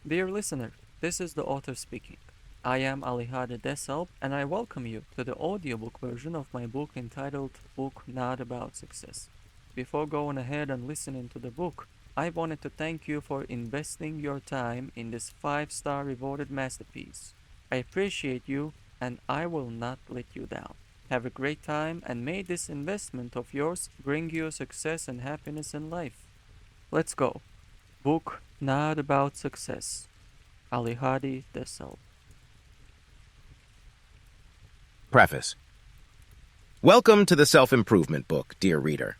Dear listener, this is the author speaking. I am Alihadi Desselb, and I welcome you to the audiobook version of my book entitled Book Not About Success. Before going ahead and listening to the book, I wanted to thank you for investing your time in this 5-star rewarded masterpiece. I appreciate you, and I will not let you down. Have a great time, and may this investment of yours bring you success and happiness in life. Let's go. Book Not About Success. Alihadi Desselb. Preface. Welcome to the self-improvement book, dear reader.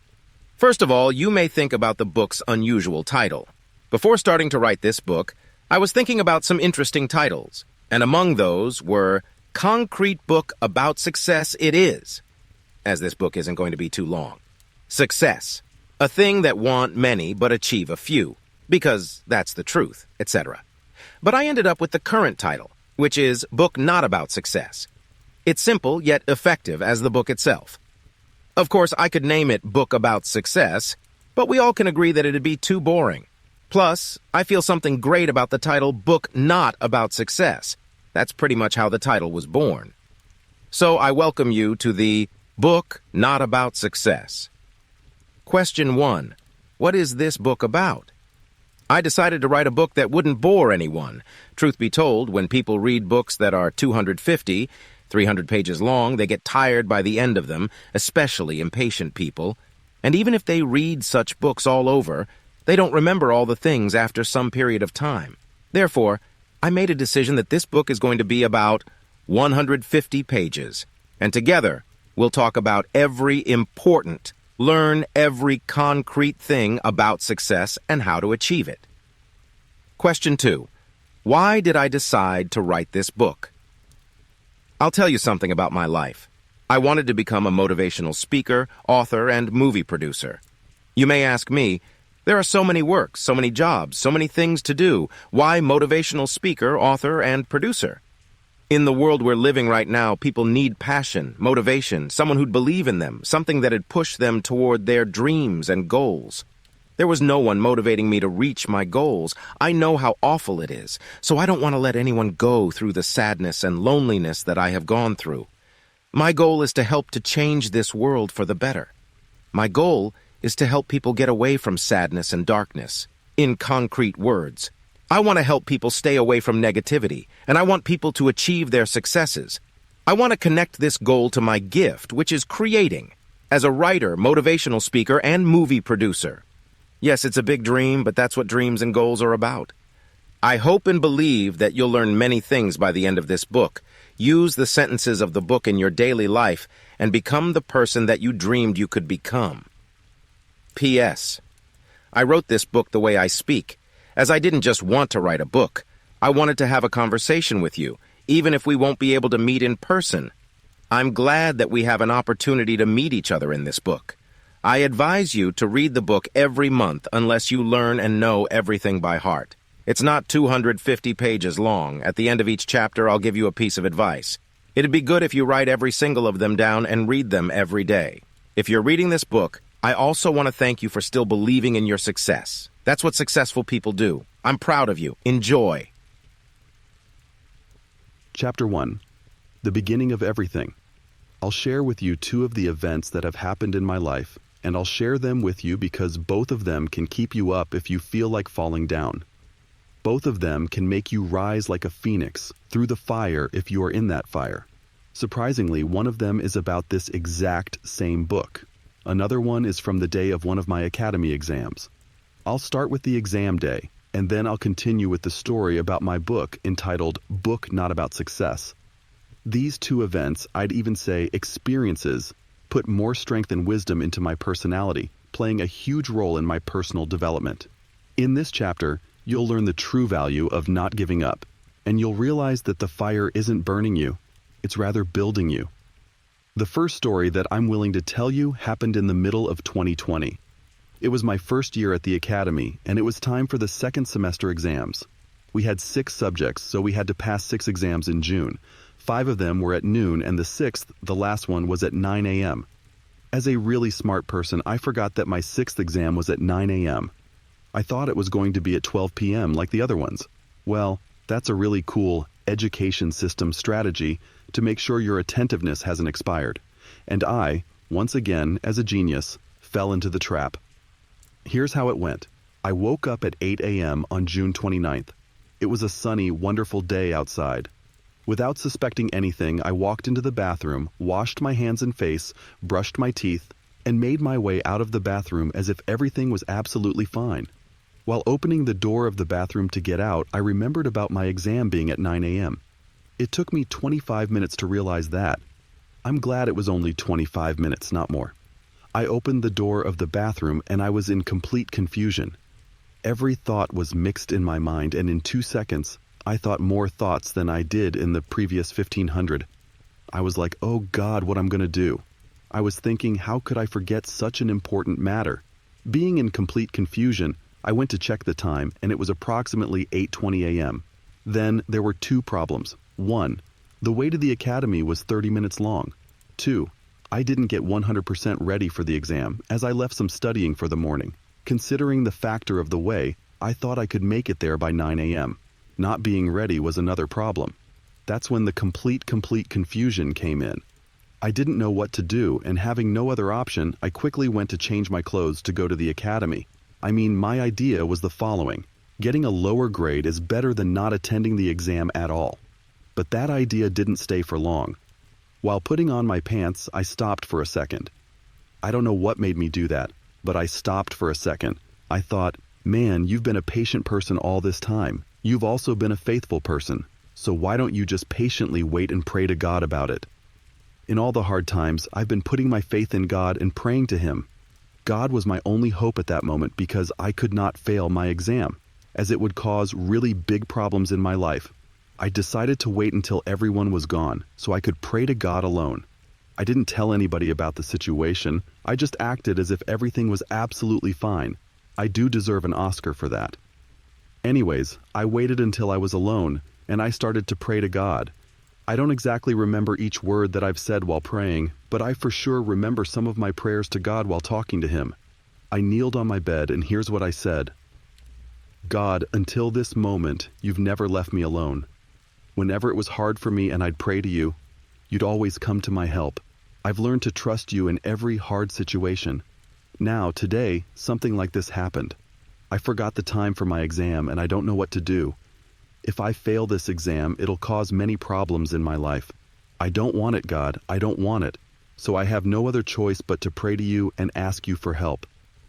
First of all, you may think about the book's unusual title. Before starting to write this book, I was thinking about some interesting titles, and among those were Concrete Book About Success It Is, as this book isn't going to be too long. Success, a thing that want many but achieve a few, because that's the truth, etc. But I ended up with the current title, which is Book Not About Success. It's simple yet effective as the book itself. Of course, I could name it Book About Success, but we all can agree that it'd be too boring. Plus, I feel something great about the title Book Not About Success. That's pretty much how the title was born. So I welcome you to the Book Not About Success. Question 1. What is this book about? I decided to write a book that wouldn't bore anyone. Truth be told, when people read books that are 250, 300 pages long, they get tired by the end of them, especially impatient people. And even if they read such books all over, they don't remember all the things after some period of time. Therefore, I made a decision that this book is going to be about 150 pages. And together, we'll talk about learn every concrete thing about success and how to achieve it. Question 2. Why did I decide to write this book? I'll tell you something about my life. I wanted to become a motivational speaker, author, and movie producer. You may ask me, there are so many works, so many jobs, so many things to do. Why motivational speaker, author, and producer? In the world we're living right now, people need passion, motivation, someone who'd believe in them, something that'd push them toward their dreams and goals. There was no one motivating me to reach my goals. I know how awful it is, so I don't want to let anyone go through the sadness and loneliness that I have gone through. My goal is to help to change this world for the better. My goal is to help people get away from sadness and darkness. In concrete words, I want to help people stay away from negativity, and I want people to achieve their successes. I want to connect this goal to my gift, which is creating, as a writer, motivational speaker, and movie producer. Yes, it's a big dream, but that's what dreams and goals are about. I hope and believe that you'll learn many things by the end of this book. Use the sentences of the book in your daily life and become the person that you dreamed you could become. P.S. I wrote this book the way I speak, as I didn't just want to write a book. I wanted to have a conversation with you, even if we won't be able to meet in person. I'm glad that we have an opportunity to meet each other in this book. I advise you to read the book every month unless you learn and know everything by heart. It's not 250 pages long. At the end of each chapter, I'll give you a piece of advice. It'd be good if you write every single of them down and read them every day. If you're reading this book, I also want to thank you for still believing in your success. That's what successful people do. I'm proud of you. Enjoy. Chapter 1. The Beginning of Everything. I'll share with you 2 of the events that have happened in my life, and I'll share them with you because both of them can keep you up if you feel like falling down. Both of them can make you rise like a phoenix through the fire if you are in that fire. Surprisingly, one of them is about this exact same book. Another one is from the day of one of my academy exams. I'll start with the exam day, and then I'll continue with the story about my book entitled Book Not About Success. These 2 events, I'd even say experiences, put more strength and wisdom into my personality, playing a huge role in my personal development. In this chapter, you'll learn the true value of not giving up, and you'll realize that the fire isn't burning you, it's rather building you. The first story that I'm willing to tell you happened in the middle of 2020. It was my first year at the academy, and it was time for the second semester exams. We had 6 subjects, so we had to pass 6 exams in June. 5 of them were at noon, and the 6th, the last one, was at 9 a.m. As a really smart person, I forgot that my 6th exam was at 9 a.m. I thought it was going to be at 12 p.m. like the other ones. Well, that's a really cool education system strategy to make sure your attentiveness hasn't expired. And I, once again, as a genius, fell into the trap. Here's how it went. I woke up at 8 a.m. on June 29th. It was a sunny, wonderful day outside. Without suspecting anything, I walked into the bathroom, washed my hands and face, brushed my teeth, and made my way out of the bathroom as if everything was absolutely fine. While opening the door of the bathroom to get out, I remembered about my exam being at 9 a.m. It took me 25 minutes to realize that. I'm glad it was only 25 minutes, not more. I opened the door of the bathroom and I was in complete confusion. Every thought was mixed in my mind, and in 2 seconds, I thought more thoughts than I did in the previous 1,500. I was like, oh God, what I'm going to do. I was thinking, how could I forget such an important matter? Being in complete confusion, I went to check the time, and it was approximately 8:20 a.m. Then there were two problems. One, the way to the academy was 30 minutes long. Two, I didn't get 100% ready for the exam, as I left some studying for the morning. Considering the factor of the way, I thought I could make it there by 9 a.m. Not being ready was another problem. That's when the complete confusion came in. I didn't know what to do, and having no other option, I quickly went to change my clothes to go to the academy. I mean, my idea was the following. Getting a lower grade is better than not attending the exam at all. But that idea didn't stay for long. While putting on my pants, I stopped for a second. I don't know what made me do that, but I stopped for a second. I thought, man, you've been a patient person all this time. You've also been a faithful person. So why don't you just patiently wait and pray to God about it? In all the hard times, I've been putting my faith in God and praying to Him. God was my only hope at that moment because I could not fail my exam, as it would cause really big problems in my life. I decided to wait until everyone was gone so I could pray to God alone. I didn't tell anybody about the situation. I just acted as if everything was absolutely fine. I do deserve an Oscar for that. Anyways, I waited until I was alone, and I started to pray to God. I don't exactly remember each word that I've said while praying, but I for sure remember some of my prayers to God while talking to Him. I kneeled on my bed, and here's what I said. God, until this moment, you've never left me alone. Whenever it was hard for me and I'd pray to you, you'd always come to my help. I've learned to trust you in every hard situation. Now, today, something like this happened. I forgot the time for my exam and I don't know what to do. If I fail this exam, it'll cause many problems in my life. I don't want it, God. I don't want it. So I have no other choice but to pray to you and ask you for help.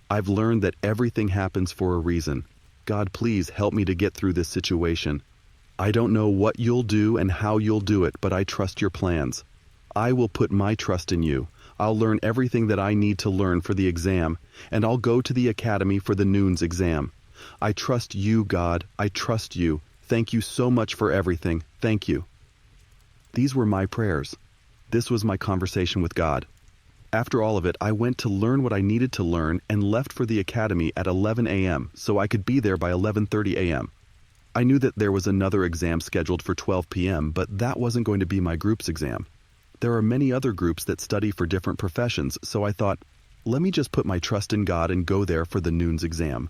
I've learned that everything happens for a reason. God, please help me to get through this situation. I don't know what you'll do and how you'll do it, but I trust your plans. I will put my trust in you. I'll learn everything that I need to learn for the exam, and I'll go to the academy for the noon's exam. I trust you, God. I trust you. Thank you so much for everything. Thank you. These were my prayers. This was my conversation with God. After all of it, I went to learn what I needed to learn and left for the academy at 11 a.m. so I could be there by 11:30 a.m. I knew that there was another exam scheduled for 12 p.m., but that wasn't going to be my group's exam. There are many other groups that study for different professions, so I thought, let me just put my trust in God and go there for the noon's exam.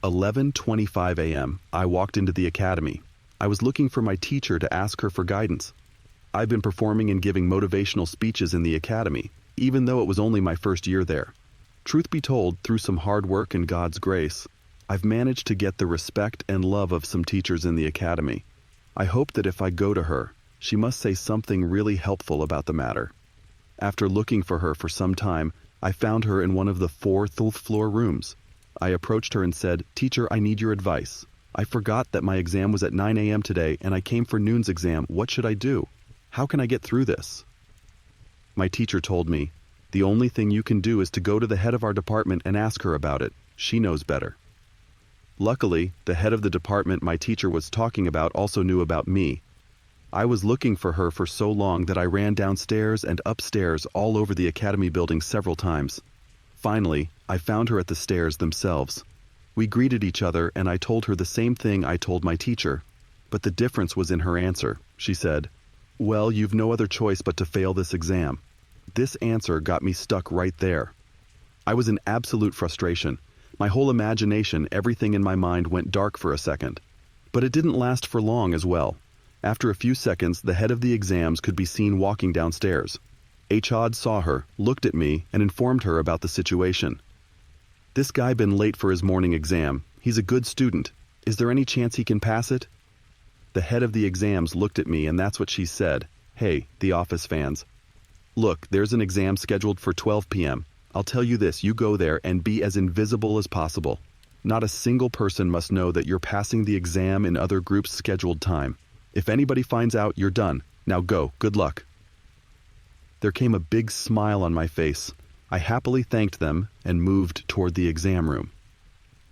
11:25 a.m., I walked into the academy. I was looking for my teacher to ask her for guidance. I've been performing and giving motivational speeches in the academy, even though it was only my first year there. Truth be told, through some hard work and God's grace, I've managed to get the respect and love of some teachers in the academy. I hope that if I go to her, she must say something really helpful about the matter. After looking for her for some time, I found her in one of the 4th floor rooms. I approached her and said, "Teacher, I need your advice. I forgot that my exam was at 9 a.m. today and I came for noon's exam. What should I do? How can I get through this?" My teacher told me, "The only thing you can do is to go to the head of our department and ask her about it. She knows better." Luckily, the head of the department my teacher was talking about also knew about me. I was looking for her for so long that I ran downstairs and upstairs all over the academy building several times. Finally, I found her at the stairs themselves. We greeted each other and I told her the same thing I told my teacher. But the difference was in her answer. She said, "Well, you've no other choice but to fail this exam." This answer got me stuck right there. I was in absolute frustration, My whole imagination, everything in my mind went dark for a second. But it didn't last for long as well. After a few seconds, the head of the exams could be seen walking downstairs. AUDIOBOOK saw her, looked at me, and informed her about the situation. "This guy been late for his morning exam. He's a good student. Is there any chance he can pass it?" The head of the exams looked at me, and that's what she said. "Hey, The Office fans. Look, there's an exam scheduled for 12 p.m. I'll tell you this, you go there and be as invisible as possible. Not a single person must know that you're passing the exam in other groups' scheduled time. If anybody finds out, you're done. Now go. Good luck." There came a big smile on my face. I happily thanked them and moved toward the exam room.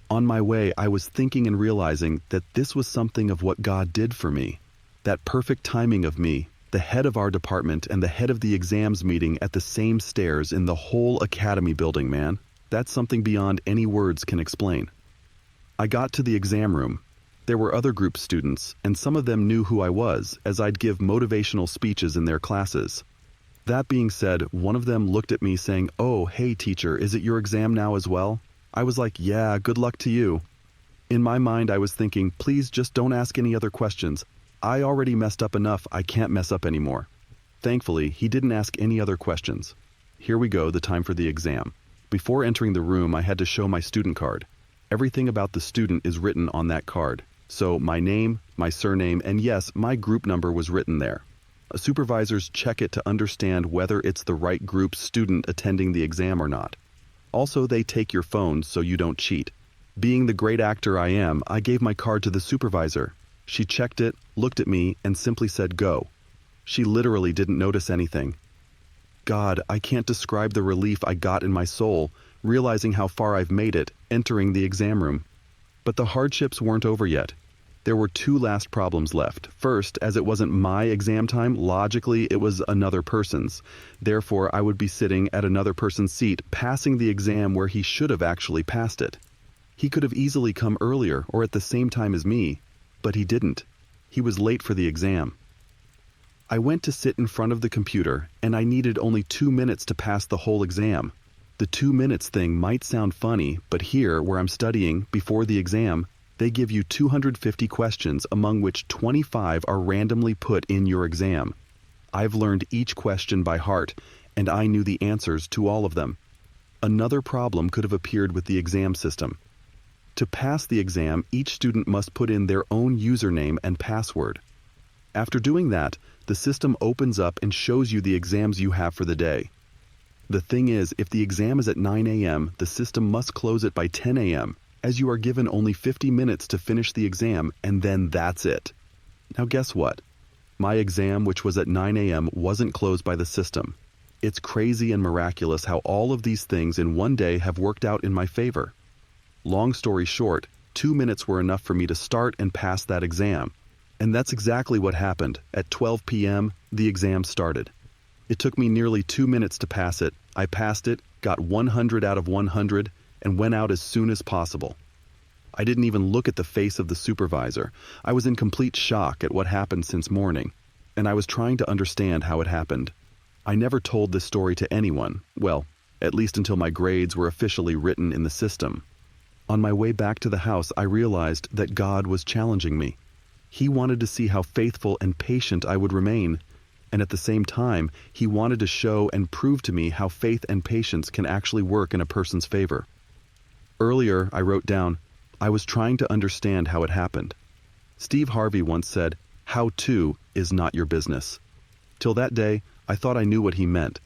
On my way, I was thinking and realizing that this was something of what God did for me. That perfect timing of me, the head of our department and the head of the exams meeting at the same stairs in the whole academy building, man. That's something beyond any words can explain. I got to the exam room. There were other group students, and some of them knew who I was, as I'd give motivational speeches in their classes. That being said, one of them looked at me saying, "Oh, hey teacher, is it your exam now as well?" I was like, "Yeah, good luck to you." In my mind, I was thinking, please just don't ask any other questions. I already messed up enough, I can't mess up anymore. Thankfully, he didn't ask any other questions. Here we go, the time for the exam. Before entering the room, I had to show my student card. Everything about the student is written on that card. So my name, my surname, and yes, my group number was written there. Supervisors check it to understand whether it's the right group student attending the exam or not. Also, they take your phone so you don't cheat. Being the great actor I am, I gave my card to the supervisor. She checked it, looked at me, and simply said, "Go." She literally didn't notice anything. God, I can't describe the relief I got in my soul, realizing how far I've made it, entering the exam room. But the hardships weren't over yet. There were two last problems left. First, as it wasn't my exam time, logically it was another person's. Therefore, I would be sitting at another person's seat, passing the exam where he should have actually passed it. He could have easily come earlier or at the same time as me, but he didn't. He was late for the exam. I went to sit in front of the computer, and I needed only 2 minutes to pass the whole exam. The 2 minutes thing might sound funny, but here, where I'm studying, before the exam, they give you 250 questions, among which 25 are randomly put in your exam. I've learned each question by heart, and I knew the answers to all of them. Another problem could have appeared with the exam system. To pass the exam, each student must put in their own username and password. After doing that, the system opens up and shows you the exams you have for the day. The thing is, if the exam is at 9 a.m., the system must close it by 10 a.m., as you are given only 50 minutes to finish the exam, and then that's it. Now guess what? My exam, which was at 9 a.m., wasn't closed by the system. It's crazy and miraculous how all of these things in one day have worked out in my favor. Long story short, 2 minutes were enough for me to start and pass that exam. And that's exactly what happened. At 12 p.m., the exam started. It took me nearly 2 minutes to pass it. I passed it, got 100 out of 100, and went out as soon as possible. I didn't even look at the face of the supervisor. I was in complete shock at what happened since morning, and I was trying to understand how it happened. I never told this story to anyone, well, at least until my grades were officially written in the system. On my way back to the house, I realized that God was challenging me. He wanted to see how faithful and patient I would remain, and at the same time, he wanted to show and prove to me how faith and patience can actually work in a person's favor. Earlier, I wrote down, I was trying to understand how it happened. Steve Harvey once said, "How to is not your business." Till that day, I thought I knew what he meant,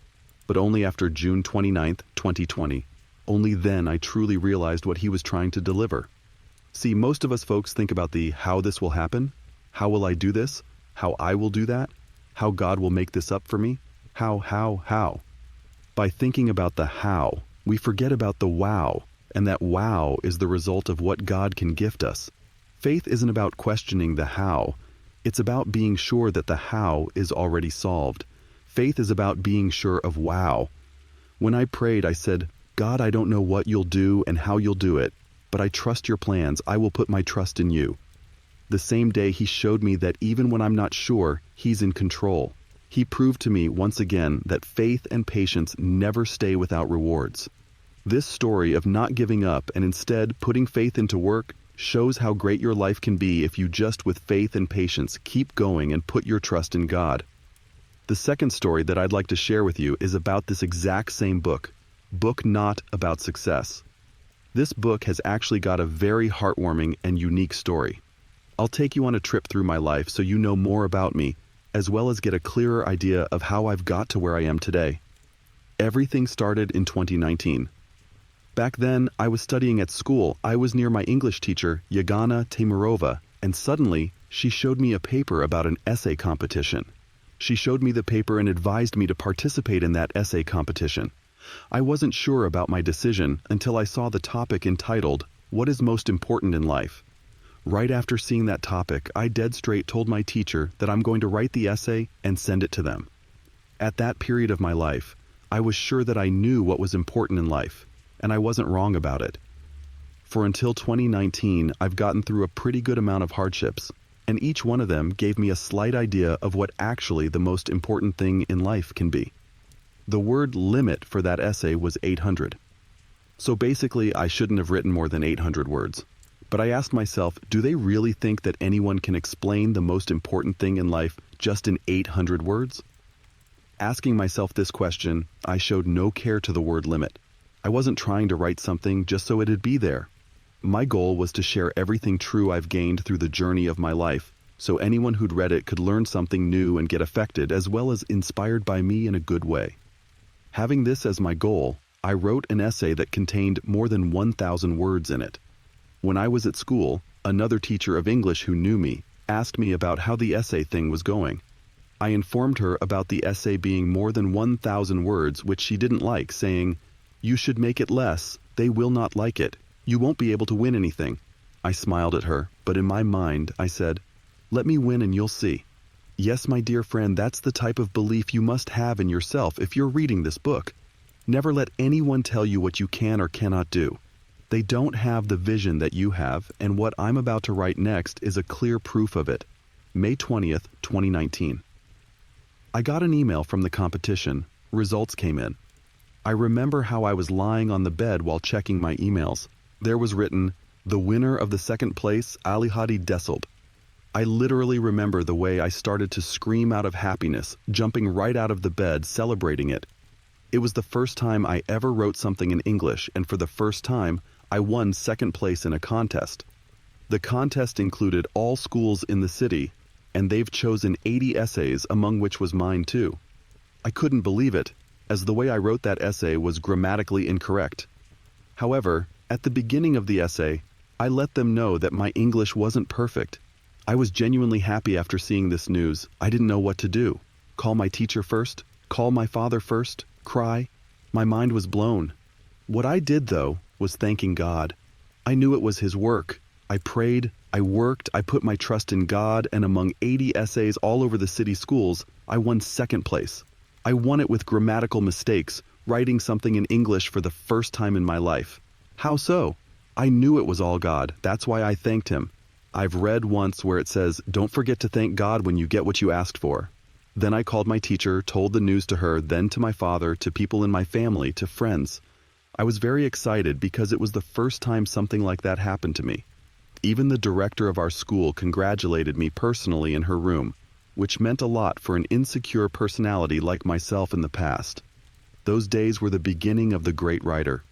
but only after June 29th, 2020. Only then I truly realized what he was trying to deliver. See, most of us folks think about the how this will happen, how will I do this, how I will do that, how God will make this up for me, how. By thinking about the how, we forget about the wow, and that wow is the result of what God can gift us. Faith isn't about questioning the how, it's about being sure that the how is already solved. Faith is about being sure of wow. When I prayed, I said, God, I don't know what you'll do and how you'll do it, but I trust your plans. I will put my trust in you. The same day he showed me that even when I'm not sure, he's in control. He proved to me once again that faith and patience never stay without rewards. This story of not giving up and instead putting faith into work shows how great your life can be if you just, with faith and patience, keep going and put your trust in God. The second story that I'd like to share with you is about this exact same book Not About Success. This book has actually got a very heartwarming and unique story. I'll take you on a trip through my life so you know more about me, as well as get a clearer idea of how I've got to where I am today. Everything started in 2019. Back then, I was studying at school. I was near my English teacher, Yagana Temurova, and suddenly, she showed me a paper about an essay competition. She showed me the paper and advised me to participate in that essay competition. I wasn't sure about my decision until I saw the topic entitled, "What is most important in life?" Right after seeing that topic, I dead straight told my teacher that I'm going to write the essay and send it to them. At that period of my life, I was sure that I knew what was important in life, and I wasn't wrong about it. For until 2019, I've gotten through a pretty good amount of hardships, and each one of them gave me a slight idea of what actually the most important thing in life can be. The word limit for that essay was 800. So basically, I shouldn't have written more than 800 words. But I asked myself, do they really think that anyone can explain the most important thing in life just in 800 words? Asking myself this question, I showed no care to the word limit. I wasn't trying to write something just so it'd be there. My goal was to share everything true I've gained through the journey of my life, so anyone who'd read it could learn something new and get affected, as well as inspired by me in a good way. Having this as my goal, I wrote an essay that contained more than 1,000 words in it. When I was at school, another teacher of English who knew me asked me about how the essay thing was going. I informed her about the essay being more than 1,000 words, which she didn't like, saying, "You should make it less. They will not like it. You won't be able to win anything." I smiled at her, but in my mind, I said, "Let me win and you'll see." Yes, my dear friend, that's the type of belief you must have in yourself if you're reading this book. Never let anyone tell you what you can or cannot do. They don't have the vision that you have, and what I'm about to write next is a clear proof of it. May 20th, 2019. I got an email from the competition. Results came in. I remember how I was lying on the bed while checking my emails. There was written, "The winner of the second place, Alihadi Desselb." I literally remember the way I started to scream out of happiness, jumping right out of the bed, celebrating it. It was the first time I ever wrote something in English, and for the first time, I won second place in a contest. The contest included all schools in the city, and they've chosen 80 essays, among which was mine too. I couldn't believe it, as the way I wrote that essay was grammatically incorrect. However, at the beginning of the essay, I let them know that my English wasn't perfect. I was genuinely happy after seeing this news. I didn't know what to do. Call my teacher first? Call my father first? Cry? My mind was blown. What I did, though, was thanking God. I knew it was His work. I prayed, I worked, I put my trust in God, and among 80 essays all over the city schools, I won second place. I won it with grammatical mistakes, writing something in English for the first time in my life. How so? I knew it was all God. That's why I thanked Him. I've read once where it says, "Don't forget to thank God when you get what you asked for." Then I called my teacher, told the news to her, then to my father, to people in my family, to friends. I was very excited because it was the first time something like that happened to me. Even the director of our school congratulated me personally in her room, which meant a lot for an insecure personality like myself in the past. Those days were the beginning of the great writer.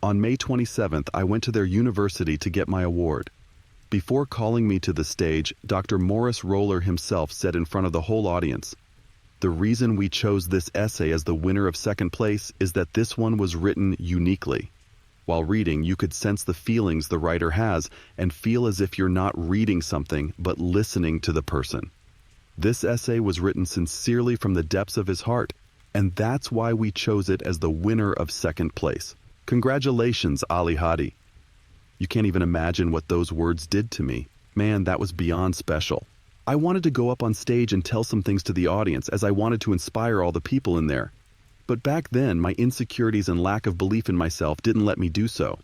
On May 27th, I went to their university to get my award. Before calling me to the stage, Dr. Morris Roller himself said in front of the whole audience, "The reason we chose this essay as the winner of second place is that this one was written uniquely." While reading, you could sense the feelings the writer has and feel as if you're not reading something, but listening to the person. This essay was written sincerely from the depths of his heart, and that's why we chose it as the winner of second place. Congratulations, Alihadi. You can't even imagine what those words did to me. Man, that was beyond special. I wanted to go up on stage and tell some things to the audience, as I wanted to inspire all the people in there. But back then, my insecurities and lack of belief in myself didn't let me do so.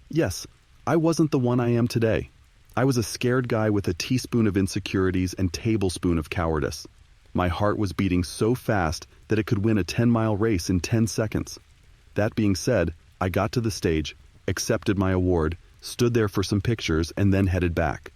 Yes, I wasn't the one I am today. I was a scared guy with a teaspoon of insecurities and tablespoon of cowardice. My heart was beating so fast that it could win a 10-mile race in 10 seconds. That being said, I got to the stage, accepted my award, stood there for some pictures, and then headed back.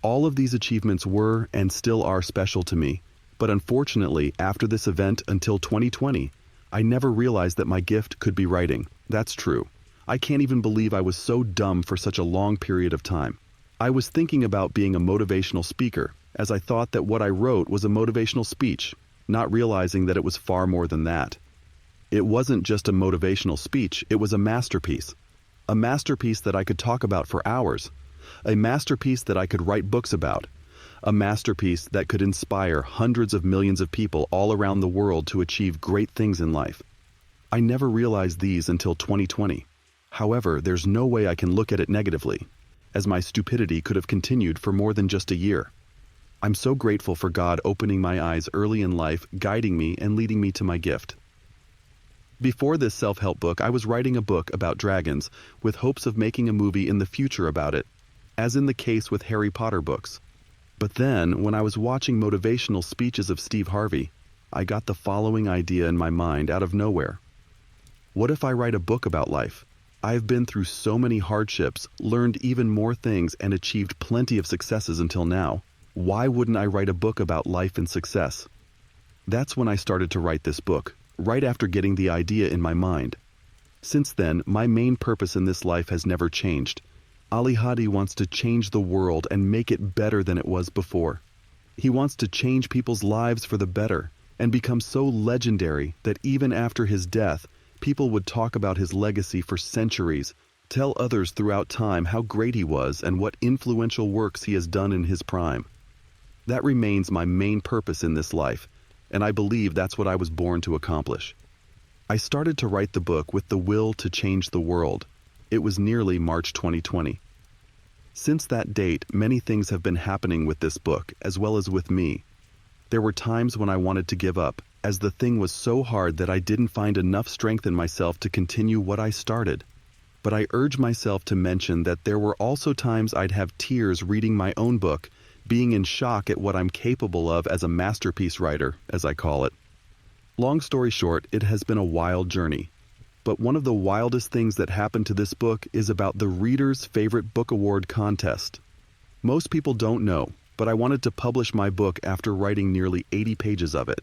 All of these achievements were and still are special to me, but unfortunately, after this event until 2020, I never realized that my gift could be writing. That's true. I can't even believe I was so dumb for such a long period of time. I was thinking about being a motivational speaker, as I thought that what I wrote was a motivational speech, not realizing that it was far more than that. It wasn't just a motivational speech, it was a masterpiece. A masterpiece that I could talk about for hours. A masterpiece that I could write books about. A masterpiece that could inspire hundreds of millions of people all around the world to achieve great things in life. I never realized these until 2020. However, there's no way I can look at it negatively, as my stupidity could have continued for more than just a year. I'm so grateful for God opening my eyes early in life, guiding me and leading me to my gift. Before this self-help book, I was writing a book about dragons with hopes of making a movie in the future about it, as in the case with Harry Potter books. But then, when I was watching motivational speeches of Steve Harvey, I got the following idea in my mind out of nowhere. What if I write a book about life? I have been through so many hardships, learned even more things, and achieved plenty of successes until now. Why wouldn't I write a book about life and success? That's when I started to write this book, right after getting the idea in my mind. Since then, my main purpose in this life has never changed. Alihadi wants to change the world and make it better than it was before. He wants to change people's lives for the better and become so legendary that even after his death, people would talk about his legacy for centuries, tell others throughout time how great he was and what influential works he has done in his prime. That remains my main purpose in this life, and I believe that's what I was born to accomplish. I started to write the book with the will to change the world. It was nearly March 2020. Since that date, many things have been happening with this book, as well as with me. There were times when I wanted to give up, as the thing was so hard that I didn't find enough strength in myself to continue what I started. But I urge myself to mention that there were also times I'd have tears reading my own book, being in shock at what I'm capable of as a masterpiece writer, as I call it. Long story short, it has been a wild journey. But one of the wildest things that happened to this book is about the Reader's Favorite Book Award contest. Most people don't know, but I wanted to publish my book after writing nearly 80 pages of it.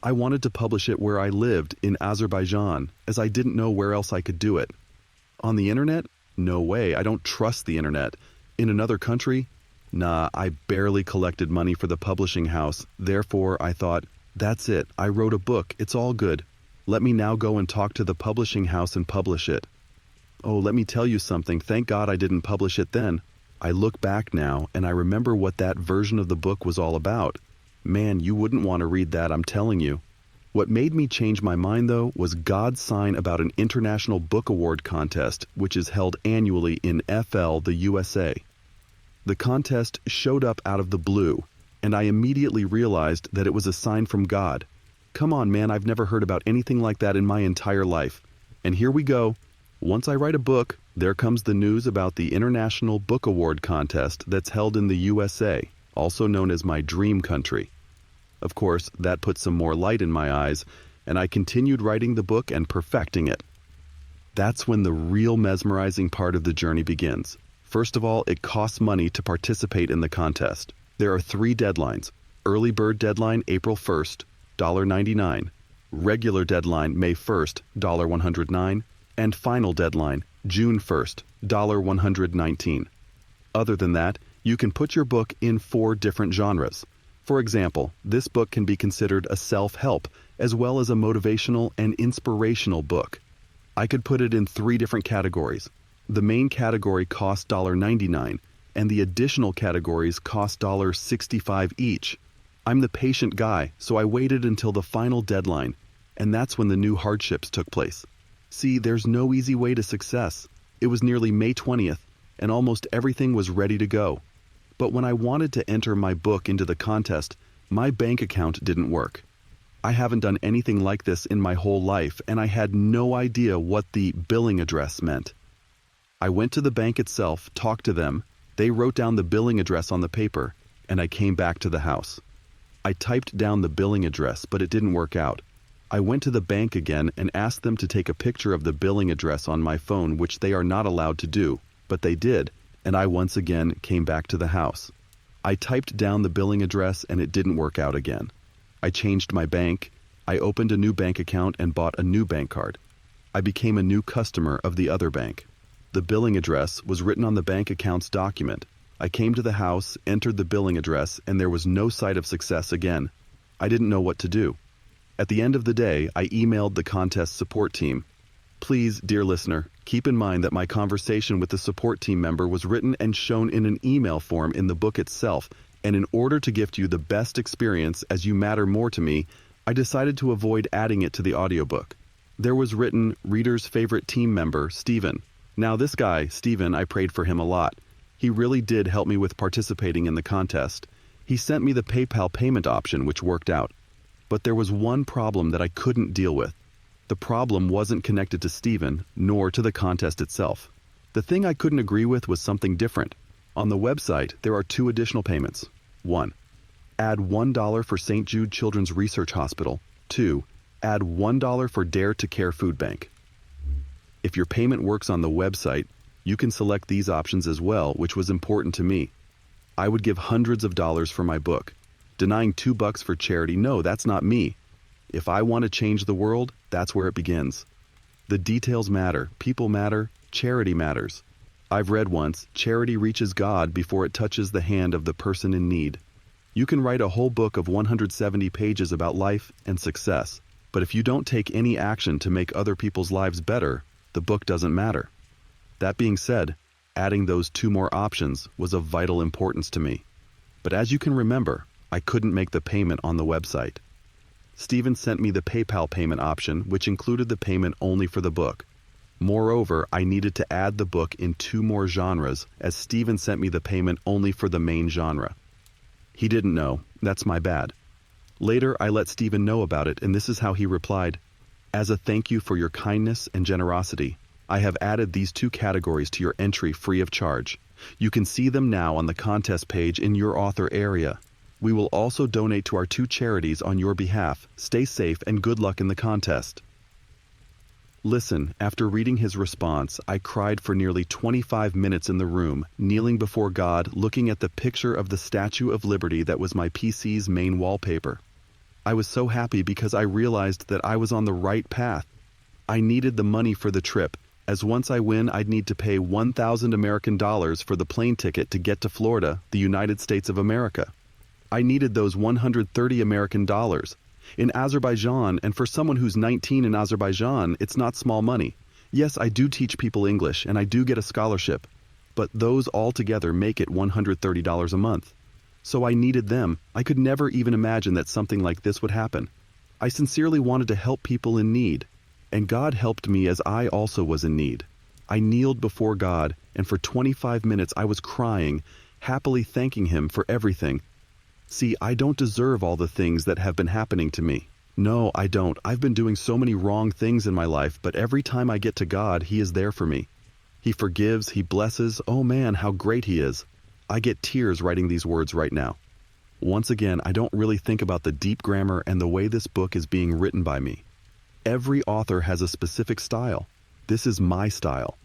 I wanted to publish it where I lived, in Azerbaijan, as I didn't know where else I could do it. On the internet? No way, I don't trust the internet. In another country? Nah, I barely collected money for the publishing house, therefore I thought, that's it, I wrote a book, it's all good. Let me now go and talk to the publishing house and publish it. Oh, let me tell you something, thank God I didn't publish it then. I look back now and I remember what that version of the book was all about. Man, you wouldn't want to read that, I'm telling you. What made me change my mind, though, was God's sign about an International Book Award contest, which is held annually in FL, the USA. The contest showed up out of the blue, and I immediately realized that it was a sign from God. Come on, man, I've never heard about anything like that in my entire life. And here we go. Once I write a book, there comes the news about the International Book Award contest that's held in the USA, also known as my dream country. Of course, that put some more light in my eyes, and I continued writing the book and perfecting it. That's when the real mesmerizing part of the journey begins. First of all, it costs money to participate in the contest. There are 3 deadlines. Early bird deadline April 1st, $1.99. Regular deadline May 1st, $109. And final deadline June 1st, $119. Other than that, you can put your book in 4 different genres. For example, this book can be considered a self-help as well as a motivational and inspirational book. I could put it in 3 different categories. The main category costs $1.99, and the additional categories cost $65 each. I'm the patient guy, so I waited until the final deadline, and that's when the new hardships took place. See, there's no easy way to success. It was nearly May 20th, and almost everything was ready to go. But when I wanted to enter my book into the contest, my bank account didn't work. I haven't done anything like this in my whole life, and I had no idea what the billing address meant. I went to the bank itself, talked to them, they wrote down the billing address on the paper, and I came back to the house. I typed down the billing address, but it didn't work out. I went to the bank again and asked them to take a picture of the billing address on my phone, which they are not allowed to do, but they did, and I once again came back to the house. I typed down the billing address and it didn't work out again. I changed my bank, I opened a new bank account and bought a new bank card. I became a new customer of the other bank. The billing address was written on the bank account's document. I came to the house, entered the billing address, and there was no sight of success again. I didn't know what to do. At the end of the day, I emailed the contest support team. Please, dear listener, keep in mind that my conversation with the support team member was written and shown in an email form in the book itself, and in order to gift you the best experience as you matter more to me, I decided to avoid adding it to the audiobook. There was written, reader's favorite team member, Stephen. Now this guy, Stephen, I prayed for him a lot. He really did help me with participating in the contest. He sent me the PayPal payment option, which worked out. But there was one problem that I couldn't deal with. The problem wasn't connected to Stephen, nor to the contest itself. The thing I couldn't agree with was something different. On the website, there are 2 additional payments. 1. Add $1 for St. Jude Children's Research Hospital. 2. Add $1 for Dare to Care Food Bank. If your payment works on the website, you can select these options as well, which was important to me. I would give hundreds of dollars for my book. Denying $2 for charity, no, that's not me. If I want to change the world, that's where it begins. The details matter, people matter, charity matters. I've read once, charity reaches God before it touches the hand of the person in need. You can write a whole book of 170 pages about life and success, but if you don't take any action to make other people's lives better, the book doesn't matter. That being said, adding those 2 more options was of vital importance to me. But as you can remember, I couldn't make the payment on the website. Stephen sent me the PayPal payment option, which included the payment only for the book. Moreover, I needed to add the book in 2 more genres, as Stephen sent me the payment only for the main genre. He didn't know. That's my bad. Later, I let Stephen know about it, and this is how he replied. As a thank you for your kindness and generosity, I have added these 2 categories to your entry free of charge. You can see them now on the contest page in your author area. We will also donate to our 2 charities on your behalf. Stay safe and good luck in the contest. Listen, after reading his response, I cried for nearly 25 minutes in the room, kneeling before God, looking at the picture of the Statue of Liberty that was my PC's main wallpaper. I was so happy because I realized that I was on the right path. I needed the money for the trip, as once I win, I'd need to pay 1,000 American dollars for the plane ticket to get to Florida, the United States of America. I needed those 130 American dollars. In Azerbaijan, and for someone who's 19 in Azerbaijan, it's not small money. Yes, I do teach people English, and I do get a scholarship, but those all together make it $130 a month. So I needed them. I could never even imagine that something like this would happen. I sincerely wanted to help people in need, and God helped me as I also was in need. I kneeled before God, and for 25 minutes I was crying, happily thanking Him for everything. See, I don't deserve all the things that have been happening to me. No, I don't. I've been doing so many wrong things in my life, but every time I get to God, He is there for me. He forgives, He blesses. Oh man, how great He is. I get tears writing these words right now. Once again, I don't really think about the deep grammar and the way this book is being written by me. Every author has a specific style. This is my style.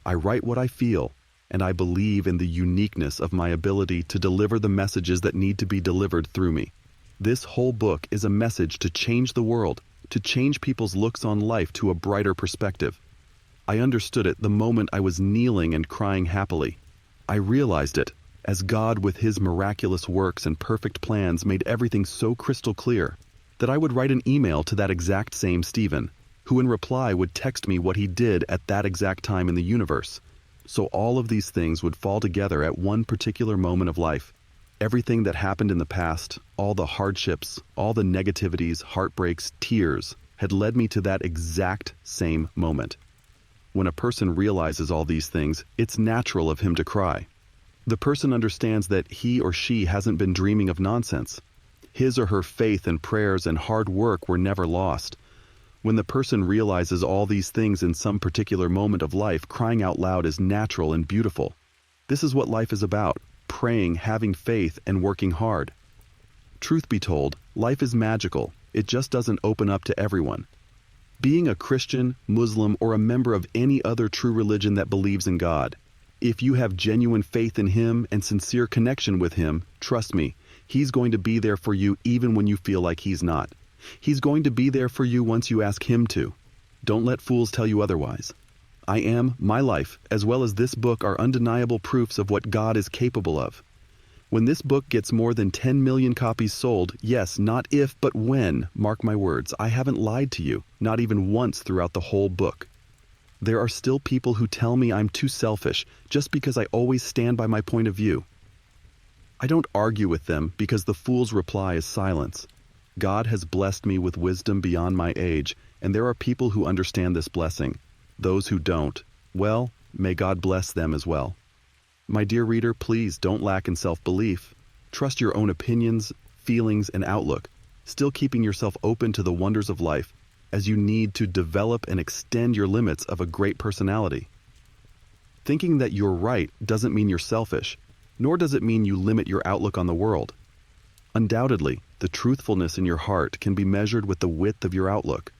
I write what I feel, and I believe in the uniqueness of my ability to deliver the messages that need to be delivered through me. This whole book is a message to change the world, to change people's looks on life to a brighter perspective. I understood it the moment I was kneeling and crying happily. I realized it, as God with His miraculous works and perfect plans made everything so crystal clear, that I would write an email to that exact same Stephen, who in reply would text me what he did at that exact time in the universe. So all of these things would fall together at one particular moment of life. Everything that happened in the past, all the hardships, all the negativities, heartbreaks, tears, had led me to that exact same moment. When a person realizes all these things, it's natural of him to cry. The person understands that he or she hasn't been dreaming of nonsense. His or her faith and prayers and hard work were never lost. When the person realizes all these things in some particular moment of life, crying out loud is natural and beautiful. This is what life is about: praying, having faith, and working hard. Truth be told, life is magical, It just doesn't open up to everyone. Being a Christian, Muslim, or a member of any other true religion that believes in God, if you have genuine faith in Him and sincere connection with Him, trust me, He's going to be there for you even when you feel like He's not. He's going to be there for you once you ask Him to. Don't let fools tell you otherwise. My life, as well as this book are undeniable proofs of what God is capable of. When this book gets more than 10 million copies sold, yes, not if, but when, mark my words, I haven't lied to you, not even once throughout the whole book. There are still people who tell me I'm too selfish just because I always stand by my point of view. I don't argue with them because the fool's reply is silence. God has blessed me with wisdom beyond my age, and there are people who understand this blessing. Those who don't, well, may God bless them as well. My dear reader, please don't lack in self-belief. Trust your own opinions, feelings, and outlook, still keeping yourself open to the wonders of life, as you need to develop and extend your limits of a great personality. Thinking that you're right doesn't mean you're selfish, nor does it mean you limit your outlook on the world. Undoubtedly, the truthfulness in your heart can be measured with the width of your outlook.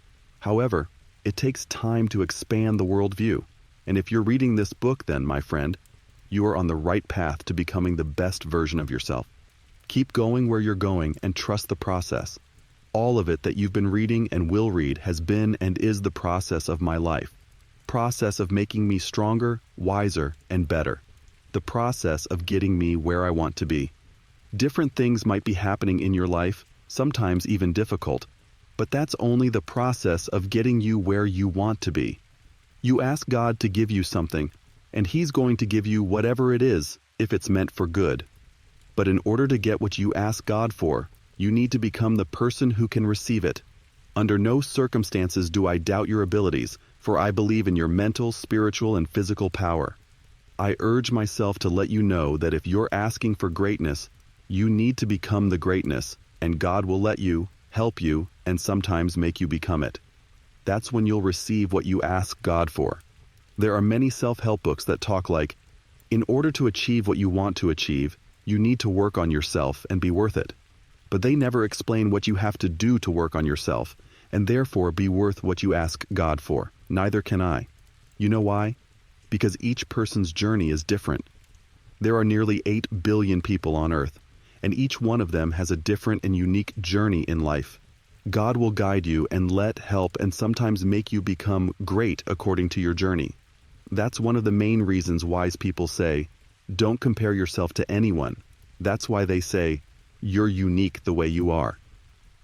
However, it takes time to expand the worldview, and if you're reading this book then, my friend, you are on the right path to becoming the best version of yourself. Keep going where you're going and trust the process. All of it that you've been reading and will read has been and is the process of my life. Process of making me stronger, wiser, and better. The process of getting me where I want to be. Different things might be happening in your life, sometimes even difficult, but that's only the process of getting you where you want to be. You ask God to give you something, and He's going to give you whatever it is, if it's meant for good. But in order to get what you ask God for, you need to become the person who can receive it. Under no circumstances do I doubt your abilities, for I believe in your mental, spiritual, and physical power. I urge myself to let you know that if you're asking for greatness, you need to become the greatness, and God will let you, help you, and sometimes make you become it. That's when you'll receive what you ask God for. There are many self-help books that talk like, in order to achieve what you want to achieve, you need to work on yourself and be worth it. But they never explain what you have to do to work on yourself, and therefore be worth what you ask God for. Neither can I. You know why? Because each person's journey is different. There are nearly 8 billion people on Earth, and each one of them has a different and unique journey in life. God will guide you and help and sometimes make you become great according to your journey. That's one of the main reasons wise people say, don't compare yourself to anyone. That's why they say, you're unique the way you are.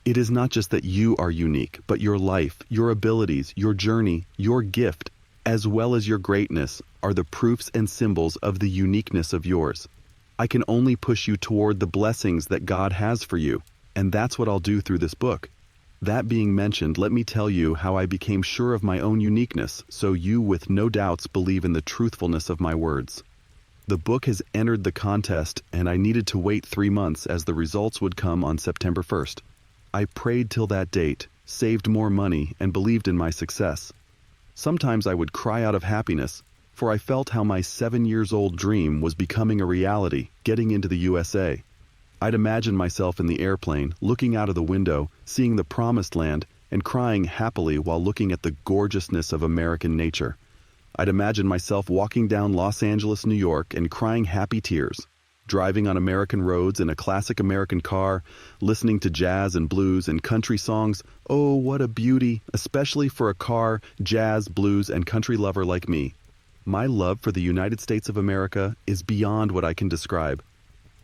It is not just that you are unique, but your life, your abilities, your journey, your gift, as well as your greatness, are the proofs and symbols of the uniqueness of yours. I can only push you toward the blessings that God has for you, and that's what I'll do through this book. That being mentioned, let me tell you how I became sure of my own uniqueness, so you with no doubts believe in the truthfulness of my words. The book has entered the contest, and I needed to wait 3 months as the results would come on September 1st. I prayed till that date, saved more money, and believed in my success. Sometimes I would cry out of happiness, for I felt how my 7-year-old dream was becoming a reality, getting into the USA. I'd imagine myself in the airplane, looking out of the window, seeing the promised land, and crying happily while looking at the gorgeousness of American nature. I'd imagine myself walking down Los Angeles, New York, and crying happy tears, driving on American roads in a classic American car, listening to jazz and blues and country songs. Oh, what a beauty, especially for a car, jazz, blues, and country lover like me. My love for the United States of America is beyond what I can describe.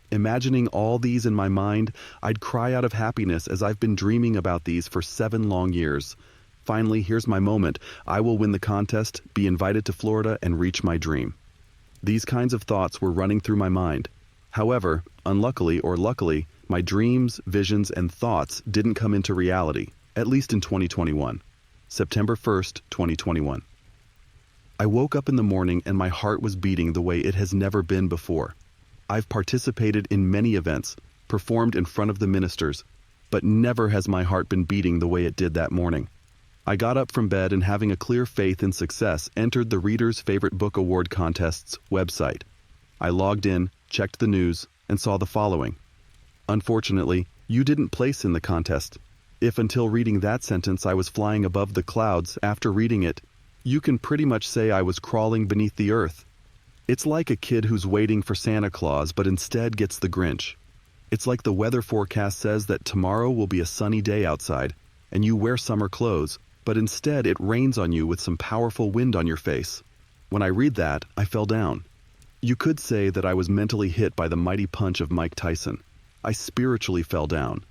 Imagining all these in my mind, I'd cry out of happiness as I've been dreaming about these for 7 long years. Finally, here's my moment. I will win the contest, be invited to Florida, and reach my dream. These kinds of thoughts were running through my mind. However, unluckily or luckily, my dreams, visions, and thoughts didn't come into reality, at least in 2021. September 1st, 2021. I woke up in the morning and my heart was beating the way it has never been before. I've participated in many events, performed in front of the ministers, but never has my heart been beating the way it did that morning. I got up from bed and, having a clear faith in success, entered the Reader's Favorite Book Award Contest's website. I logged in, checked the news, and saw the following. Unfortunately, you didn't place in the contest. If until reading that sentence I was flying above the clouds, after reading it, you can pretty much say I was crawling beneath the earth. It's like a kid who's waiting for Santa Claus but instead gets the Grinch. It's like the weather forecast says that tomorrow will be a sunny day outside, and you wear summer clothes, but instead it rains on you with some powerful wind on your face. When I read that, I fell down. You could say that I was mentally hit by the mighty punch of Mike Tyson. I spiritually fell down.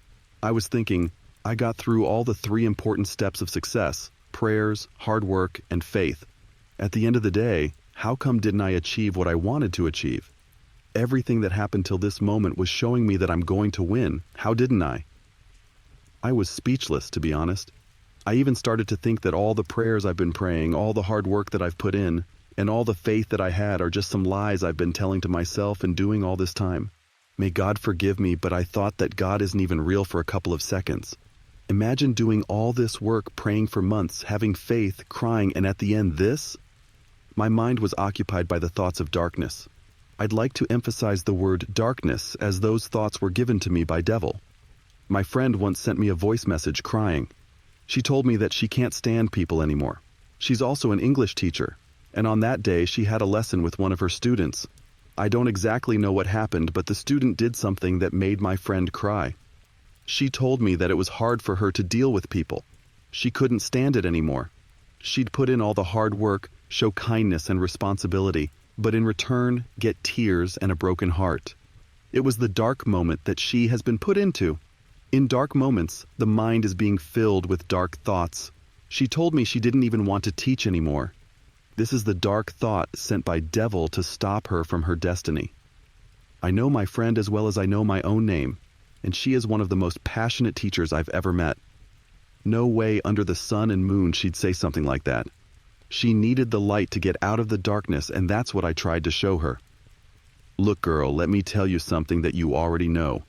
I was thinking, I got through all the 3 important steps of success: prayers, hard work, and faith. At the end of the day, how come didn't I achieve what I wanted to achieve? Everything that happened till this moment was showing me that I'm going to win. How didn't I? I was speechless, to be honest. I even started to think that all the prayers I've been praying, all the hard work that I've put in, and all the faith that I had are just some lies I've been telling to myself and doing all this time. May God forgive me, but I thought that God isn't even real for a couple of seconds. Imagine doing all this work, praying for months, having faith, crying, and at the end this? My mind was occupied by the thoughts of darkness. I'd like to emphasize the word darkness, as those thoughts were given to me by devil. My friend once sent me a voice message crying. She told me that she can't stand people anymore. She's also an English teacher, and on that day she had a lesson with one of her students. I don't exactly know what happened, but the student did something that made my friend cry. She told me that it was hard for her to deal with people. She couldn't stand it anymore. She'd put in all the hard work, show kindness and responsibility, but in return get tears and a broken heart. It was the dark moment that she has been put into. In dark moments, the mind is being filled with dark thoughts. She told me she didn't even want to teach anymore. This is the dark thought sent by devil to stop her from her destiny. I know my friend as well as I know my own name, and she is one of the most passionate teachers I've ever met. No way under the sun and moon she'd say something like that. She needed the light to get out of the darkness, and that's what I tried to show her. Look, girl, let me tell you something that you already know.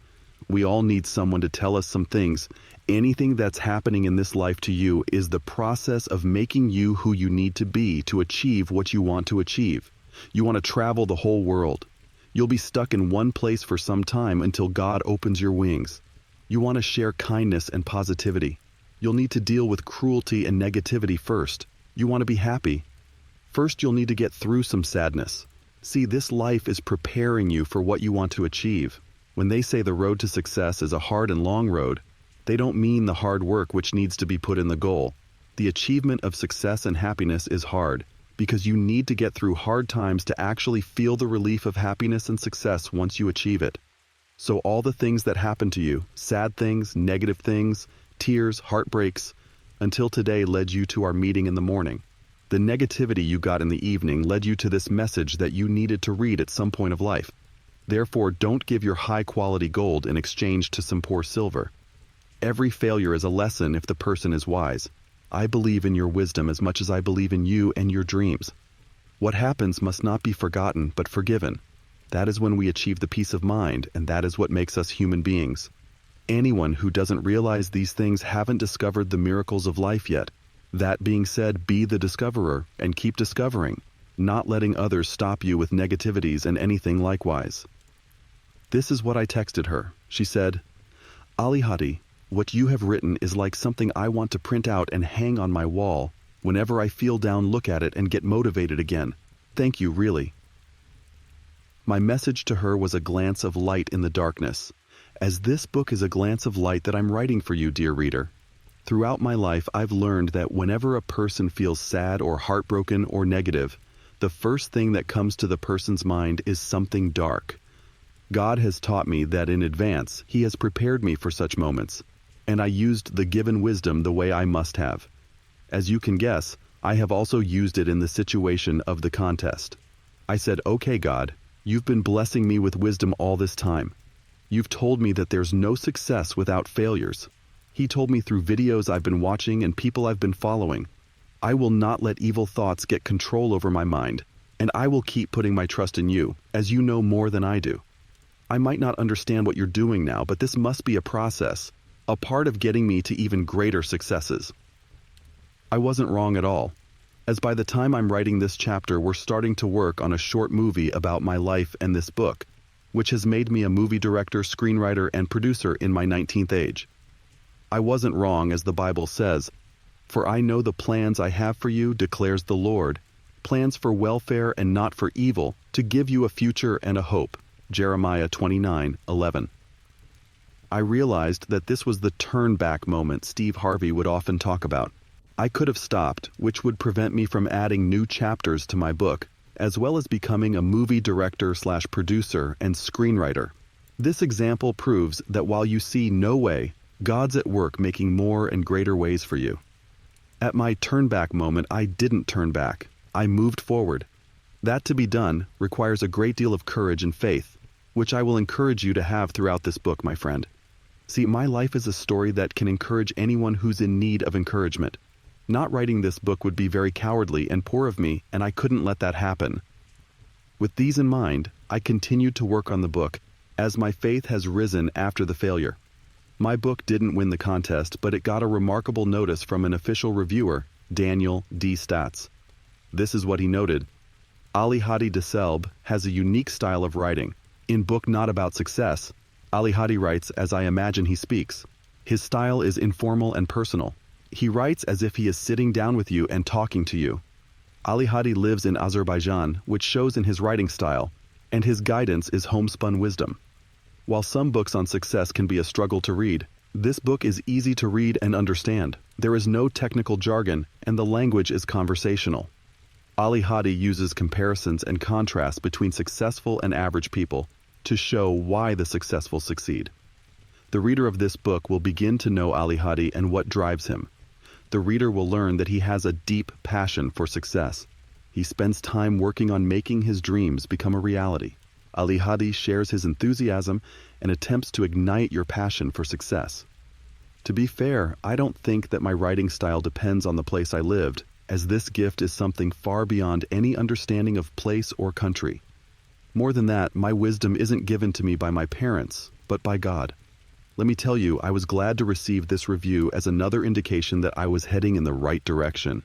We all need someone to tell us some things. Anything that's happening in this life to you is the process of making you who you need to be to achieve what you want to achieve. You want to travel the whole world. You'll be stuck in one place for some time until God opens your wings. You want to share kindness and positivity. You'll need to deal with cruelty and negativity first. You want to be happy. First, you'll need to get through some sadness. See, this life is preparing you for what you want to achieve. When they say the road to success is a hard and long road, they don't mean the hard work which needs to be put in the goal. The achievement of success and happiness is hard, because you need to get through hard times to actually feel the relief of happiness and success once you achieve it. So all the things that happen to you, sad things, negative things, tears, heartbreaks, until today led you to our meeting in the morning. The negativity you got in the evening led you to this message that you needed to read at some point of life. Therefore, don't give your high-quality gold in exchange to some poor silver. Every failure is a lesson if the person is wise. I believe in your wisdom as much as I believe in you and your dreams. What happens must not be forgotten, but forgiven. That is when we achieve the peace of mind, and that is what makes us human beings. Anyone who doesn't realize these things haven't discovered the miracles of life yet. That being said, be the discoverer and keep discovering, not letting others stop you with negativities and anything likewise. This is what I texted her. She said, Alihadi, what you have written is like something I want to print out and hang on my wall. Whenever I feel down, look at it and get motivated again. Thank you, really. My message to her was a glance of light in the darkness, as this book is a glance of light that I'm writing for you, dear reader. Throughout my life, I've learned that whenever a person feels sad or heartbroken or negative, the first thing that comes to the person's mind is something dark. God has taught me that in advance, He has prepared me for such moments, and I used the given wisdom the way I must have. As you can guess, I have also used it in the situation of the contest. I said, okay, God, you've been blessing me with wisdom all this time. You've told me that there's no success without failures. He told me through videos I've been watching and people I've been following. I will not let evil thoughts get control over my mind, and I will keep putting my trust in you, as you know more than I do. I might not understand what you're doing now, but this must be a process, a part of getting me to even greater successes. I wasn't wrong at all, as by the time I'm writing this chapter, we're starting to work on a short movie about my life and this book, which has made me a movie director, screenwriter, and producer in my 19th age. I wasn't wrong, as the Bible says. For I know the plans I have for you, declares the Lord, plans for welfare and not for evil, to give you a future and a hope. Jeremiah 29:11. I realized that this was the turn-back moment Steve Harvey would often talk about. I could have stopped, which would prevent me from adding new chapters to my book, as well as becoming a movie director/producer and screenwriter. This example proves that while you see no way, God's at work making more and greater ways for you. At my turn-back moment, I didn't turn back. I moved forward. That to be done requires a great deal of courage and faith, which I will encourage you to have throughout this book, my friend. See, my life is a story that can encourage anyone who's in need of encouragement. Not writing this book would be very cowardly and poor of me, and I couldn't let that happen. With these in mind, I continued to work on the book, as my faith has risen after the failure. My book didn't win the contest, but it got a remarkable notice from an official reviewer, Daniel D. Statz. This is what he noted. Alihadi Desselb has a unique style of writing. In book Not About Success, Alihadi writes as I imagine he speaks. His style is informal and personal. He writes as if he is sitting down with you and talking to you. Alihadi lives in Azerbaijan, which shows in his writing style, and his guidance is homespun wisdom. While some books on success can be a struggle to read, this book is easy to read and understand. There is no technical jargon, and the language is conversational. Alihadi uses comparisons and contrasts between successful and average people to show why the successful succeed. The reader of this book will begin to know Alihadi and what drives him. The reader will learn that he has a deep passion for success. He spends time working on making his dreams become a reality. Alihadi shares his enthusiasm and attempts to ignite your passion for success. To be fair, I don't think that my writing style depends on the place I lived, as this gift is something far beyond any understanding of place or country. More than that, my wisdom isn't given to me by my parents, but by God. Let me tell you, I was glad to receive this review as another indication that I was heading in the right direction.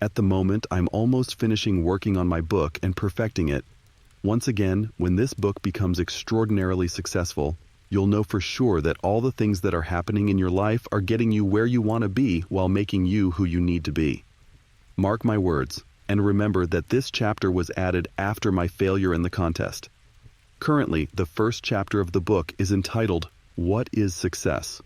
At the moment, I'm almost finishing working on my book and perfecting it. Once again, when this book becomes extraordinarily successful, you'll know for sure that all the things that are happening in your life are getting you where you want to be while making you who you need to be. Mark my words, and remember that this chapter was added after my failure in the contest. Currently, the first chapter of the book is entitled, What is Success?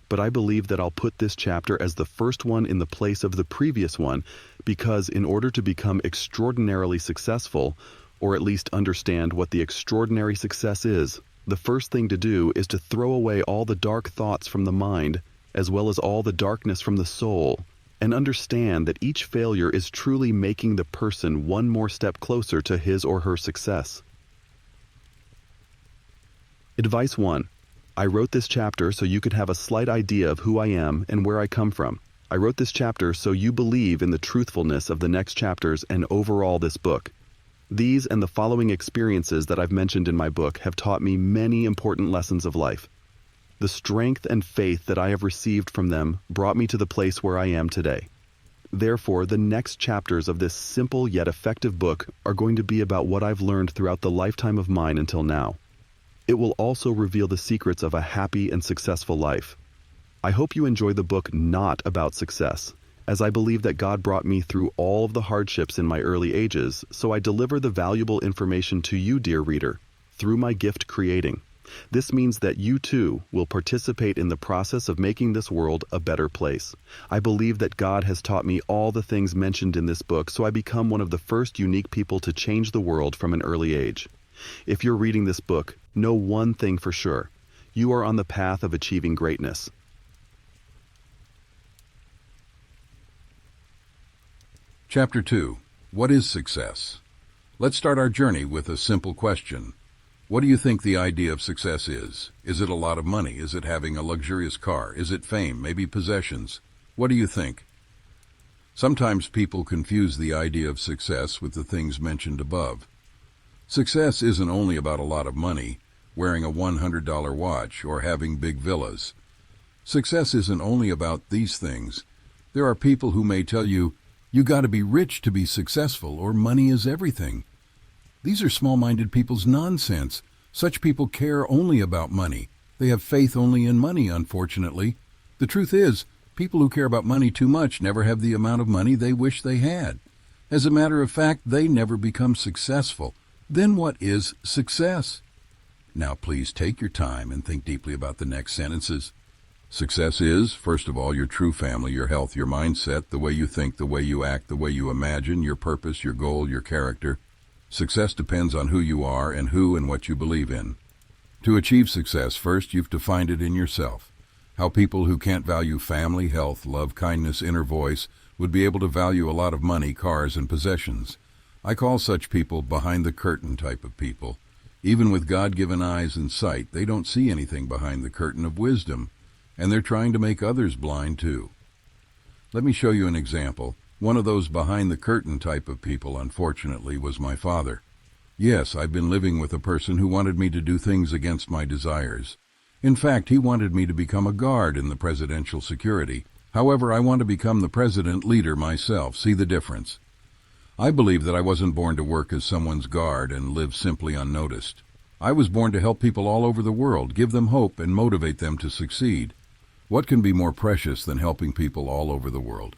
But I believe that I'll put this chapter as the first one in the place of the previous one, because in order to become extraordinarily successful, or at least understand what the extraordinary success is, the first thing to do is to throw away all the dark thoughts from the mind, as well as all the darkness from the soul, and understand that each failure is truly making the person one more step closer to his or her success. Advice 1. I wrote this chapter so you could have a slight idea of who I am and where I come from. I wrote this chapter so you believe in the truthfulness of the next chapters and overall this book. These and the following experiences that I've mentioned in my book have taught me many important lessons of life. The strength and faith that I have received from them brought me to the place where I am today. Therefore, the next chapters of this simple yet effective book are going to be about what I've learned throughout the lifetime of mine until now. It will also reveal the secrets of a happy and successful life. I hope you enjoy the book Not About Success, as I believe that God brought me through all of the hardships in my early ages, so I deliver the valuable information to you, dear reader, through my gift creating. This means that you too will participate in the process of making this world a better place. I believe that God has taught me all the things mentioned in this book, so I become one of the first unique people to change the world from an early age. If you're reading this book, know one thing for sure. You are on the path of achieving greatness. Chapter 2. What is success? Let's start our journey with a simple question. What do you think the idea of success is? Is it a lot of money? Is it having a luxurious car? Is it fame? Maybe possessions? What do you think? Sometimes people confuse the idea of success with the things mentioned above. Success isn't only about a lot of money, wearing a $100 watch, or having big villas. Success isn't only about these things. There are people who may tell you, you got to be rich to be successful, or money is everything. These are small-minded people's nonsense. Such people care only about money. They have faith only in money, unfortunately. The truth is, people who care about money too much never have the amount of money they wish they had. As a matter of fact, they never become successful. Then what is success? Now please take your time and think deeply about the next sentences. Success is, first of all, your true family, your health, your mindset, the way you think, the way you act, the way you imagine, your purpose, your goal, your character. Success depends on who you are and who and what you believe in. To achieve success, first you've to find it in yourself. How people who can't value family, health, love, kindness, inner voice would be able to value a lot of money, cars, and possessions. I call such people behind-the-curtain type of people. Even with God-given eyes and sight, they don't see anything behind the curtain of wisdom, and they're trying to make others blind too. Let me show you an example. One of those behind-the-curtain type of people, unfortunately, was my father. Yes, I've been living with a person who wanted me to do things against my desires. In fact, he wanted me to become a guard in the presidential security. However, I want to become the president leader myself. See the difference? I believe that I wasn't born to work as someone's guard and live simply unnoticed. I was born to help people all over the world, give them hope, and motivate them to succeed. What can be more precious than helping people all over the world?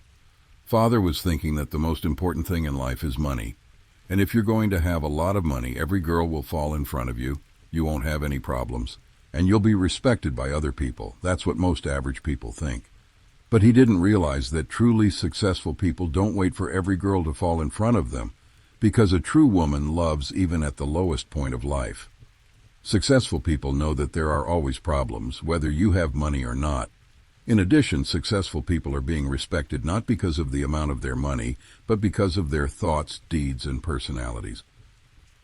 Father was thinking that the most important thing in life is money. And if you're going to have a lot of money, every girl will fall in front of you, you won't have any problems, and you'll be respected by other people. That's what most average people think. But he didn't realize that truly successful people don't wait for every girl to fall in front of them, because a true woman loves even at the lowest point of life. Successful people know that there are always problems, whether you have money or not. In addition, successful people are being respected not because of the amount of their money, but because of their thoughts, deeds, and personalities.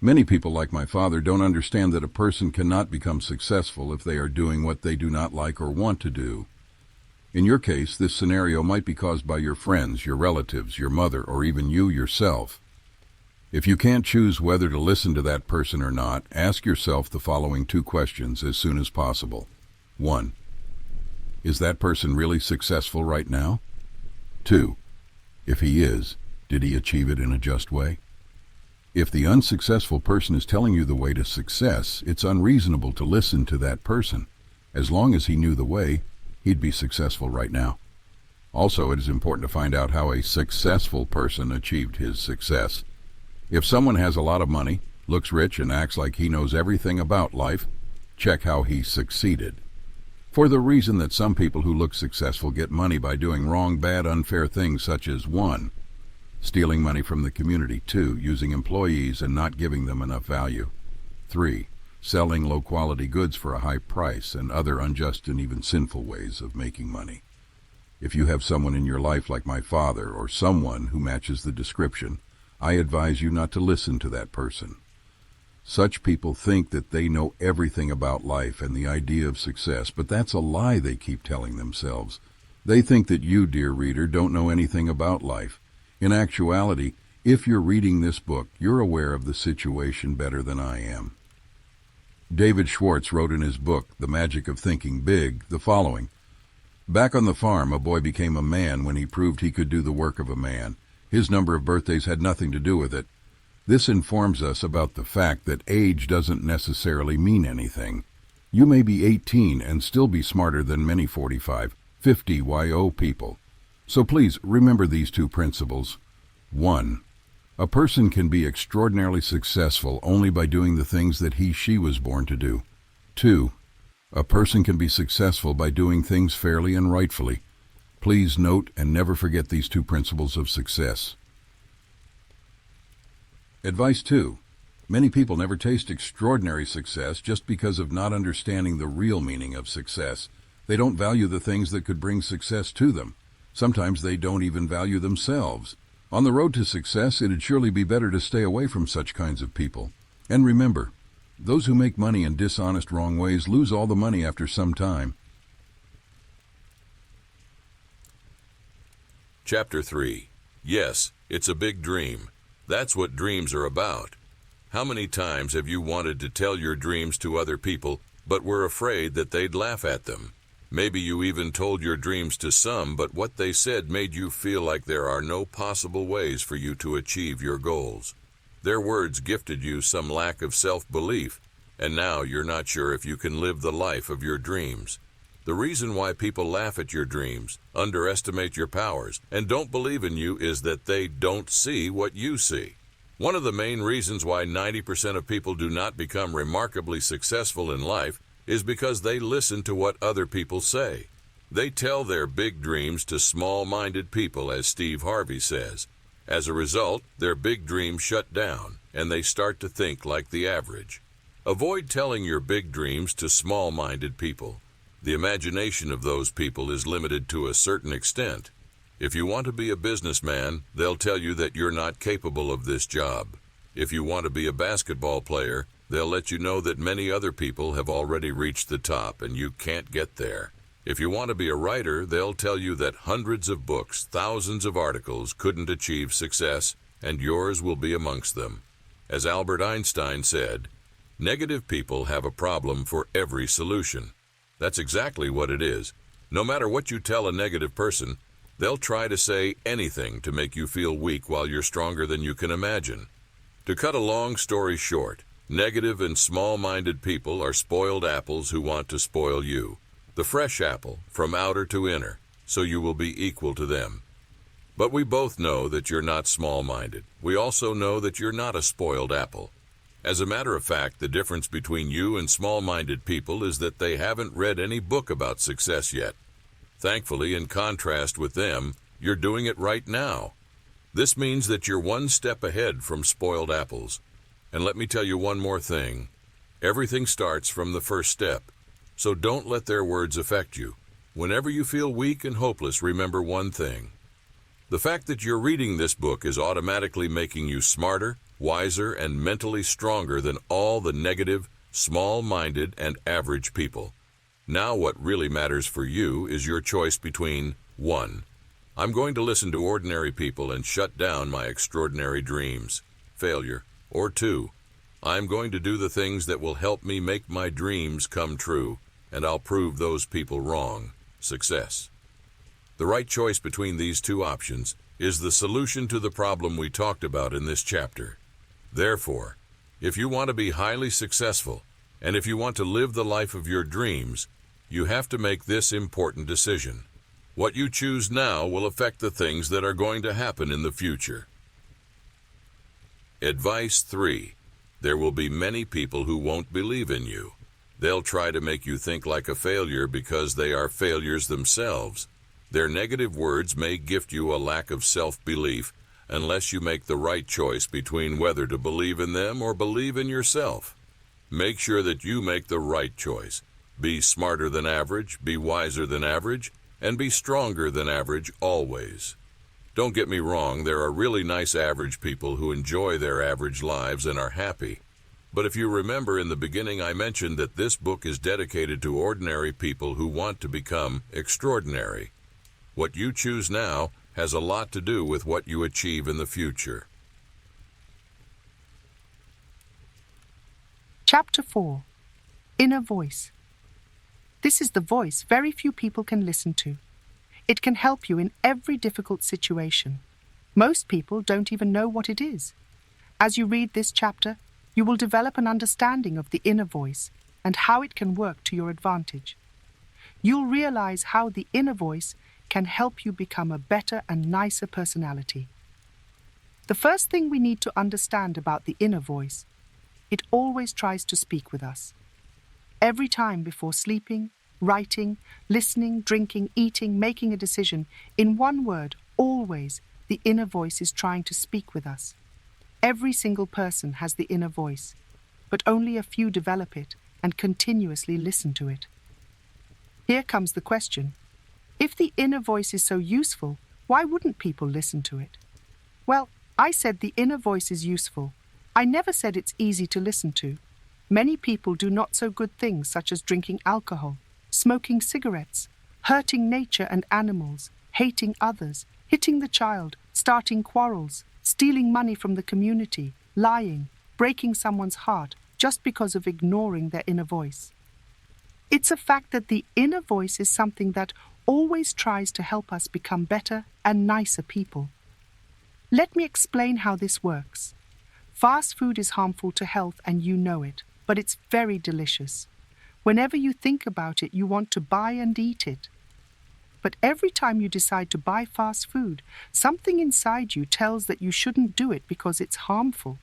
Many people like my father don't understand that a person cannot become successful if they are doing what they do not like or want to do. In your case, this scenario might be caused by your friends, your relatives, your mother, or even you yourself. If you can't choose whether to listen to that person or not, ask yourself the following 2 questions as soon as possible. 1. Is that person really successful right now? 2. If he is, did he achieve it in a just way? If the unsuccessful person is telling you the way to success, it's unreasonable to listen to that person. As long as he knew the way, he'd be successful right now. Also, it is important to find out how a successful person achieved his success. If someone has a lot of money, looks rich, and acts like he knows everything about life, check how he succeeded. For the reason that some people who look successful get money by doing wrong, bad, unfair things such as 1. Stealing money from the community. 2. Using employees and not giving them enough value. 3. Selling low-quality goods for a high price and other unjust and even sinful ways of making money. If you have someone in your life like my father or someone who matches the description, I advise you not to listen to that person. Such people think that they know everything about life and the idea of success, but that's a lie they keep telling themselves. They think that you, dear reader, don't know anything about life. In actuality, if you're reading this book, you're aware of the situation better than I am. David Schwartz wrote in his book, The Magic of Thinking Big, the following. Back on the farm, a boy became a man when he proved he could do the work of a man. His number of birthdays had nothing to do with it. This informs us about the fact that age doesn't necessarily mean anything. You may be 18 and still be smarter than many 45, 50 YO people. So please remember these 2 principles. 1. A person can be extraordinarily successful only by doing the things that she was born to do. 2. A person can be successful by doing things fairly and rightfully. Please note and never forget these 2 principles of success. Advice 2. Many people never taste extraordinary success just because of not understanding the real meaning of success. They don't value the things that could bring success to them. Sometimes they don't even value themselves. On the road to success, it'd surely be better to stay away from such kinds of people. And remember, those who make money in dishonest, wrong ways lose all the money after some time. Chapter 3. Yes, it's a big dream. That's what dreams are about. How many times have you wanted to tell your dreams to other people, but were afraid that they'd laugh at them? Maybe you even told your dreams to some, but what they said made you feel like there are no possible ways for you to achieve your goals. Their words gifted you some lack of self-belief, and now you're not sure if you can live the life of your dreams. The reason why people laugh at your dreams, underestimate your powers, and don't believe in you is that they don't see what you see. One of the main reasons why 90% of people do not become remarkably successful in life is because they listen to what other people say. They tell their big dreams to small-minded people, as Steve Harvey says. As a result, their big dreams shut down, and they start to think like the average. Avoid telling your big dreams to small-minded people. The imagination of those people is limited to a certain extent. If you want to be a businessman, they'll tell you that you're not capable of this job. If you want to be a basketball player, they'll let you know that many other people have already reached the top and you can't get there. If you want to be a writer, they'll tell you that hundreds of books, thousands of articles couldn't achieve success, and yours will be amongst them. As Albert Einstein said, negative people have a problem for every solution. That's exactly what it is. No matter what you tell a negative person, they'll try to say anything to make you feel weak while you're stronger than you can imagine. To cut a long story short, negative and small-minded people are spoiled apples who want to spoil you. The fresh apple, from outer to inner, so you will be equal to them. But we both know that you're not small-minded. We also know that you're not a spoiled apple. As a matter of fact, the difference between you and small-minded people is that they haven't read any book about success yet. Thankfully, in contrast with them, you're doing it right now. This means that you're one step ahead from spoiled apples. And let me tell you one more thing. Everything starts from the first step. So don't let their words affect you. Whenever you feel weak and hopeless, remember one thing. The fact that you're reading this book is automatically making you smarter, wiser, and mentally stronger than all the negative, small-minded, and average people. Now what really matters for you is your choice between 1. I'm going to listen to ordinary people and shut down my extraordinary dreams, failure, or 2. I'm going to do the things that will help me make my dreams come true, and I'll prove those people wrong, success. The right choice between these two options is the solution to the problem we talked about in this chapter. Therefore, if you want to be highly successful, and if you want to live the life of your dreams, you have to make this important decision. What you choose now will affect the things that are going to happen in the future. Advice 3. There will be many people who won't believe in you. They'll try to make you think like a failure because they are failures themselves. Their negative words may gift you a lack of self-belief unless you make the right choice between whether to believe in them or believe in yourself. Make sure that you make the right choice. Be smarter than average, be wiser than average, and be stronger than average always. Don't get me wrong, there are really nice average people who enjoy their average lives and are happy. But if you remember in the beginning, I mentioned that this book is dedicated to ordinary people who want to become extraordinary. What you choose now has a lot to do with what you achieve in the future. Chapter 4. Inner Voice. This is the voice very few people can listen to. It can help you in every difficult situation. Most people don't even know what it is. As you read this chapter, you will develop an understanding of the inner voice and how it can work to your advantage. You'll realize how the inner voice can help you become a better and nicer personality. The first thing we need to understand about the inner voice, it always tries to speak with us. Every time before sleeping, writing, listening, drinking, eating, making a decision, in one word, always, the inner voice is trying to speak with us. Every single person has the inner voice, but only a few develop it and continuously listen to it. Here comes the question. If the inner voice is so useful, why wouldn't people listen to it? Well, I said the inner voice is useful. I never said it's easy to listen to. Many people do not so good things such as drinking alcohol, smoking cigarettes, hurting nature and animals, hating others, hitting the child, starting quarrels, stealing money from the community, lying, breaking someone's heart just because of ignoring their inner voice. It's a fact that the inner voice is something that always tries to help us become better and nicer people. Let me explain how this works. Fast food is harmful to health and you know it, but it's very delicious. Whenever you think about it, you want to buy and eat it. But every time you decide to buy fast food, something inside you tells that you shouldn't do it because it's harmful,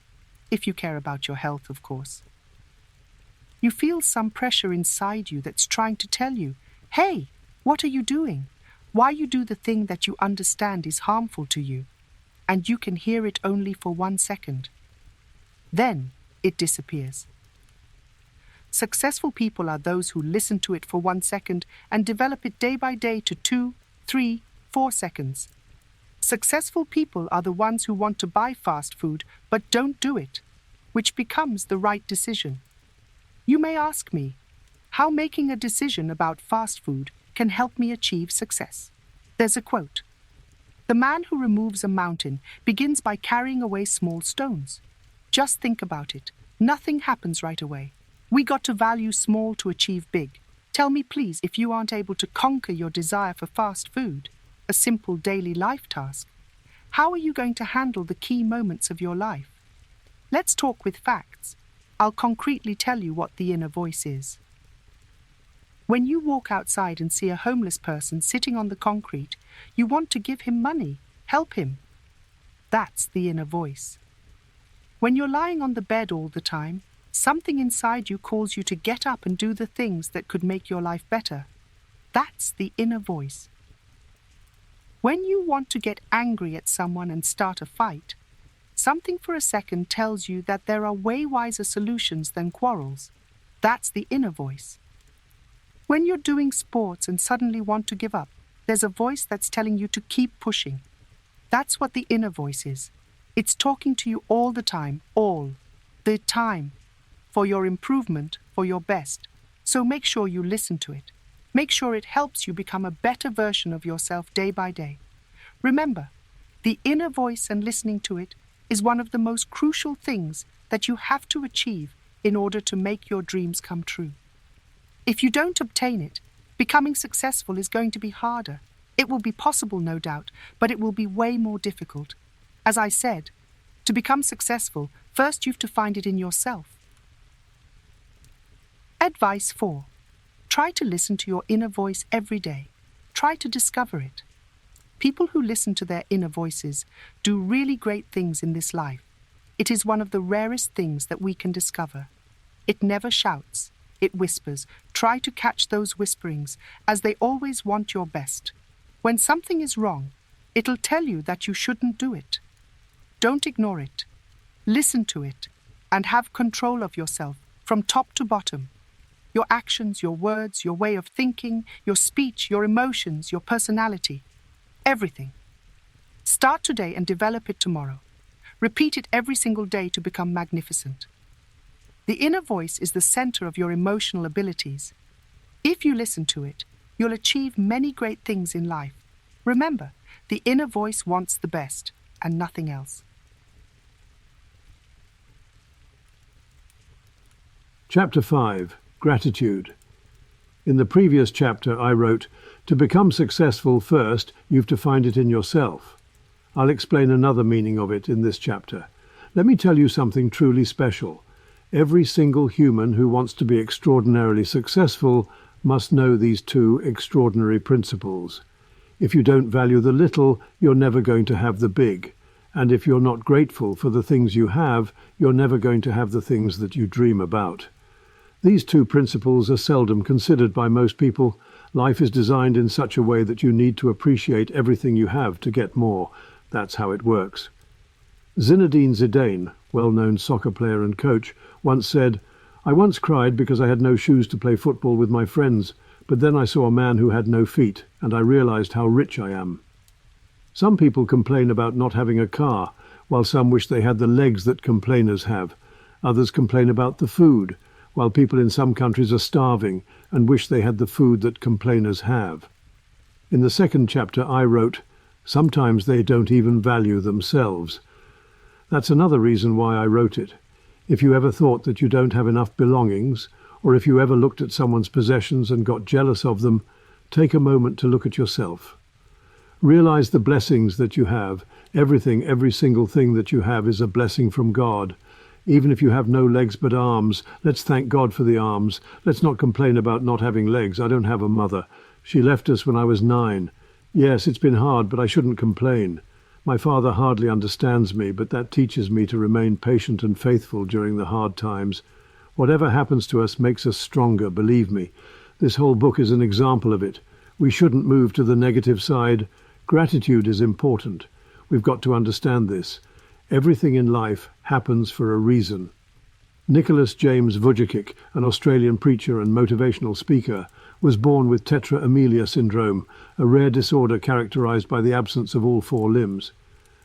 if you care about your health, of course. You feel some pressure inside you that's trying to tell you, hey, what are you doing? Why you do the thing that you understand is harmful to you, and you can hear it only for 1 second. Then it disappears. Successful people are those who listen to it for 1 second and develop it day by day to 2, 3, 4 seconds. Successful people are the ones who want to buy fast food but don't do it, which becomes the right decision. You may ask me, how making a decision about fast food can help me achieve success. There's a quote. The man who removes a mountain begins by carrying away small stones. Just think about it. Nothing happens right away. We got to value small to achieve big. Tell me please, if you aren't able to conquer your desire for fast food, a simple daily life task, how are you going to handle the key moments of your life? Let's talk with facts. I'll concretely tell you what the inner voice is. When you walk outside and see a homeless person sitting on the concrete, you want to give him money, help him. That's the inner voice. When you're lying on the bed all the time, something inside you calls you to get up and do the things that could make your life better. That's the inner voice. When you want to get angry at someone and start a fight, something for a second tells you that there are way wiser solutions than quarrels. That's the inner voice. When you're doing sports and suddenly want to give up, there's a voice that's telling you to keep pushing. That's what the inner voice is. It's talking to you all the time, all the time, for your improvement, for your best. So make sure you listen to it. Make sure it helps you become a better version of yourself day by day. Remember, the inner voice and listening to it is one of the most crucial things that you have to achieve in order to make your dreams come true. If you don't obtain it, becoming successful is going to be harder. It will be possible, no doubt, but it will be way more difficult. As I said, to become successful, first you have to find it in yourself. Advice 4. Try to listen to your inner voice every day. Try to discover it. People who listen to their inner voices do really great things in this life. It is one of the rarest things that we can discover. It never shouts. It whispers. Try to catch those whisperings, as they always want your best. When something is wrong, it'll tell you that you shouldn't do it. Don't ignore it. Listen to it and have control of yourself from top to bottom. Your actions, your words, your way of thinking, your speech, your emotions, your personality. Everything. Start today and develop it tomorrow. Repeat it every single day to become magnificent. The inner voice is the center of your emotional abilities. If you listen to it, you'll achieve many great things in life. Remember, the inner voice wants the best and nothing else. Chapter 5. Gratitude. In the previous chapter I wrote, to become successful first, you've to find it in yourself. I'll explain another meaning of it in this chapter. Let me tell you something truly special. Every single human who wants to be extraordinarily successful must know these two extraordinary principles. If you don't value the little, you're never going to have the big. And if you're not grateful for the things you have, you're never going to have the things that you dream about. These two principles are seldom considered by most people. Life is designed in such a way that you need to appreciate everything you have to get more. That's how it works. Zinedine Zidane, well-known soccer player and coach, once said, "I once cried because I had no shoes to play football with my friends, but then I saw a man who had no feet, and I realized how rich I am." Some people complain about not having a car, while some wish they had the legs that complainers have. Others complain about the food, while people in some countries are starving and wish they had the food that complainers have. In the second chapter I wrote, sometimes they don't even value themselves. That's another reason why I wrote it. If you ever thought that you don't have enough belongings, or if you ever looked at someone's possessions and got jealous of them, take a moment to look at yourself. Realize the blessings that you have. Every single thing that you have is a blessing from God. Even if you have no legs but arms, let's thank God for the arms. Let's not complain about not having legs. I don't have a mother. She left us when I was 9. Yes, it's been hard, but I shouldn't complain. My father hardly understands me, but that teaches me to remain patient and faithful during the hard times. Whatever happens to us makes us stronger, believe me. This whole book is an example of it. We shouldn't move to the negative side. Gratitude is important. We've got to understand this. Everything in life happens for a reason. Nicholas James Vujicic, an Australian preacher and motivational speaker, was born with tetra amelia syndrome, a rare disorder characterized by the absence of all 4 limbs.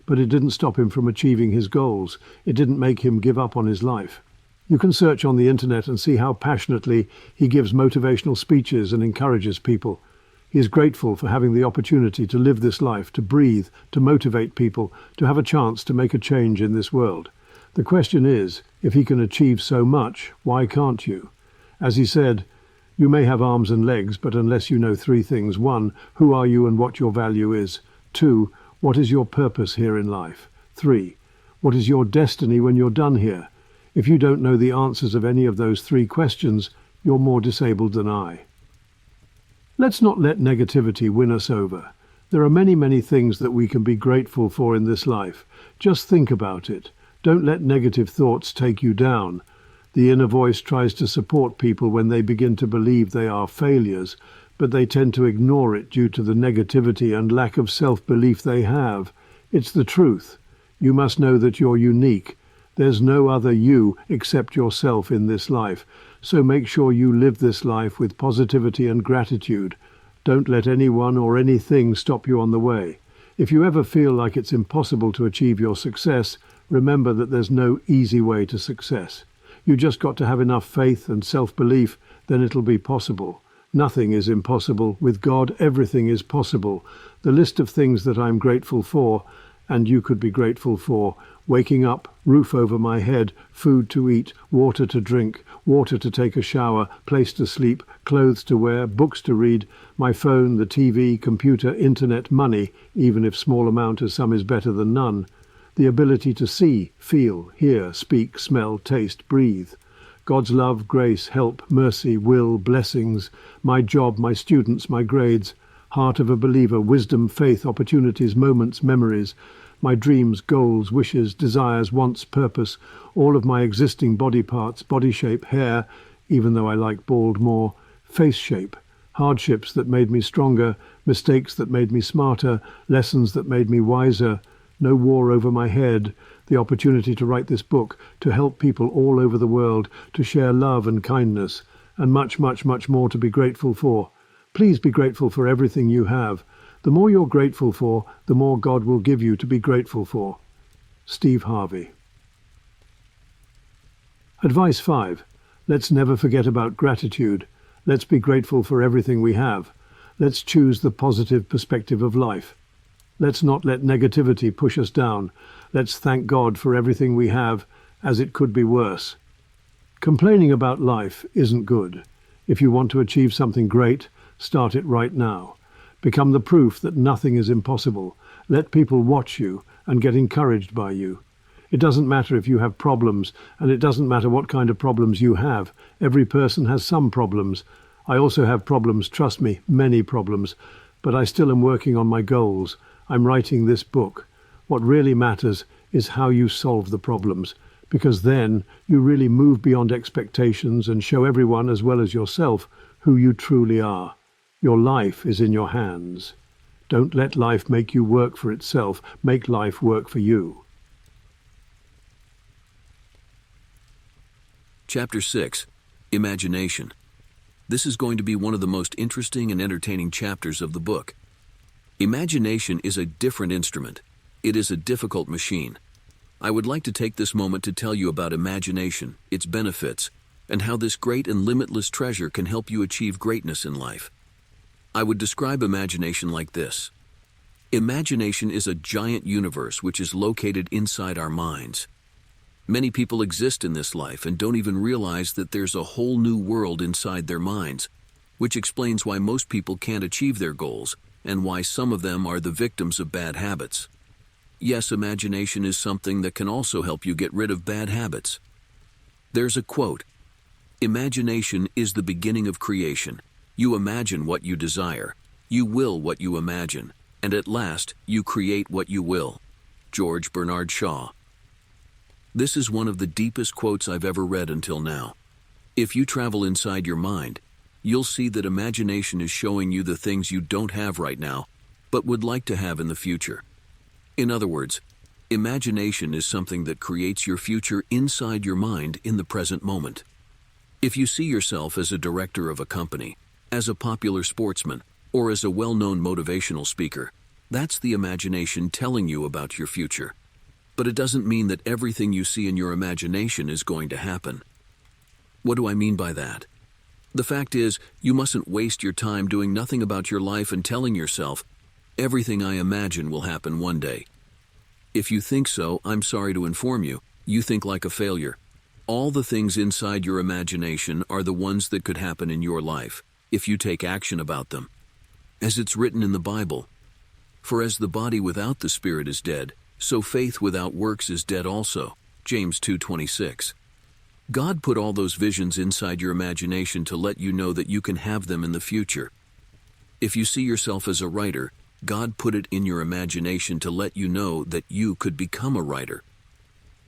But it didn't stop him from achieving his goals. It didn't make him give up on his life. You can search on the internet and see how passionately he gives motivational speeches and encourages people. He is grateful for having the opportunity to live this life, to breathe, to motivate people, to have a chance to make a change in this world. The question is, if he can achieve so much, why can't you? As he said, you may have arms and legs, but unless you know 3 things. 1, who are you and what your value is? 2, what is your purpose here in life? 3, what is your destiny when you're done here? If you don't know the answers of any of those 3 questions, you're more disabled than I. Let's not let negativity win us over. There are many, many things that we can be grateful for in this life. Just think about it. Don't let negative thoughts take you down. The inner voice tries to support people when they begin to believe they are failures, but they tend to ignore it due to the negativity and lack of self-belief they have. It's the truth. You must know that you're unique. There's no other you except yourself in this life. So make sure you live this life with positivity and gratitude. Don't let anyone or anything stop you on the way. If you ever feel like it's impossible to achieve your success, remember that there's no easy way to success. You just got to have enough faith and self-belief, then it'll be possible. Nothing is impossible. With God, everything is possible. The list of things that I'm grateful for, and you could be grateful for: waking up, roof over my head, food to eat, water to drink, water to take a shower, place to sleep, clothes to wear, books to read, my phone, the TV, computer, internet, money, even if small amount as some is better than none, the ability to see, feel, hear, speak, smell, taste, breathe, God's love, grace, help, mercy, will, blessings, my job, my students, my grades, heart of a believer, wisdom, faith, opportunities, moments, memories, my dreams, goals, wishes, desires, wants, purpose, all of my existing body parts, body shape, hair, even though I like bald more, face shape, hardships that made me stronger, mistakes that made me smarter, lessons that made me wiser, no war over my head, the opportunity to write this book, to help people all over the world, to share love and kindness, and much, much, much more to be grateful for. Please be grateful for everything you have. The more you're grateful for, the more God will give you to be grateful for. Steve Harvey. Advice 5. Let's never forget about gratitude. Let's be grateful for everything we have. Let's choose the positive perspective of life. Let's not let negativity push us down. Let's thank God for everything we have, as it could be worse. Complaining about life isn't good. If you want to achieve something great, start it right now. Become the proof that nothing is impossible. Let people watch you and get encouraged by you. It doesn't matter if you have problems, and it doesn't matter what kind of problems you have. Every person has some problems. I also have problems, trust me, many problems, but I still am working on my goals. I'm writing this book. What really matters is how you solve the problems, because then you really move beyond expectations and show everyone as well as yourself who you truly are. Your life is in your hands. Don't let life make you work for itself. Make life work for you. Chapter 6. Imagination. This is going to be one of the most interesting and entertaining chapters of the book. Imagination is a different instrument. It is a difficult machine. I would like to take this moment to tell you about imagination, its benefits, and how this great and limitless treasure can help you achieve greatness in life. I would describe imagination like this. Imagination is a giant universe which is located inside our minds. Many people exist in this life and don't even realize that there's a whole new world inside their minds, which explains why most people can't achieve their goals and why some of them are the victims of bad habits. Yes, imagination is something that can also help you get rid of bad habits. There's a quote, "Imagination is the beginning of creation. You imagine what you desire. You will what you imagine. And at last, you create what you will." George Bernard Shaw. This is one of the deepest quotes I've ever read until now. If you travel inside your mind, you'll see that imagination is showing you the things you don't have right now, but would like to have in the future. In other words, imagination is something that creates your future inside your mind in the present moment. If you see yourself as a director of a company, as a popular sportsman, or as a well-known motivational speaker, that's the imagination telling you about your future. But it doesn't mean that everything you see in your imagination is going to happen. What do I mean by that? The fact is, you mustn't waste your time doing nothing about your life and telling yourself, "Everything I imagine will happen one day." If you think so, I'm sorry to inform you, you think like a failure. All the things inside your imagination are the ones that could happen in your life, if you take action about them. As it's written in the Bible, "For as the body without the spirit is dead, so faith without works is dead also." James 2:26. God put all those visions inside your imagination to let you know that you can have them in the future. If you see yourself as a writer, God put it in your imagination to let you know that you could become a writer.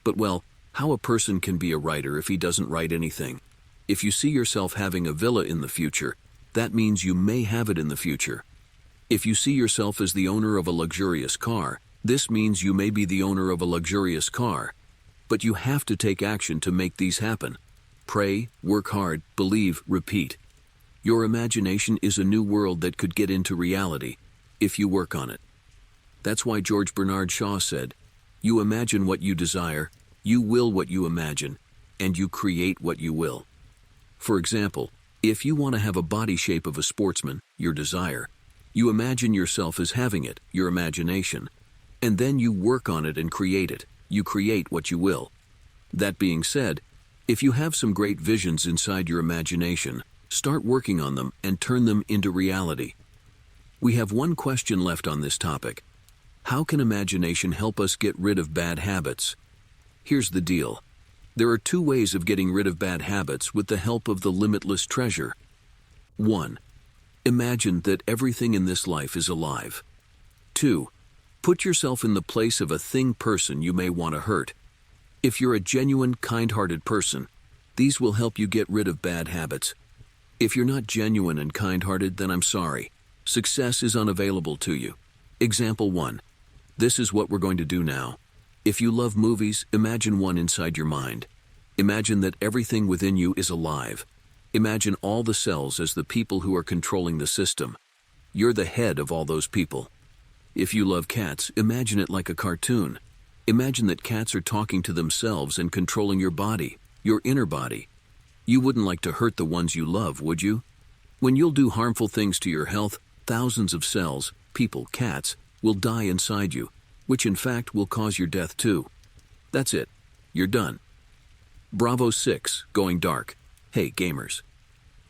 But well, how a person can be a writer if he doesn't write anything? If you see yourself having a villa in the future, that means you may have it in the future. If you see yourself as the owner of a luxurious car, this means you may be the owner of a luxurious car. But you have to take action to make these happen. Pray, work hard, believe, repeat. Your imagination is a new world that could get into reality if you work on it. That's why George Bernard Shaw said, "You imagine what you desire, you will what you imagine, and you create what you will." For example, if you want to have a body shape of a sportsman, your desire, you imagine yourself as having it, your imagination, and then you work on it and create it. You create what you will. That being said, if you have some great visions inside your imagination, start working on them and turn them into reality. We have one question left on this topic. How can imagination help us get rid of bad habits? Here's the deal. There are two ways of getting rid of bad habits with the help of the limitless treasure. 1. Imagine that everything in this life is alive. 2. Put yourself in the place of a person you may want to hurt. If you're a genuine, kind-hearted person, these will help you get rid of bad habits. If you're not genuine and kind-hearted, then I'm sorry. Success is unavailable to you. Example 1. This is what we're going to do now. If you love movies, imagine one inside your mind. Imagine that everything within you is alive. Imagine all the cells as the people who are controlling the system. You're the head of all those people. If you love cats, imagine it like a cartoon. Imagine that cats are talking to themselves and controlling your body, your inner body. You wouldn't like to hurt the ones you love, would you? When you'll do harmful things to your health, thousands of cells, people, cats, will die inside you, which in fact will cause your death too. That's it. You're done. Bravo 6, going dark. Hey, gamers.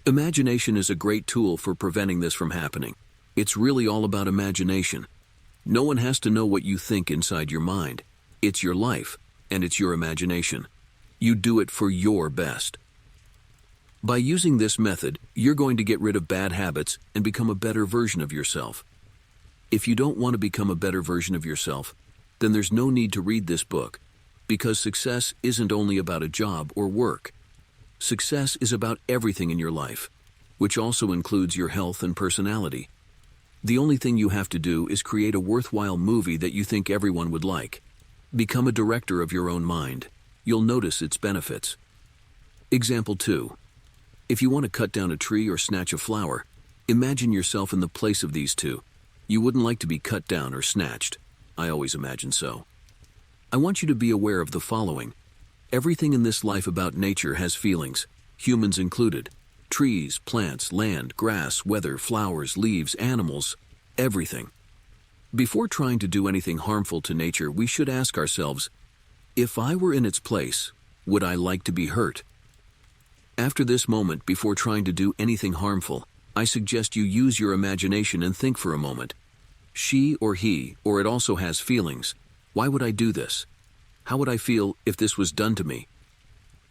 Imagination is a great tool for preventing this from happening. It's really all about imagination. No one has to know what you think inside your mind. It's your life, and it's your imagination. You do it for your best. By using this method, you're going to get rid of bad habits and become a better version of yourself. If you don't want to become a better version of yourself, then there's no need to read this book, because success isn't only about a job or work. Success is about everything in your life, which also includes your health and personality. The only thing you have to do is create a worthwhile movie that you think everyone would like. Become a director of your own mind. You'll notice its benefits. Example 2. If you want to cut down a tree or snatch a flower, imagine yourself in the place of these two. You wouldn't like to be cut down or snatched. I always imagine so. I want you to be aware of the following. Everything in this life about nature has feelings, humans included. Trees, plants, land, grass, weather, flowers, leaves, animals, everything. Before trying to do anything harmful to nature, we should ask ourselves, if I were in its place, would I like to be hurt? After this moment, before trying to do anything harmful, I suggest you use your imagination and think for a moment. She or he, or it also has feelings. Why would I do this? How would I feel if this was done to me?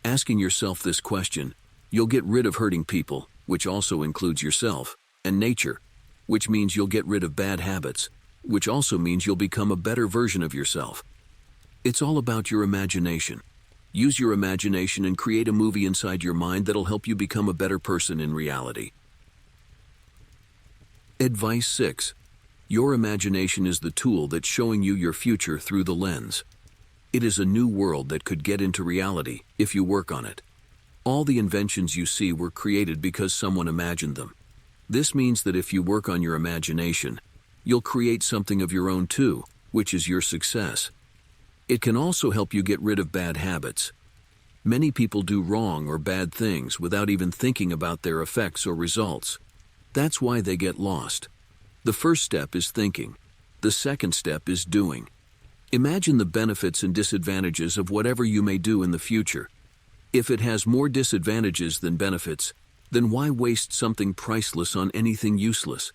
Asking yourself this question, you'll get rid of hurting people, which also includes yourself, and nature, which means you'll get rid of bad habits, which also means you'll become a better version of yourself. It's all about your imagination. Use your imagination and create a movie inside your mind that'll help you become a better person in reality. Advice 6. Your imagination is the tool that's showing you your future through the lens. It is a new world that could get into reality if you work on it. All the inventions you see were created because someone imagined them. This means that if you work on your imagination, you'll create something of your own too, which is your success. It can also help you get rid of bad habits. Many people do wrong or bad things without even thinking about their effects or results. That's why they get lost. The first step is thinking. The second step is doing. Imagine the benefits and disadvantages of whatever you may do in the future. If it has more disadvantages than benefits, then why waste something priceless on anything useless?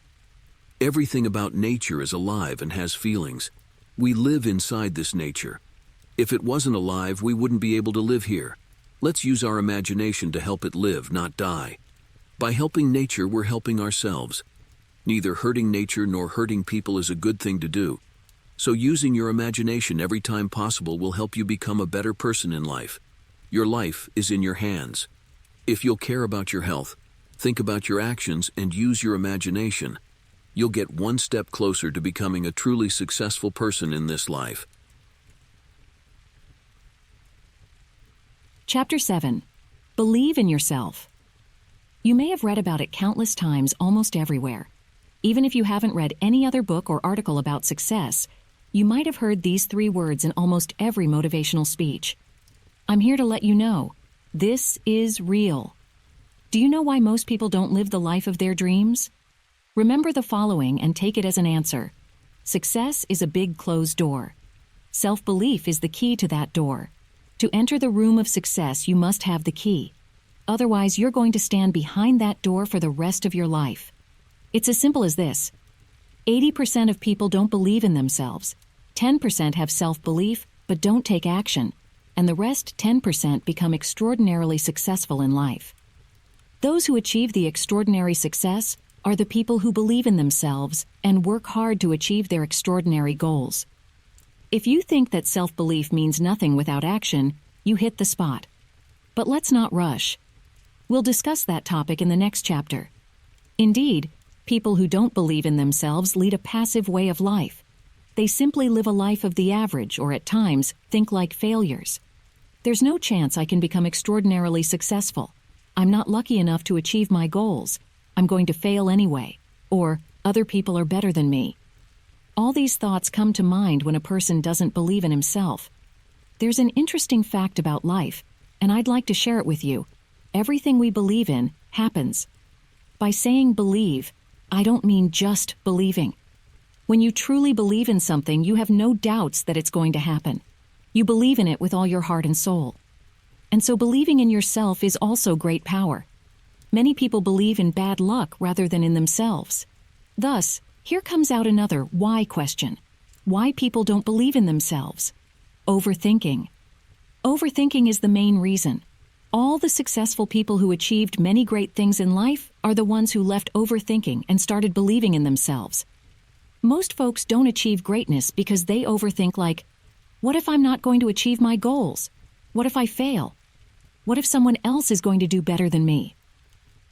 Everything about nature is alive and has feelings. We live inside this nature. If it wasn't alive, we wouldn't be able to live here. Let's use our imagination to help it live, not die. By helping nature, we're helping ourselves. Neither hurting nature nor hurting people is a good thing to do. So using your imagination every time possible will help you become a better person in life. Your life is in your hands. If you'll care about your health, think about your actions, and use your imagination, you'll get one step closer to becoming a truly successful person in this life. Chapter 7. Believe in yourself. You may have read about it countless times almost everywhere. Even if you haven't read any other book or article about success, you might have heard these 3 words in almost every motivational speech. I'm here to let you know, this is real. Do you know why most people don't live the life of their dreams? Remember the following and take it as an answer. Success is a big closed door. Self-belief is the key to that door. To enter the room of success, you must have the key. Otherwise, you're going to stand behind that door for the rest of your life. It's as simple as this. 80% of people don't believe in themselves. 10% have self-belief, but don't take action. And the rest 10% become extraordinarily successful in life. Those who achieve the extraordinary success are the people who believe in themselves and work hard to achieve their extraordinary goals. If you think that self-belief means nothing without action, you hit the spot. But let's not rush. We'll discuss that topic in the next chapter. Indeed, people who don't believe in themselves lead a passive way of life. They simply live a life of the average or at times think like failures. There's no chance I can become extraordinarily successful. I'm not lucky enough to achieve my goals. I'm going to fail anyway. Or, other people are better than me. All these thoughts come to mind when a person doesn't believe in himself. There's an interesting fact about life, and I'd like to share it with you. Everything we believe in happens. By saying believe, I don't mean just believing. When you truly believe in something, you have no doubts that it's going to happen. You believe in it with all your heart and soul. And so believing in yourself is also great power. Many people believe in bad luck rather than in themselves. Thus, here comes out another why question. Why people don't believe in themselves? Overthinking. Overthinking is the main reason. All the successful people who achieved many great things in life are the ones who left overthinking and started believing in themselves. Most folks don't achieve greatness because they overthink like, what if I'm not going to achieve my goals? What if I fail? What if someone else is going to do better than me?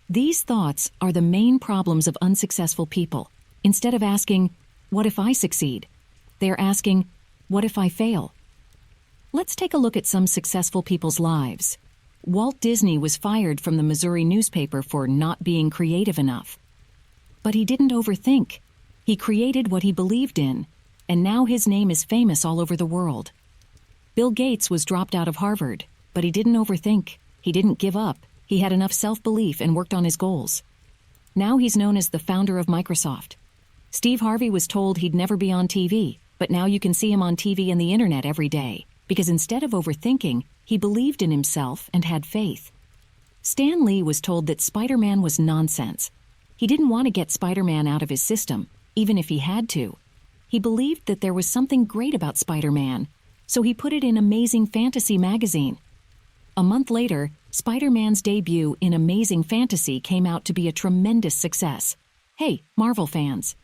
These thoughts are the main problems of unsuccessful people. Instead of asking, what if I succeed? They're asking, what if I fail? Let's take a look at some successful people's lives. Walt Disney was fired from the Missouri newspaper for not being creative enough. But he didn't overthink. He created what he believed in, and now his name is famous all over the world. Bill Gates was dropped out of Harvard, but he didn't overthink. He didn't give up. He had enough self-belief and worked on his goals. Now he's known as the founder of Microsoft. Steve Harvey was told he'd never be on TV, but now you can see him on TV and the internet every day, because instead of overthinking, he believed in himself and had faith. Stan Lee was told that Spider-Man was nonsense. He didn't want to get Spider-Man out of his system, even if he had to. He believed that there was something great about Spider-Man, so he put it in Amazing Fantasy magazine. A month later, Spider-Man's debut in Amazing Fantasy came out to be a tremendous success. Hey, Marvel fans.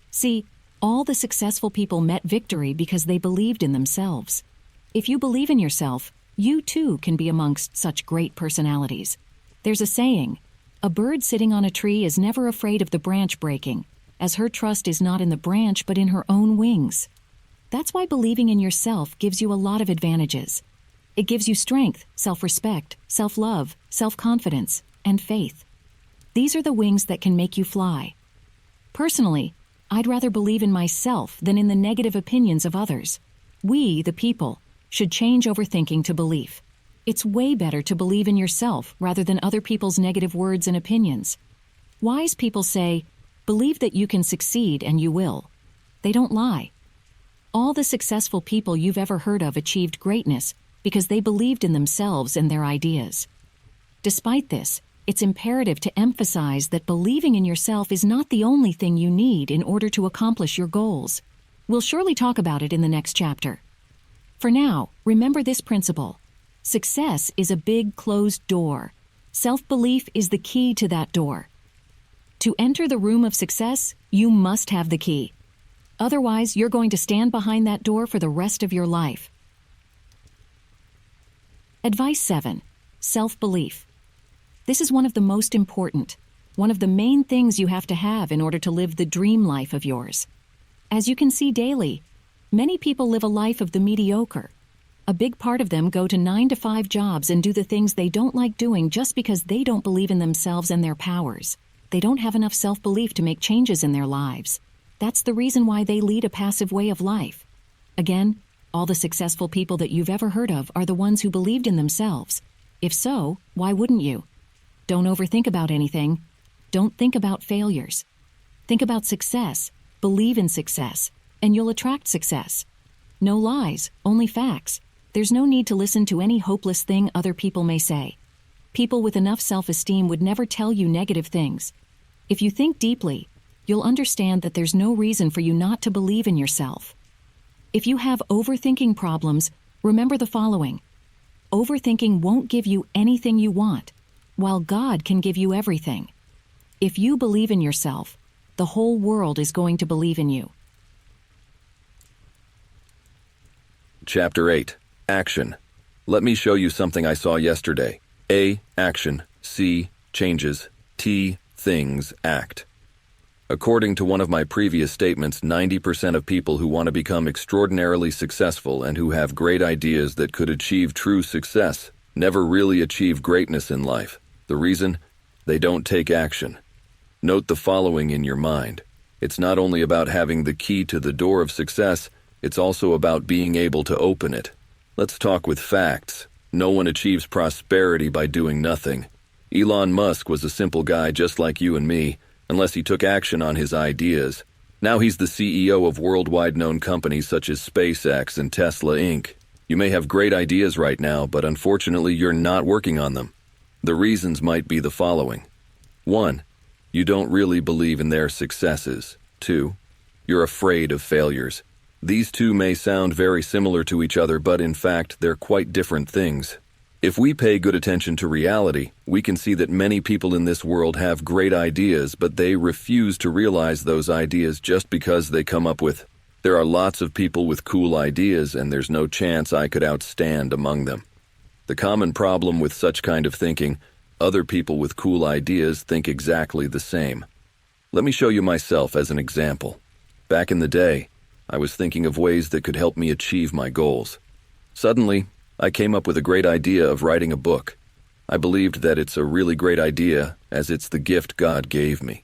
See, all the successful people met victory because they believed in themselves. If you believe in yourself, you too can be amongst such great personalities. There's a saying, a bird sitting on a tree is never afraid of the branch breaking, as her trust is not in the branch but in her own wings. That's why believing in yourself gives you a lot of advantages. It gives you strength, self-respect, self-love, self-confidence, and faith. These are the wings that can make you fly. Personally, I'd rather believe in myself than in the negative opinions of others. We, the people, should change overthinking to belief. It's way better to believe in yourself rather than other people's negative words and opinions. Wise people say, believe that you can succeed and you will. They don't lie. All the successful people you've ever heard of achieved greatness because they believed in themselves and their ideas. Despite this, it's imperative to emphasize that believing in yourself is not the only thing you need in order to accomplish your goals. We'll surely talk about it in the next chapter. For now, remember this principle. Success is a big closed door. Self-belief is the key to that door. To enter the room of success, you must have the key. Otherwise, you're going to stand behind that door for the rest of your life. Advice 7. Self-belief. This is one of the most important, one of the main things you have to have in order to live the dream life of yours. As you can see daily, many people live a life of the mediocre. A big part of them go to 9-to-5 jobs and do the things they don't like doing just because they don't believe in themselves and their powers. They don't have enough self-belief to make changes in their lives. That's the reason why they lead a passive way of life. Again, all the successful people that you've ever heard of are the ones who believed in themselves. If so, why wouldn't you? Don't overthink about anything. Don't think about failures. Think about success, believe in success, and you'll attract success. No lies, only facts. There's no need to listen to any hopeless thing other people may say. People with enough self-esteem would never tell you negative things. If you think deeply, you'll understand that there's no reason for you not to believe in yourself. If you have overthinking problems, remember the following. Overthinking won't give you anything you want, while God can give you everything. If you believe in yourself, the whole world is going to believe in you. Chapter 8. Action. Let me show you something I saw yesterday. A. Action. C. Changes. T. Things. Act. According to one of my previous statements, 90% of people who want to become extraordinarily successful and who have great ideas that could achieve true success never really achieve greatness in life. The reason? They don't take action. Note the following in your mind. It's not only about having the key to the door of success, it's also about being able to open it. Let's talk with facts. No one achieves prosperity by doing nothing. Elon Musk was a simple guy just like you and me, unless he took action on his ideas. Now he's the CEO of worldwide known companies such as SpaceX and Tesla Inc. You may have great ideas right now, but unfortunately you're not working on them. The reasons might be the following. 1. You don't really believe in their successes. 2. You're afraid of failures. These two may sound very similar to each other, but in fact, they're quite different things. If we pay good attention to reality, we can see that many people in this world have great ideas, but they refuse to realize those ideas just because they come up with. There are lots of people with cool ideas, and there's no chance I could outstand among them. The common problem with such kind of thinking, other people with cool ideas think exactly the same. Let me show you myself as an example. Back in the day, I was thinking of ways that could help me achieve my goals. Suddenly, I came up with a great idea of writing a book. I believed that it's a really great idea, as it's the gift God gave me.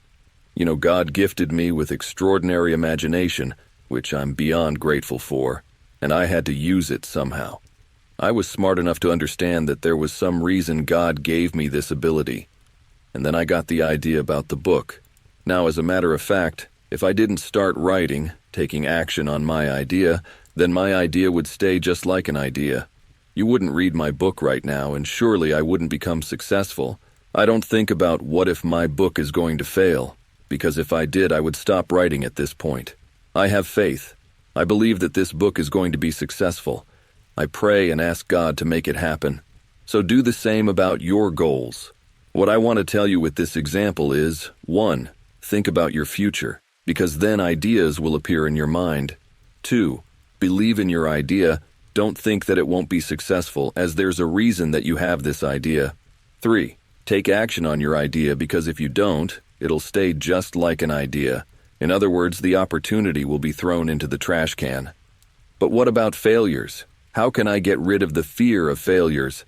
God gifted me with extraordinary imagination, which I'm beyond grateful for, and I had to use it somehow. I was smart enough to understand that there was some reason God gave me this ability. And then I got the idea about the book. Now, as a matter of fact, if I didn't start writing, taking action on my idea, then my idea would stay just like an idea. You wouldn't read my book right now, and surely I wouldn't become successful. I don't think about what if my book is going to fail, because if I did, I would stop writing at this point. I have faith. I believe that this book is going to be successful. I pray and ask God to make it happen. So do the same about your goals. What I want to tell you with this example is, 1. Think about your future, because then ideas will appear in your mind. 2. Believe in your idea. Don't think that it won't be successful, as there's a reason that you have this idea. 3. Take action on your idea, because if you don't, it'll stay just like an idea. In other words, the opportunity will be thrown into the trash can. But what about failures? How can I get rid of the fear of failures?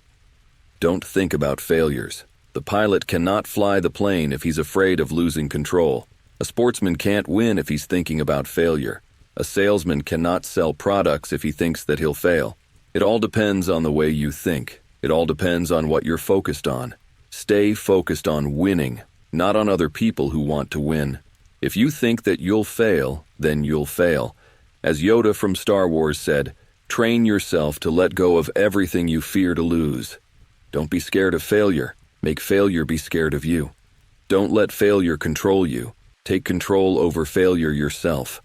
Don't think about failures. The pilot cannot fly the plane if he's afraid of losing control. A sportsman can't win if he's thinking about failure. A salesman cannot sell products if he thinks that he'll fail. It all depends on the way you think. It all depends on what you're focused on. Stay focused on winning, not on other people who want to win. If you think that you'll fail, then you'll fail. As Yoda from Star Wars said, train yourself to let go of everything you fear to lose. Don't be scared of failure. Make failure be scared of you. Don't let failure control you. Take control over failure yourself.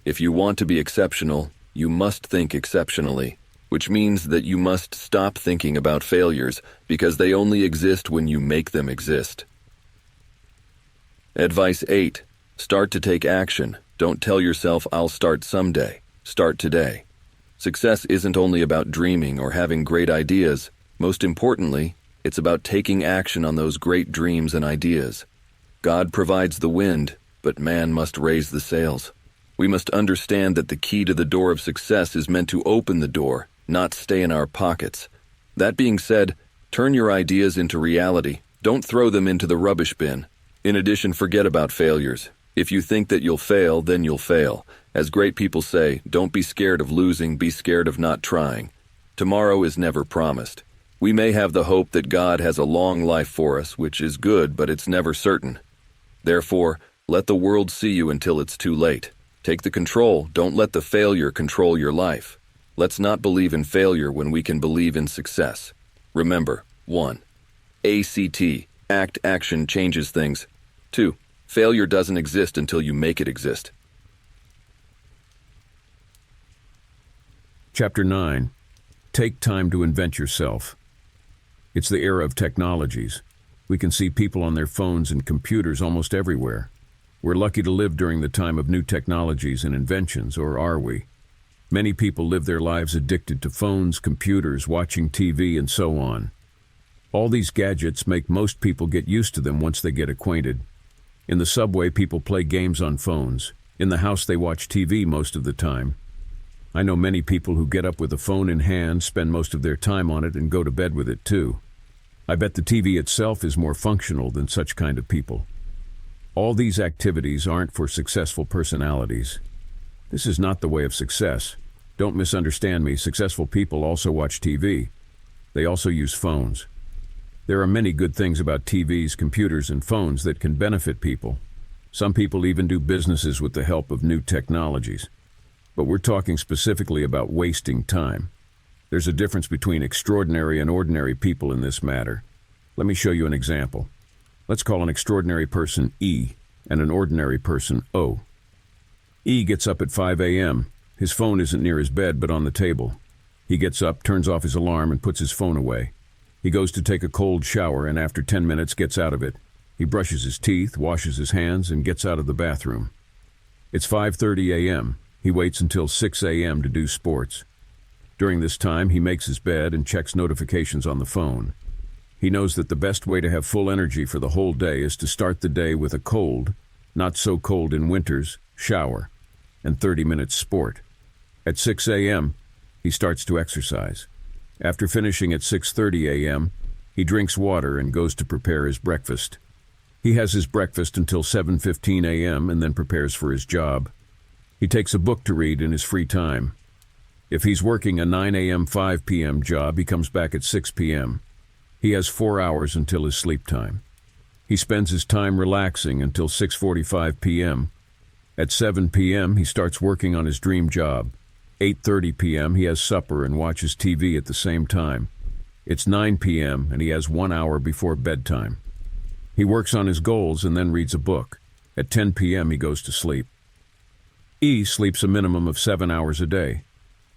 If you want to be exceptional, you must think exceptionally, which means that you must stop thinking about failures because they only exist when you make them exist. Advice 8. Start to take action. Don't tell yourself, I'll start someday. Start today. Success isn't only about dreaming or having great ideas. Most importantly, it's about taking action on those great dreams and ideas. God provides the wind, but man must raise the sails. We must understand that the key to the door of success is meant to open the door, not stay in our pockets. That being said, turn your ideas into reality. Don't throw them into the rubbish bin. In addition, forget about failures. If you think that you'll fail, then you'll fail. As great people say, don't be scared of losing, be scared of not trying. Tomorrow is never promised. We may have the hope that God has a long life for us, which is good, but it's never certain. Therefore, let the world see you until it's too late. Take the control. Don't let the failure control your life. Let's not believe in failure when we can believe in success. Remember, 1. ACT, act, action changes things. 2. Failure doesn't exist until you make it exist. Chapter 9. Take time to invent yourself. It's the era of technologies. We can see people on their phones and computers almost everywhere. We're lucky to live during the time of new technologies and inventions, or are we? Many people live their lives addicted to phones, computers, watching TV, and so on. All these gadgets make most people get used to them once they get acquainted. In the subway, people play games on phones. In the house, they watch TV most of the time. I know many people who get up with a phone in hand, spend most of their time on it, and go to bed with it too. I bet the TV itself is more functional than such kind of people. All these activities aren't for successful personalities. This is not the way of success. Don't misunderstand me. Successful people also watch TV. They also use phones. There are many good things about TVs, computers, and phones that can benefit people. Some people even do businesses with the help of new technologies. But we're talking specifically about wasting time. There's a difference between extraordinary and ordinary people in this matter. Let me show you an example. Let's call an extraordinary person E and an ordinary person O. E gets up at 5 a.m. His phone isn't near his bed but on the table. He gets up, turns off his alarm, and puts his phone away. He goes to take a cold shower and after 10 minutes gets out of it. He brushes his teeth, washes his hands, and gets out of the bathroom. It's 5:30 a.m. He waits until 6 a.m. to do sports. During this time, he makes his bed and checks notifications on the phone. He knows that the best way to have full energy for the whole day is to start the day with a cold, not so cold in winters, shower, and 30 minutes sport. At 6 a.m., he starts to exercise. After finishing at 6:30 a.m., he drinks water and goes to prepare his breakfast. He has his breakfast until 7:15 a.m. and then prepares for his job. He takes a book to read in his free time. If he's working a 9 a.m., 5 p.m. job, he comes back at 6 p.m. He has 4 hours until his sleep time. He spends his time relaxing until 6:45 p.m. At 7 p.m., he starts working on his dream job. 8:30 p.m., he has supper and watches TV at the same time. It's 9 p.m., and he has 1 hour before bedtime. He works on his goals and then reads a book. At 10 p.m., he goes to sleep. E sleeps a minimum of 7 hours a day.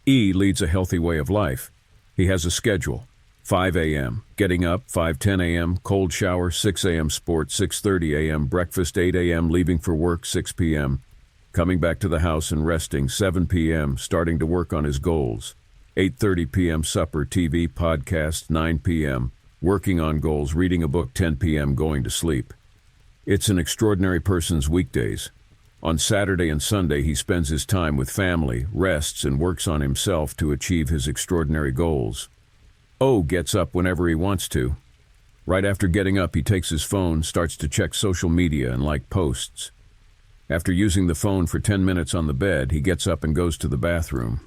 E leads a healthy way of life. He has a schedule. 5 a.m. Getting up, 5:10 a.m. Cold shower, 6 a.m. Sport, 6:30 a.m. Breakfast, 8 a.m. Leaving for work, 6 p.m. Coming back to the house and resting, 7 p.m. Starting to work on his goals. 8:30 p.m. Supper, TV, podcast, 9 p.m. Working on goals, reading a book, 10 p.m. Going to sleep. It's an extraordinary person's weekdays. On Saturday and Sunday, he spends his time with family, rests, and works on himself to achieve his extraordinary goals. O gets up whenever he wants to. Right after getting up, he takes his phone, starts to check social media and like posts. After using the phone for 10 minutes on the bed, he gets up and goes to the bathroom.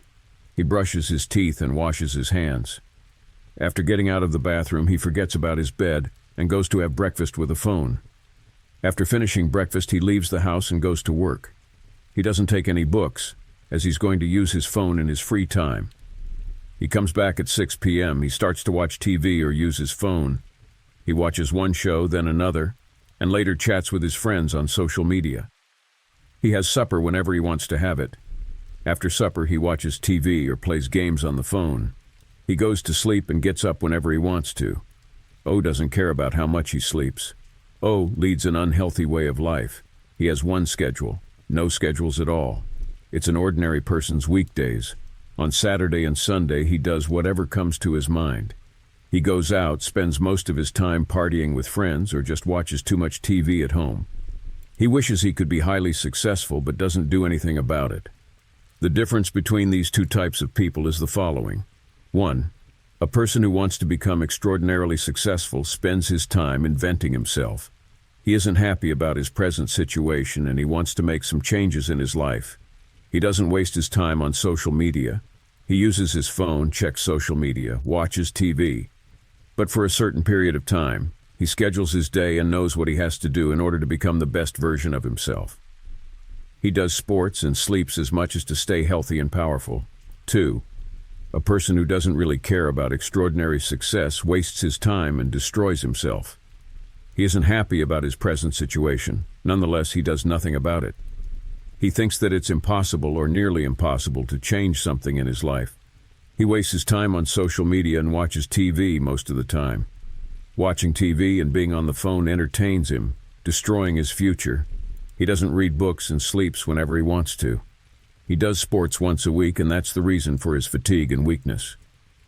He brushes his teeth and washes his hands. After getting out of the bathroom, he forgets about his bed and goes to have breakfast with a phone. After finishing breakfast, he leaves the house and goes to work. He doesn't take any books, as he's going to use his phone in his free time. He comes back at 6 p.m. He starts to watch TV or use his phone. He watches one show, then another, and later chats with his friends on social media. He has supper whenever he wants to have it. After supper, he watches TV or plays games on the phone. He goes to sleep and gets up whenever he wants to. O doesn't care about how much he sleeps. O leads an unhealthy way of life. He has one schedule, no schedules at all. It's an ordinary person's weekdays. On Saturday and Sunday, he does whatever comes to his mind. He goes out, spends most of his time partying with friends, or just watches too much TV at home. He wishes he could be highly successful, but doesn't do anything about it. The difference between these two types of people is the following. 1. A person who wants to become extraordinarily successful spends his time inventing himself. He isn't happy about his present situation and he wants to make some changes in his life. He doesn't waste his time on social media. He uses his phone, checks social media, watches TV. But for a certain period of time, he schedules his day and knows what he has to do in order to become the best version of himself. He does sports and sleeps as much as to stay healthy and powerful. 2. A person who doesn't really care about extraordinary success wastes his time and destroys himself. He isn't happy about his present situation. Nonetheless, he does nothing about it. He thinks that it's impossible or nearly impossible to change something in his life. He wastes his time on social media and watches TV most of the time. Watching TV and being on the phone entertains him, destroying his future. He doesn't read books and sleeps whenever he wants to. He does sports once a week, and that's the reason for his fatigue and weakness.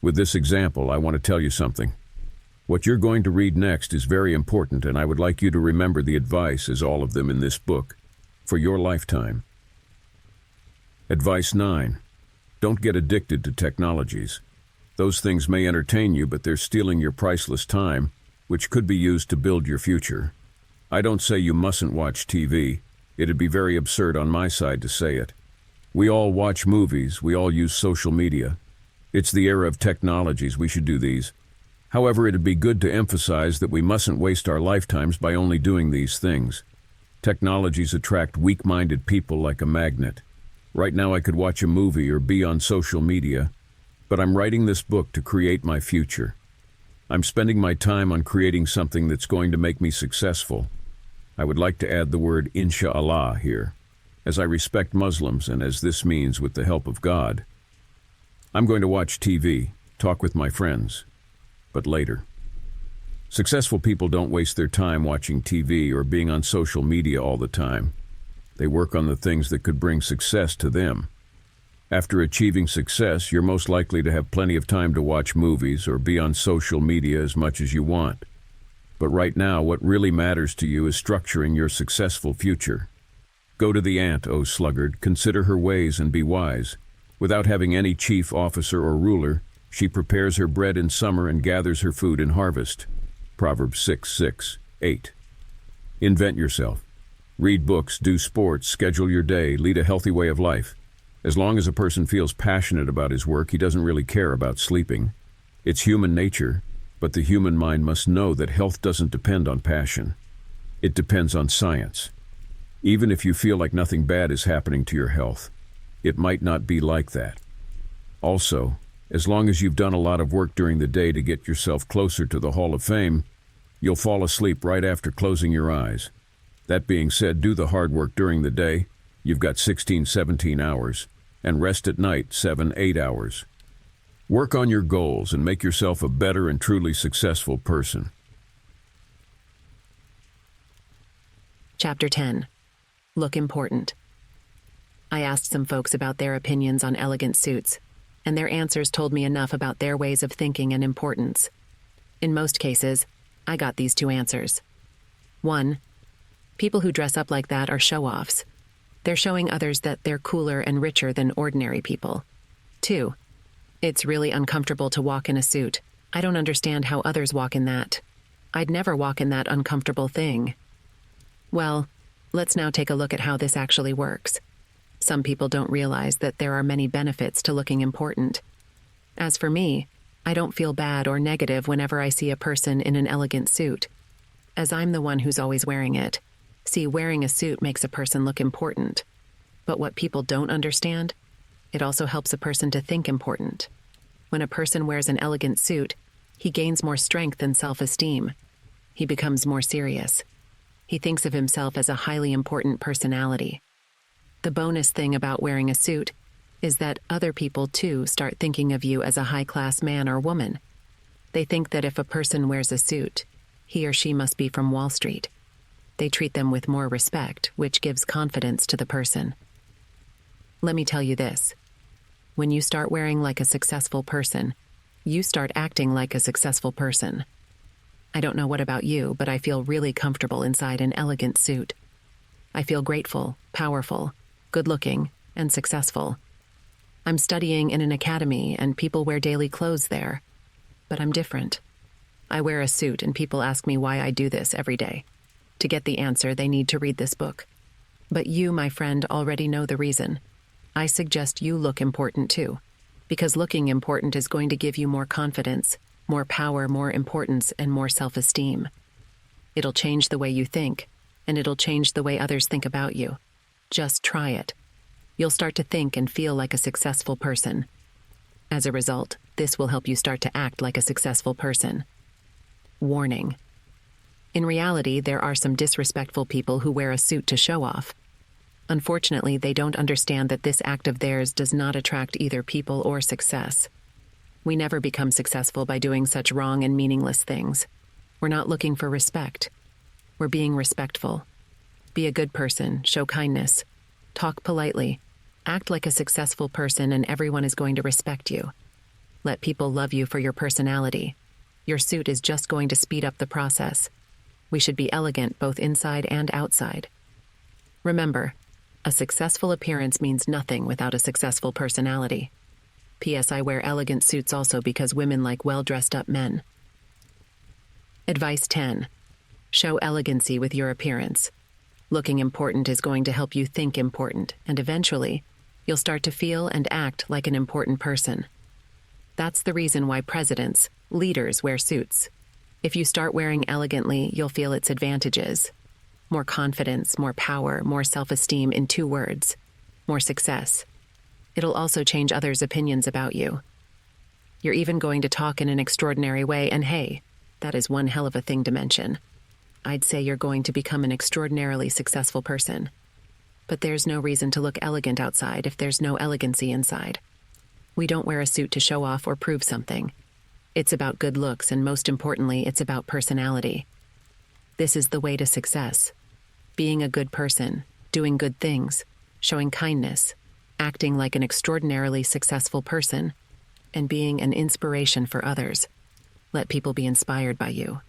With this example, I want to tell you something. What you're going to read next is very important, and I would like you to remember the advice, as all of them in this book, for your lifetime. Advice 9. Don't get addicted to technologies. Those things may entertain you, but they're stealing your priceless time, which could be used to build your future. I don't say you mustn't watch TV. It'd be very absurd on my side to say it. We all watch movies. We all use social media. It's the era of technologies. We should do these. However, it'd be good to emphasize that we mustn't waste our lifetimes by only doing these things. Technologies attract weak-minded people like a magnet. Right now I could watch a movie or be on social media, but I'm writing this book to create my future. I'm spending my time on creating something that's going to make me successful. I would like to add the word inshallah here, as I respect Muslims and as this means with the help of God. I'm going to watch TV, talk with my friends, but later. Successful people don't waste their time watching TV or being on social media all the time. They work on the things that could bring success to them. After achieving success, you're most likely to have plenty of time to watch movies or be on social media as much as you want. But right now, what really matters to you is structuring your successful future. Go to the ant, O sluggard, consider her ways and be wise. Without having any chief, officer, or ruler, she prepares her bread in summer and gathers her food in harvest. Proverbs 6:6-8. Invent yourself. Read books, do sports, schedule your day, lead a healthy way of life. As long as a person feels passionate about his work, he doesn't really care about sleeping. It's human nature, but the human mind must know that health doesn't depend on passion. It depends on science. Even if you feel like nothing bad is happening to your health, it might not be like that. Also, as long as you've done a lot of work during the day to get yourself closer to the Hall of Fame, you'll fall asleep right after closing your eyes. That being said, do the hard work during the day. You've got 16, 17 hours, and rest at night 7, 8 hours. Work on your goals and make yourself a better and truly successful person. Chapter 10. Look important. I asked some folks about their opinions on elegant suits, and their answers told me enough about their ways of thinking and importance. In most cases, I got these two answers. 1. People who dress up like that are show-offs. They're showing others that they're cooler and richer than ordinary people. 2. It's really uncomfortable to walk in a suit. I don't understand how others walk in that. I'd never walk in that uncomfortable thing. Well, let's now take a look at how this actually works. Some people don't realize that there are many benefits to looking important. As for me, I don't feel bad or negative whenever I see a person in an elegant suit, as I'm the one who's always wearing it. See, wearing a suit makes a person look important. But what people don't understand, it also helps a person to think important. When a person wears an elegant suit, he gains more strength and self-esteem. He becomes more serious. He thinks of himself as a highly important personality. The bonus thing about wearing a suit is that other people, too, start thinking of you as a high-class man or woman. They think that if a person wears a suit, he or she must be from Wall Street. They treat them with more respect, which gives confidence to the person. Let me tell you this. When you start wearing like a successful person, you start acting like a successful person. I don't know what about you, but I feel really comfortable inside an elegant suit. I feel grateful, powerful, good-looking, and successful. I'm studying in an academy, and people wear daily clothes there. But I'm different. I wear a suit, and people ask me why I do this every day. To get the answer, they need to read this book. But you, my friend, already know the reason. I suggest you look important too, because looking important is going to give you more confidence, more power, more importance, and more self-esteem. It'll change the way you think, and it'll change the way others think about you. Just try it. You'll start to think and feel like a successful person. As a result, this will help you start to act like a successful person. Warning. In reality, there are some disrespectful people who wear a suit to show off. Unfortunately, they don't understand that this act of theirs does not attract either people or success. We never become successful by doing such wrong and meaningless things. We're not looking for respect. We're being respectful. Be a good person, show kindness, talk politely, act like a successful person, and everyone is going to respect you. Let people love you for your personality. Your suit is just going to speed up the process. We should be elegant both inside and outside. Remember, a successful appearance means nothing without a successful personality. P.S. I wear elegant suits also because women like well-dressed-up men. Advice 10. Show elegancy with your appearance. Looking important is going to help you think important, and eventually, you'll start to feel and act like an important person. That's the reason why presidents, leaders wear suits. If you start wearing elegantly, you'll feel its advantages. More confidence, more power, more self-esteem in 2 words. More success. It'll also change others' opinions about you. You're even going to talk in an extraordinary way, and hey, that is one hell of a thing to mention. I'd say you're going to become an extraordinarily successful person. But there's no reason to look elegant outside if there's no elegancy inside. We don't wear a suit to show off or prove something. It's about good looks, and most importantly, it's about personality. This is the way to success. Being a good person, doing good things, showing kindness, acting like an extraordinarily successful person, and being an inspiration for others. Let people be inspired by you.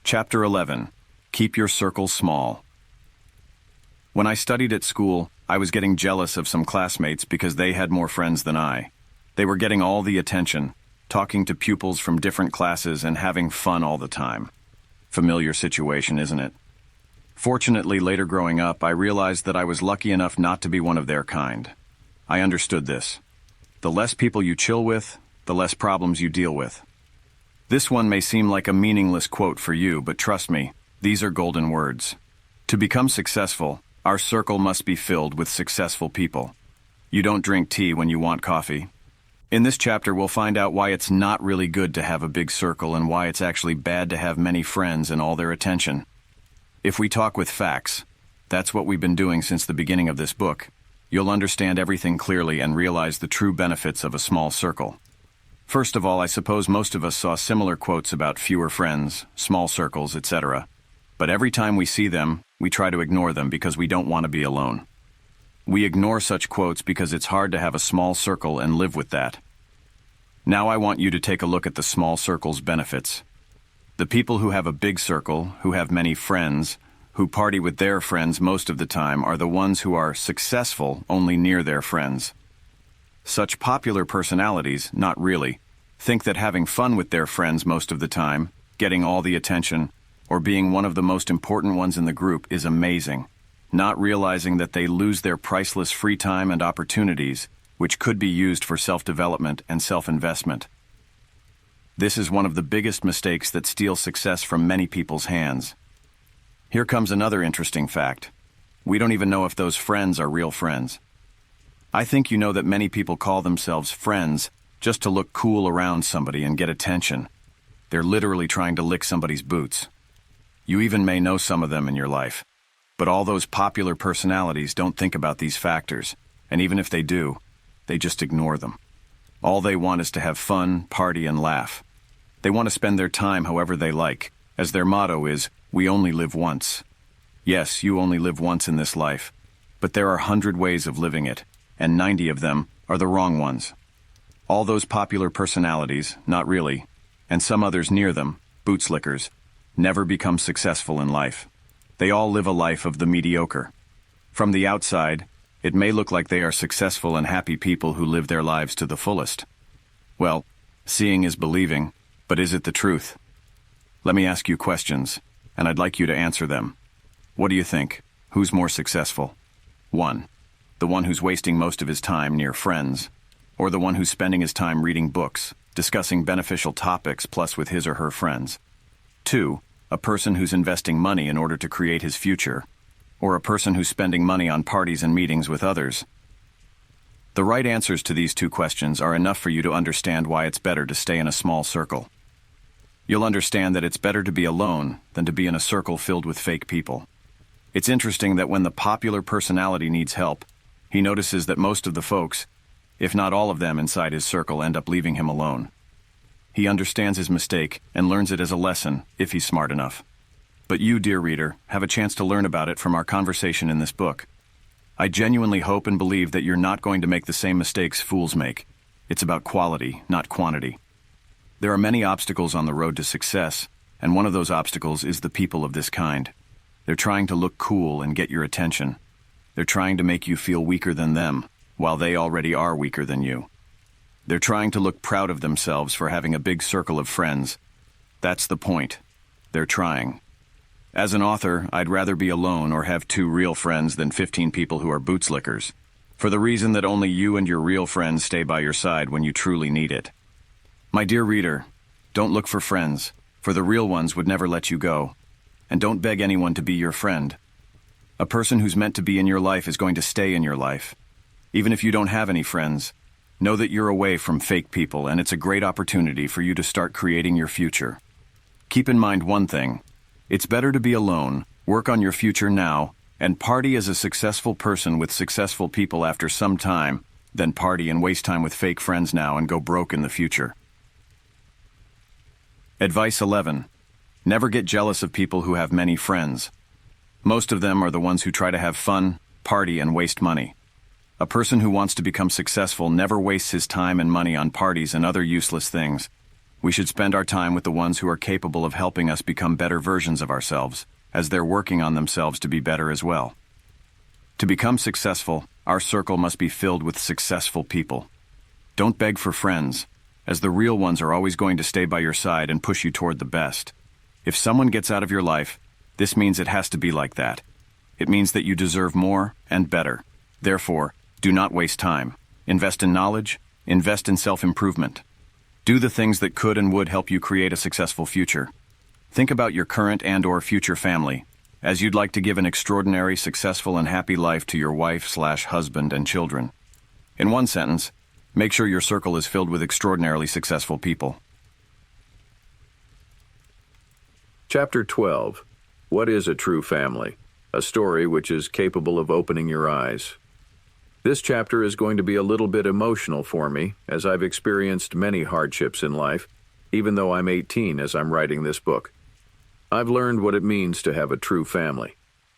Chapter 11. Keep your circle small. When I studied at school, I was getting jealous of some classmates because they had more friends than I. They were getting all the attention, talking to pupils from different classes and having fun all the time. Familiar situation, isn't it? Fortunately, later growing up, I realized that I was lucky enough not to be one of their kind. I understood this. The less people you chill with, the less problems you deal with. This one may seem like a meaningless quote for you, but trust me, these are golden words. To become successful, our circle must be filled with successful people. You don't drink tea when you want coffee. In this chapter, we'll find out why it's not really good to have a big circle and why it's actually bad to have many friends and all their attention. If we talk with facts, that's what we've been doing since the beginning of this book. you'll understand everything clearly and realize the true benefits of a small circle. First of all, I suppose most of us saw similar quotes about fewer friends, small circles, etc. But every time we see them, we try to ignore them because we don't want to be alone. We ignore such quotes because it's hard to have a small circle and live with that. Now I want you to take a look at the small circle's benefits. The people who have a big circle, who have many friends, who party with their friends most of the time are the ones who are successful only near their friends. Such popular personalities, not really, think that having fun with their friends most of the time, getting all the attention, or being one of the most important ones in the group is amazing, not realizing that they lose their priceless free time and opportunities, which could be used for self-development and self-investment. This is one of the biggest mistakes that steal success from many people's hands. Here comes another interesting fact. We don't even know if those friends are real friends. I think you know that many people call themselves friends just to look cool around somebody and get attention. They're literally trying to lick somebody's boots. You even may know some of them in your life. But all those popular personalities don't think about these factors, and even if they do, they just ignore them. All they want is to have fun, party, and laugh. They want to spend their time however they like, as their motto is, "We only live once." Yes, you only live once in this life, but there are 100 ways of living it, and 90 of them are the wrong ones. All those popular personalities, not really, and some others near them, bootslickers, never become successful in life. They all live a life of the mediocre. From the outside, it may look like they are successful and happy people who live their lives to the fullest. Well, seeing is believing, but is it the truth? Let me ask you questions, and I'd like you to answer them. What do you think? Who's more successful? 1. The one who's wasting most of his time near friends, or the one who's spending his time reading books, discussing beneficial topics plus with his or her friends? 2. A person who's investing money in order to create his future, or a person who's spending money on parties and meetings with others? The right answers to these two questions are enough for you to understand why it's better to stay in a small circle. You'll understand that it's better to be alone than to be in a circle filled with fake people. It's interesting that when the popular personality needs help, he notices that most of the folks, if not all of them inside his circle, end up leaving him alone. He understands his mistake and learns it as a lesson, if he's smart enough. But you, dear reader, have a chance to learn about it from our conversation in this book. I genuinely hope and believe that you're not going to make the same mistakes fools make. It's about quality, not quantity. There are many obstacles on the road to success, and one of those obstacles is the people of this kind. They're trying to look cool and get your attention. They're trying to make you feel weaker than them, while they already are weaker than you. They're trying to look proud of themselves for having a big circle of friends. That's the point. They're trying. As an author, I'd rather be alone or have 2 real friends than 15 people who are bootslickers, for the reason that only you and your real friends stay by your side when you truly need it. My dear reader, don't look for friends, for the real ones would never let you go. And don't beg anyone to be your friend. A person who's meant to be in your life is going to stay in your life. Even if you don't have any friends, know that you're away from fake people, and it's a great opportunity for you to start creating your future. Keep in mind one thing. It's better to be alone, work on your future now, and party as a successful person with successful people after some time, than party and waste time with fake friends now and go broke in the future. Advice 11. Never get jealous of people who have many friends. Most of them are the ones who try to have fun, party, and waste money. A person who wants to become successful never wastes his time and money on parties and other useless things. We should spend our time with the ones who are capable of helping us become better versions of ourselves, as they're working on themselves to be better as well. To become successful, our circle must be filled with successful people. Don't beg for friends, as the real ones are always going to stay by your side and push you toward the best. If someone gets out of your life, this means it has to be like that. It means that you deserve more and better. Therefore, do not waste time. Invest in knowledge, invest in self-improvement. Do the things that could and would help you create a successful future. Think about your current and/or future family, as you'd like to give an extraordinary, successful, and happy life to your wife/husband and children. In one sentence, make sure your circle is filled with extraordinarily successful people. Chapter 12. What is a true family? A story which is capable of opening your eyes. This chapter is going to be a little bit emotional for me, as I've experienced many hardships in life, even though I'm 18 as I'm writing this book. I've learned what it means to have a true family,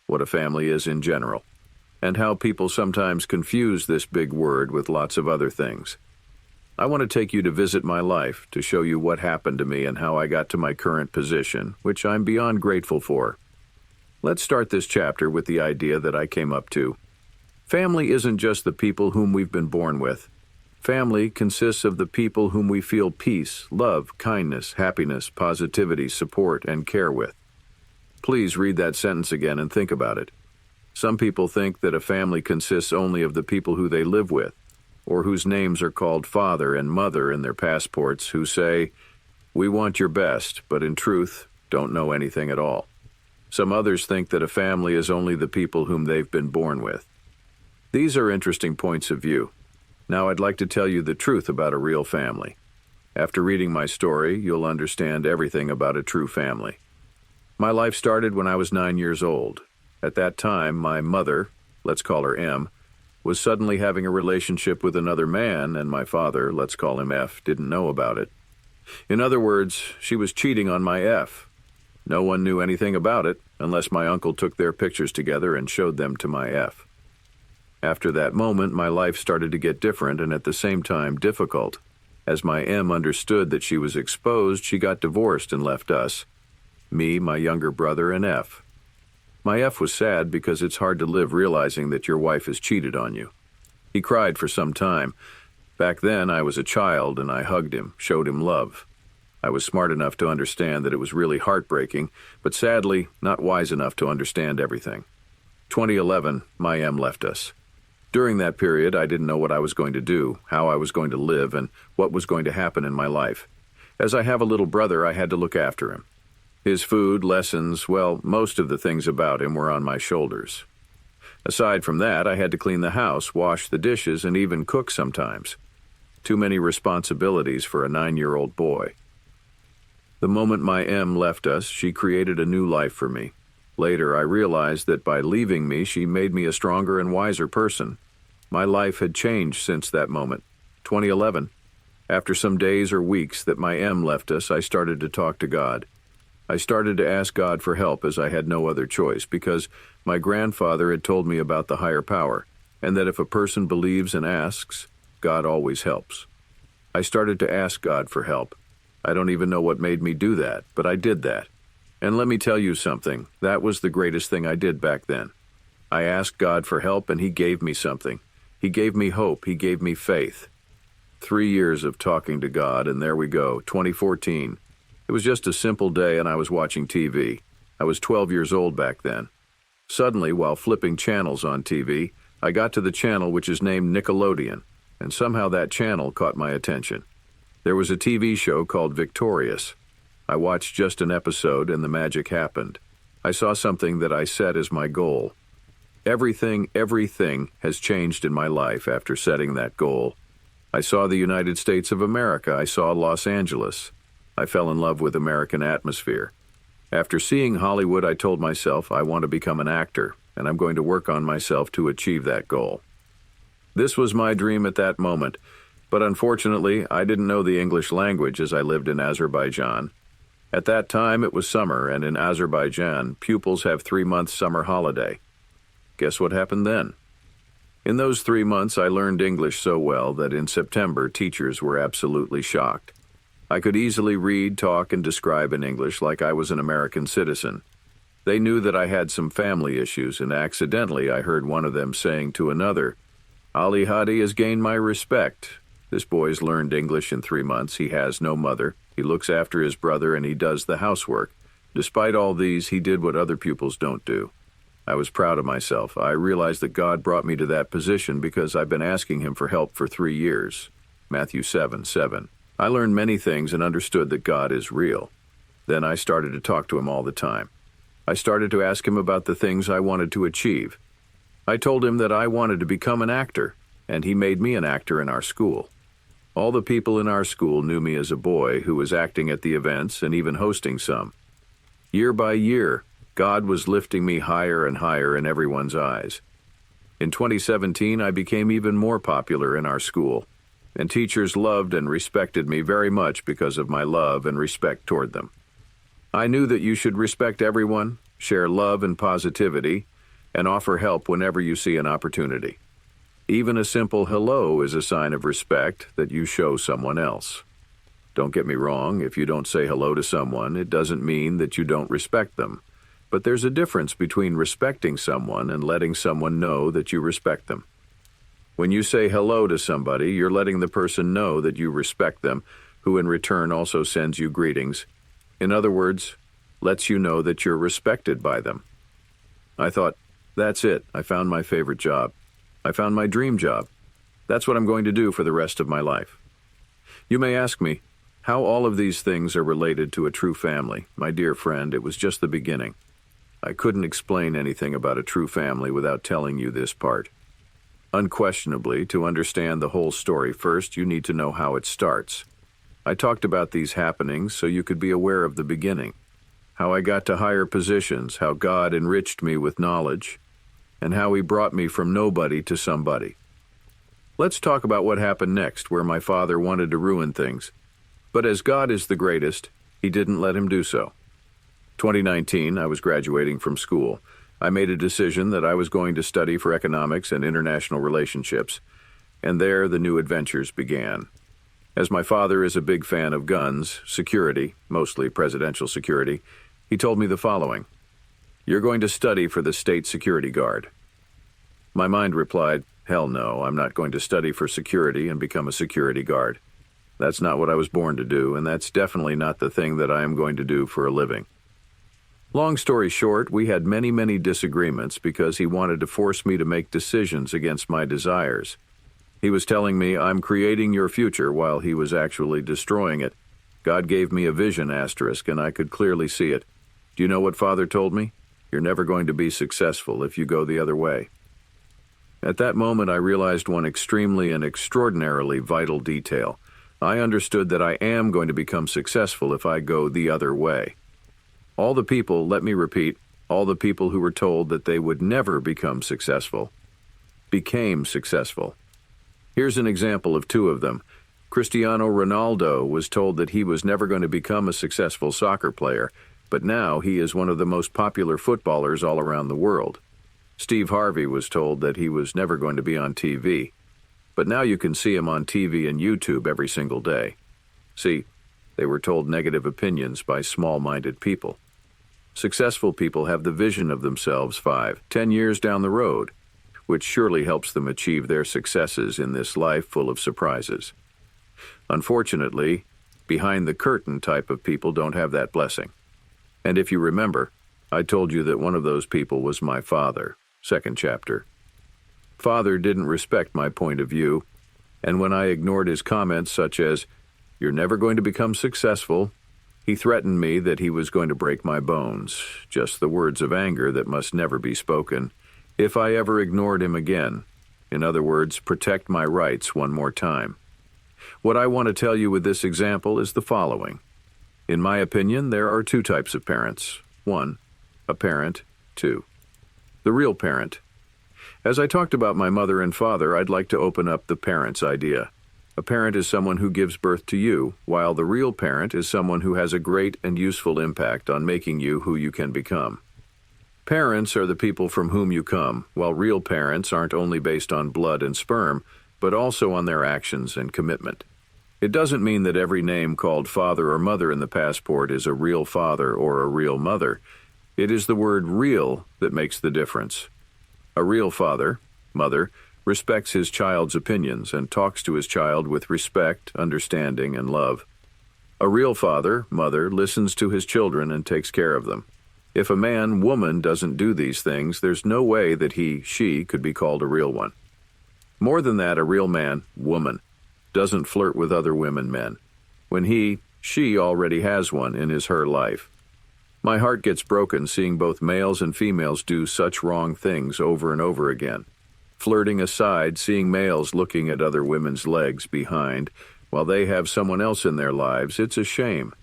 what a family is in general, and how people sometimes confuse this big word with lots of other things. I want to take you to visit my life, to show you what happened to me and how I got to my current position, which I'm beyond grateful for. Let's start this chapter with the idea that I came up to. Family isn't just the people whom we've been born with. Family consists of the people whom we feel peace, love, kindness, happiness, positivity, support, and care with. Please read that sentence again and think about it. Some people think that a family consists only of the people who they live with, or whose names are called father and mother in their passports, who say, "We want your best," but in truth, don't know anything at all. Some others think that a family is only the people whom they've been born with. These are interesting points of view. Now I'd like to tell you the truth about a real family. After reading my story, you'll understand everything about a true family. My life started when I was 9 years old. At that time, my mother, let's call her M, was suddenly having a relationship with another man, and my father, let's call him F, didn't know about it. In other words, she was cheating on my F. No one knew anything about it, unless my uncle took their pictures together and showed them to my F. After that moment, my life started to get different and at the same time difficult. As my M understood that she was exposed, she got divorced and left us. Me, my younger brother, and F. My F was sad because it's hard to live realizing that your wife has cheated on you. He cried for some time. Back then, I was a child and I hugged him, showed him love. I was smart enough to understand that it was really heartbreaking, but sadly, not wise enough to understand everything. 2011, my M left us. During that period, I didn't know what I was going to do, how I was going to live, and what was going to happen in my life. As I have a little brother, I had to look after him. His food, lessons, well, most of the things about him were on my shoulders. Aside from that, I had to clean the house, wash the dishes, and even cook sometimes. Too many responsibilities for a 9-year-old boy. The moment my M left us, she created a new life for me. Later, I realized that by leaving me, she made me a stronger and wiser person. My life had changed since that moment. 2011. After some days or weeks that my M left us, I started to talk to God. I started to ask God for help as I had no other choice because my grandfather had told me about the higher power and that if a person believes and asks, God always helps. I started to ask God for help. I don't even know what made me do that, but I did that. And let me tell you something, that was the greatest thing I did back then. I asked God for help and He gave me something. He gave me hope, He gave me faith. 3 years of talking to God, and there we go, 2014. It was just a simple day and I was watching TV. I was 12 years old back then. Suddenly, while flipping channels on TV, I got to the channel which is named Nickelodeon, and somehow that channel caught my attention. There was a TV show called Victorious. I watched just an episode and the magic happened. I saw something that I set as my goal. Everything has changed in my life after setting that goal. I saw the United States of America. I saw Los Angeles. I fell in love with American atmosphere. After seeing Hollywood, I told myself I want to become an actor, and I'm going to work on myself to achieve that goal. This was my dream at that moment, but unfortunately, I didn't know the English language as I lived in Azerbaijan. At that time, it was summer, and in Azerbaijan, pupils have 3-month summer holiday. Guess what happened then? In those 3 months, I learned English so well that in September, teachers were absolutely shocked. I could easily read, talk, and describe in English like I was an American citizen. They knew that I had some family issues, and accidentally I heard one of them saying to another, "Alihadi has gained my respect. This boy's learned English in 3 months. He has no mother. He looks after his brother and he does the housework. Despite all these, he did what other pupils don't do." I was proud of myself. I realized that God brought me to that position because I've been asking Him for help for 3 years. Matthew 7:7. I learned many things and understood that God is real. Then I started to talk to Him all the time. I started to ask Him about the things I wanted to achieve. I told Him that I wanted to become an actor, and He made me an actor in our school. All the people in our school knew me as a boy who was acting at the events and even hosting some. Year by year, God was lifting me higher and higher in everyone's eyes. In 2017, I became even more popular in our school, and teachers loved and respected me very much because of my love and respect toward them. I knew that you should respect everyone, share love and positivity, and offer help whenever you see an opportunity. Even a simple hello is a sign of respect that you show someone else. Don't get me wrong, if you don't say hello to someone, it doesn't mean that you don't respect them. But there's a difference between respecting someone and letting someone know that you respect them. When you say hello to somebody, you're letting the person know that you respect them, who in return also sends you greetings. In other words, lets you know that you're respected by them. I thought, that's it. I found my favorite job. I found my dream job. That's what I'm going to do for the rest of my life. You may ask me, how all of these things are related to a true family. My dear friend, it was just the beginning. I couldn't explain anything about a true family without telling you this part. Unquestionably, to understand the whole story first, you need to know how it starts. I talked about these happenings so you could be aware of the beginning, how I got to higher positions, how God enriched me with knowledge, and how He brought me from nobody to somebody. Let's talk about what happened next, where my father wanted to ruin things. But as God is the greatest, He didn't let him do so. 2019, I was graduating from school. I made a decision that I was going to study for economics and international relationships, and there the new adventures began. As my father is a big fan of guns, security, mostly presidential security, he told me the following: "You're going to study for the state security guard." My mind replied, "Hell no, I'm not going to study for security and become a security guard. That's not what I was born to do, and that's definitely not the thing that I am going to do for a living." Long story short, we had many disagreements because he wanted to force me to make decisions against my desires. He was telling me, "I'm creating your future," while he was actually destroying it. God gave me a vision asterisk, and I could clearly see it. Do you know what Father told me? You're never going to be successful if you go the other way. At that moment, I realized one extremely and extraordinarily vital detail. I understood that I am going to become successful if I go the other way. All the people, let me repeat, all the people who were told that they would never become successful, became successful. Here's an example of two of them. Cristiano Ronaldo was told that he was never going to become a successful soccer player, but now he is one of the most popular footballers all around the world. Steve Harvey was told that he was never going to be on TV, but now you can see him on TV and YouTube every single day. See, they were told negative opinions by small-minded people. Successful people have the vision of themselves 5-10 years down the road, which surely helps them achieve their successes in this life full of surprises. Unfortunately, behind-the-curtain type of people don't have that blessing. And if you remember, I told you that one of those people was my father, 2nd chapter. Father didn't respect my point of view, and when I ignored his comments such as, "You're never going to become successful," he threatened me that he was going to break my bones, just the words of anger that must never be spoken, if I ever ignored him again. In other words, protect my rights one more time. What I want to tell you with this example is the following. In my opinion, there are two types of parents. 1, a parent. 2, the real parent. As I talked about my mother and father, I'd like to open up the parent's idea. A parent is someone who gives birth to you, while the real parent is someone who has a great and useful impact on making you who you can become. Parents are the people from whom you come, while real parents aren't only based on blood and sperm, but also on their actions and commitment. It doesn't mean that every name called father or mother in the passport is a real father or a real mother. It is the word real that makes the difference. A real father, mother, respects his child's opinions and talks to his child with respect, understanding, and love. A real father, mother, listens to his children and takes care of them. If a man, woman doesn't do these things, there's no way that he, she could be called a real one. More than that, a real man, woman, doesn't flirt with other women, men, when he, she already has one in his, her life. My heart gets broken seeing both males and females do such wrong things over and over again. Flirting aside, seeing males looking at other women's legs behind while they have someone else in their lives, it's a shame.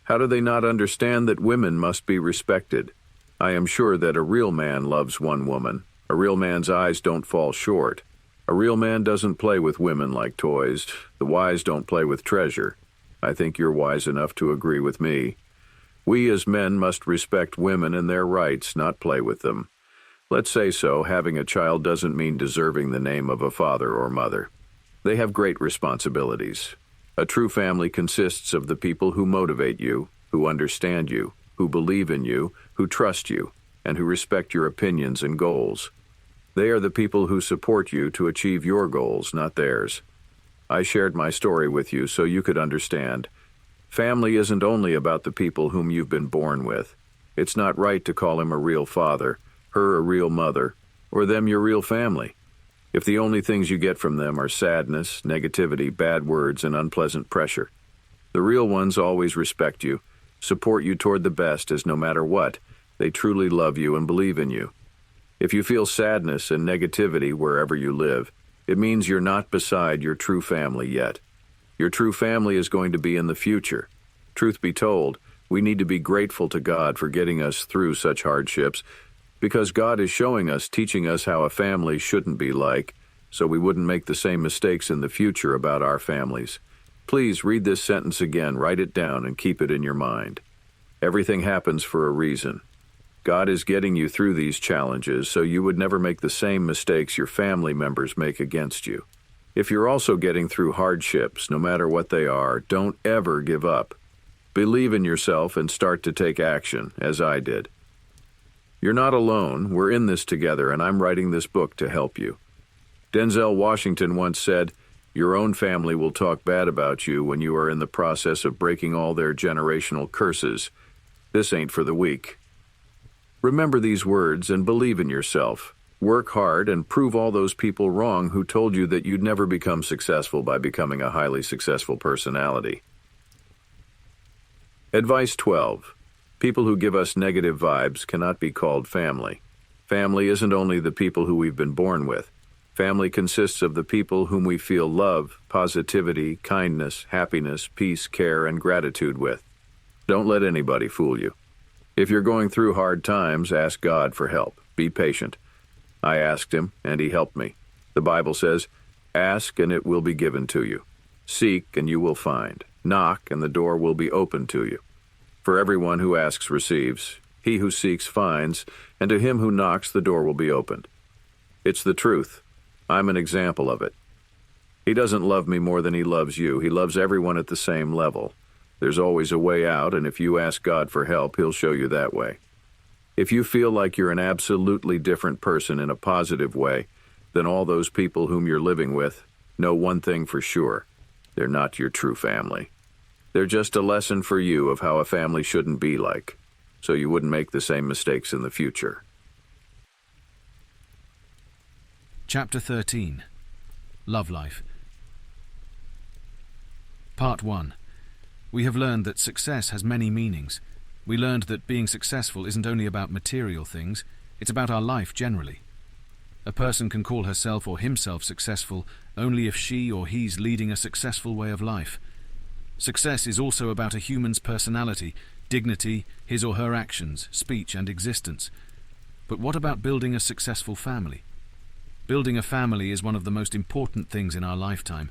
How do they not understand that women must be respected? I am sure that a real man loves one woman, A real man's eyes don't fall short. A real man doesn't play with women like toys. The wise don't play with treasure. I think you're wise enough to agree with me. We as men must respect women and their rights, not play with them. Let's say so, having a child doesn't mean deserving the name of a father or mother. They have great responsibilities. A true family consists of the people who motivate you, who understand you, who believe in you, who trust you, and who respect your opinions and goals. They are the people who support you to achieve your goals, not theirs. I shared my story with you so you could understand. Family isn't only about the people whom you've been born with. It's not right to call him a real father, her a real mother, or them your real family. If the only things you get from them are sadness, negativity, bad words, and unpleasant pressure. The real ones always respect you, support you toward the best, as no matter what, they truly love you and believe in you. If you feel sadness and negativity wherever you live, it means you're not beside your true family yet. Your true family is going to be in the future. Truth be told, we need to be grateful to God for getting us through such hardships, because God is showing us, teaching us how a family shouldn't be like, so we wouldn't make the same mistakes in the future about our families. Please read this sentence again, write it down, and keep it in your mind. Everything happens for a reason. God is getting you through these challenges so you would never make the same mistakes your family members make against you. If you're also getting through hardships, no matter what they are, don't ever give up. Believe in yourself and start to take action, as I did. You're not alone. We're in this together, and I'm writing this book to help you. Denzel Washington once said, "Your own family will talk bad about you when you are in the process of breaking all their generational curses. This ain't for the weak." Remember these words and believe in yourself. Work hard and prove all those people wrong who told you that you'd never become successful by becoming a highly successful personality. Advice 12. People who give us negative vibes cannot be called family. Family isn't only the people who we've been born with. Family consists of the people whom we feel love, positivity, kindness, happiness, peace, care, and gratitude with. Don't let anybody fool you. If you're going through hard times, ask God for help. Be patient. I asked him, and he helped me. The Bible says, "Ask, and it will be given to you. Seek, and you will find. Knock, and the door will be opened to you. For everyone who asks receives. He who seeks finds, and to him who knocks the door will be opened." It's the truth. I'm an example of it. He doesn't love me more than he loves you. He loves everyone at the same level. There's always a way out, and if you ask God for help, he'll show you that way. If you feel like you're an absolutely different person in a positive way than all those people whom you're living with, know one thing for sure. They're not your true family. They're just a lesson for you of how a family shouldn't be like, so you wouldn't make the same mistakes in the future. Chapter 13. Love Life. Part 1. We have learned that success has many meanings. We learned that being successful isn't only about material things, it's about our life generally. A person can call herself or himself successful only if she or he's leading a successful way of life. Success is also about a human's personality, dignity, his or her actions, speech, and existence. But what about building a successful family? Building a family is one of the most important things in our lifetime,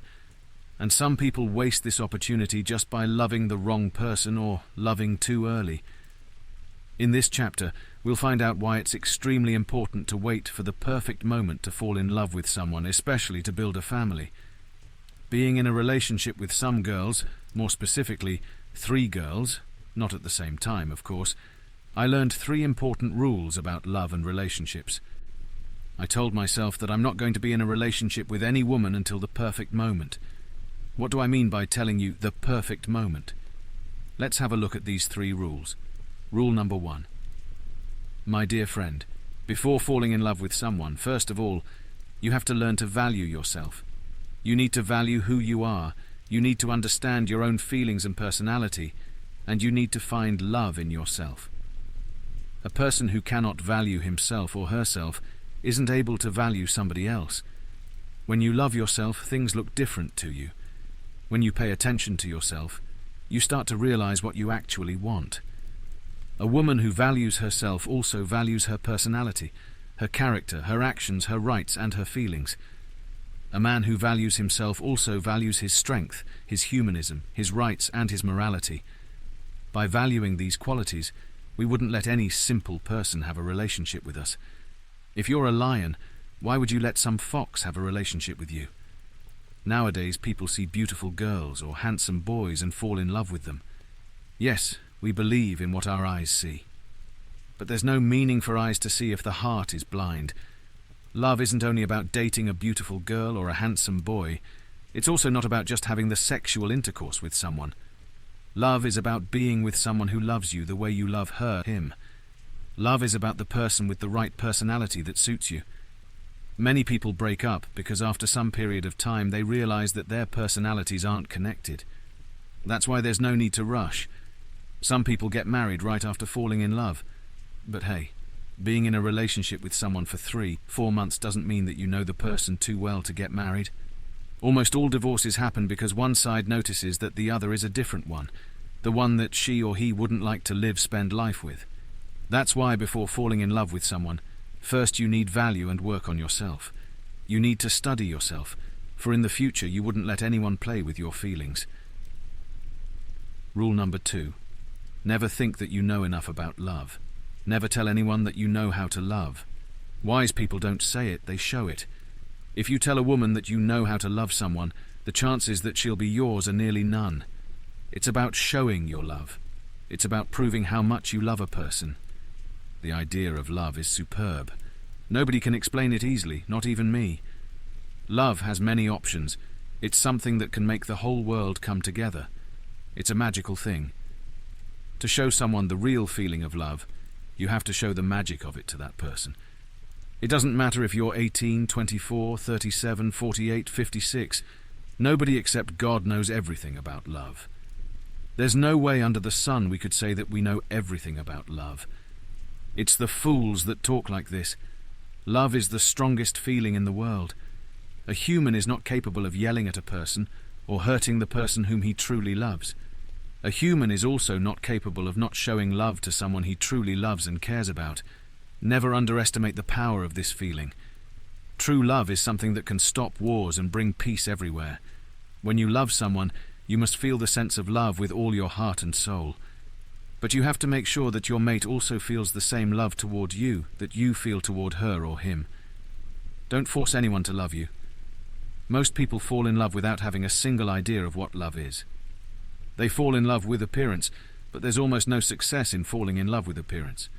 and some people waste this opportunity just by loving the wrong person or loving too early. In this chapter, we'll find out why it's extremely important to wait for the perfect moment to fall in love with someone, especially to build a family. Being in a relationship with some girls, more specifically 3 girls, not at the same time, of course, I learned 3 important rules about love and relationships. I told myself that I'm not going to be in a relationship with any woman until the perfect moment. What do I mean by telling you the perfect moment? Let's have a look at these 3 rules. Rule number 1. My dear friend, before falling in love with someone, first of all, you have to learn to value yourself. You need to value who you are, you need to understand your own feelings and personality, and you need to find love in yourself. A person who cannot value himself or herself isn't able to value somebody else. When you love yourself, things look different to you. When you pay attention to yourself, you start to realize what you actually want. A woman who values herself also values her personality. her character, her actions, her rights, and her feelings. A man who values himself also values his strength, his humanism, his rights, and his morality. By valuing these qualities, we wouldn't let any simple person have a relationship with us. If you're a lion, why would you let some fox have a relationship with you? Nowadays, people see beautiful girls or handsome boys and fall in love with them. Yes, we believe in what our eyes see. But there's no meaning for eyes to see if the heart is blind. Love isn't only about dating a beautiful girl or a handsome boy. It's also not about just having the sexual intercourse with someone. Love is about being with someone who loves you the way you love her, him. Love is about the person with the right personality that suits you. Many people break up because after some period of time they realize that their personalities aren't connected. That's why there's no need to rush. Some people get married right after falling in love. But hey, being in a relationship with someone for 3-4 months doesn't mean that you know the person too well to get married. Almost all divorces happen because one side notices that the other is a different one, the one that she or he wouldn't like to spend life with. That's why before falling in love with someone, first you need value and work on yourself. You need to study yourself, for in the future you wouldn't let anyone play with your feelings. Rule number 2. Never think that you know enough about love. Never tell anyone that you know how to love. Wise people don't say it, they show it. If you tell a woman that you know how to love someone, the chances that she'll be yours are nearly none. It's about showing your love. It's about proving how much you love a person. The idea of love is superb. Nobody can explain it easily, not even me. Love has many options. It's something that can make the whole world come together. It's a magical thing. To show someone the real feeling of love, you have to show the magic of it to that person. It doesn't matter if you're 18, 24, 37, 48, 56. Nobody except God knows everything about love. There's no way under the sun we could say that we know everything about love. It's the fools that talk like this. Love is the strongest feeling in the world. A human is not capable of yelling at a person or hurting the person whom he truly loves. A human is also not capable of not showing love to someone he truly loves and cares about. Never underestimate the power of this feeling. True love is something that can stop wars and bring peace everywhere. When you love someone, you must feel the sense of love with all your heart and soul. But you have to make sure that your mate also feels the same love toward you that you feel toward her or him. Don't force anyone to love you. Most people fall in love without having a single idea of what love is. They fall in love with appearance, but there's almost no success in falling in love with appearance.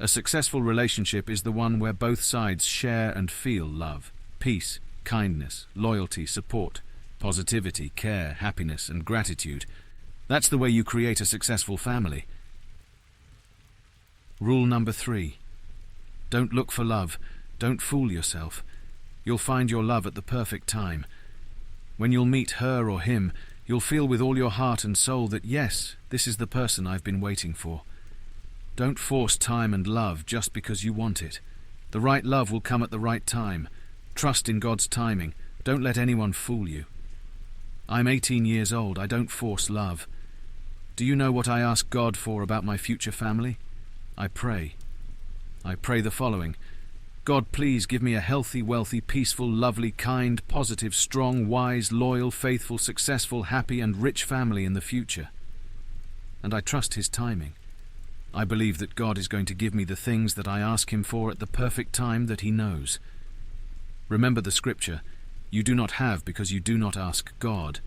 A successful relationship is the one where both sides share and feel love, peace, kindness, loyalty, support, positivity, care, happiness, and gratitude. That's the way you create a successful family. Rule number 3. Don't look for love. Don't fool yourself. You'll find your love at the perfect time. When you'll meet her or him, you'll feel with all your heart and soul that yes, this is the person I've been waiting for. Don't force time and love just because you want it. The right love will come at the right time. Trust in God's timing. Don't let anyone fool you. I'm 18 years old. I don't force love. Do you know what I ask God for about my future family? I pray. I pray the following. God, please give me a healthy, wealthy, peaceful, lovely, kind, positive, strong, wise, loyal, faithful, successful, happy, and rich family in the future. And I trust His timing. I believe that God is going to give me the things that I ask Him for at the perfect time that He knows. Remember the scripture, you do not have because you do not ask God.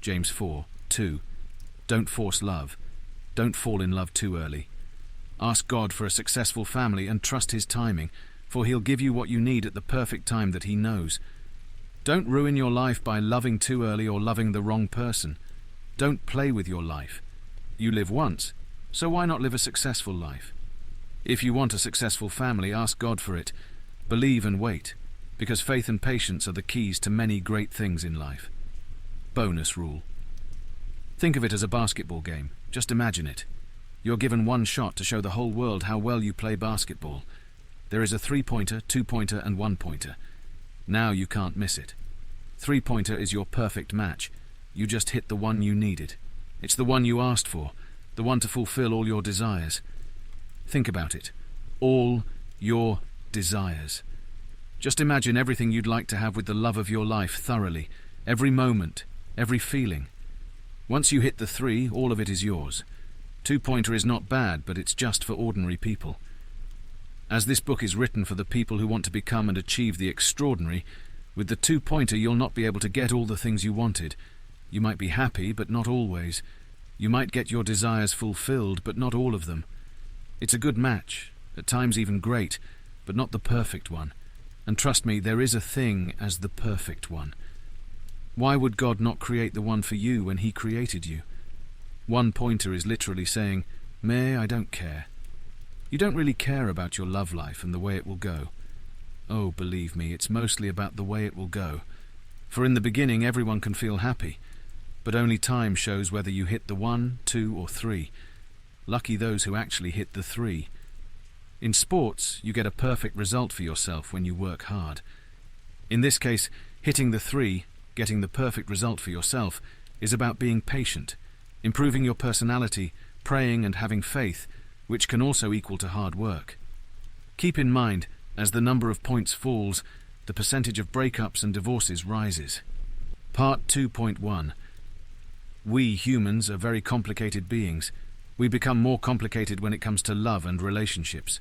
James 4:2. Don't force love. Don't fall in love too early. Ask God for a successful family and trust His timing, for He'll give you what you need at the perfect time that He knows. Don't ruin your life by loving too early or loving the wrong person. Don't play with your life. You live once, so why not live a successful life? If you want a successful family, ask God for it. Believe and wait, because faith and patience are the keys to many great things in life. Bonus rule. Think of it as a basketball game. Just imagine it. You're given one shot to show the whole world how well you play basketball. There is a 3-pointer, 2-pointer, and 1-pointer. Now you can't miss it. 3-pointer is your perfect match. You just hit the one you needed. It's the one you asked for, the one to fulfill all your desires. Think about it. All your desires. Just imagine everything you'd like to have with the love of your life thoroughly, every moment, every feeling. Once you hit the 3, all of it is yours. 2-pointer is not bad, but it's just for ordinary people. As this book is written for the people who want to become and achieve the extraordinary, with the 2-pointer you'll not be able to get all the things you wanted. You might be happy, but not always. You might get your desires fulfilled, but not all of them. It's a good match, at times even great, but not the perfect one. And trust me, there is a thing as the perfect one. Why would God not create the one for you when He created you? 1-pointer is literally saying, "Meh, I don't care." You don't really care about your love life and the way it will go. Oh, believe me, it's mostly about the way it will go. For in the beginning, everyone can feel happy, but only time shows whether you hit the 1, 2, or 3. Lucky those who actually hit the 3. In sports, you get a perfect result for yourself when you work hard. In this case, hitting the 3, getting the perfect result for yourself, is about being patient, improving your personality, praying and having faith, which can also equal to hard work. Keep in mind, as the number of points falls, the percentage of breakups and divorces rises. Part 2.1. We humans are very complicated beings. We become more complicated when it comes to love and relationships.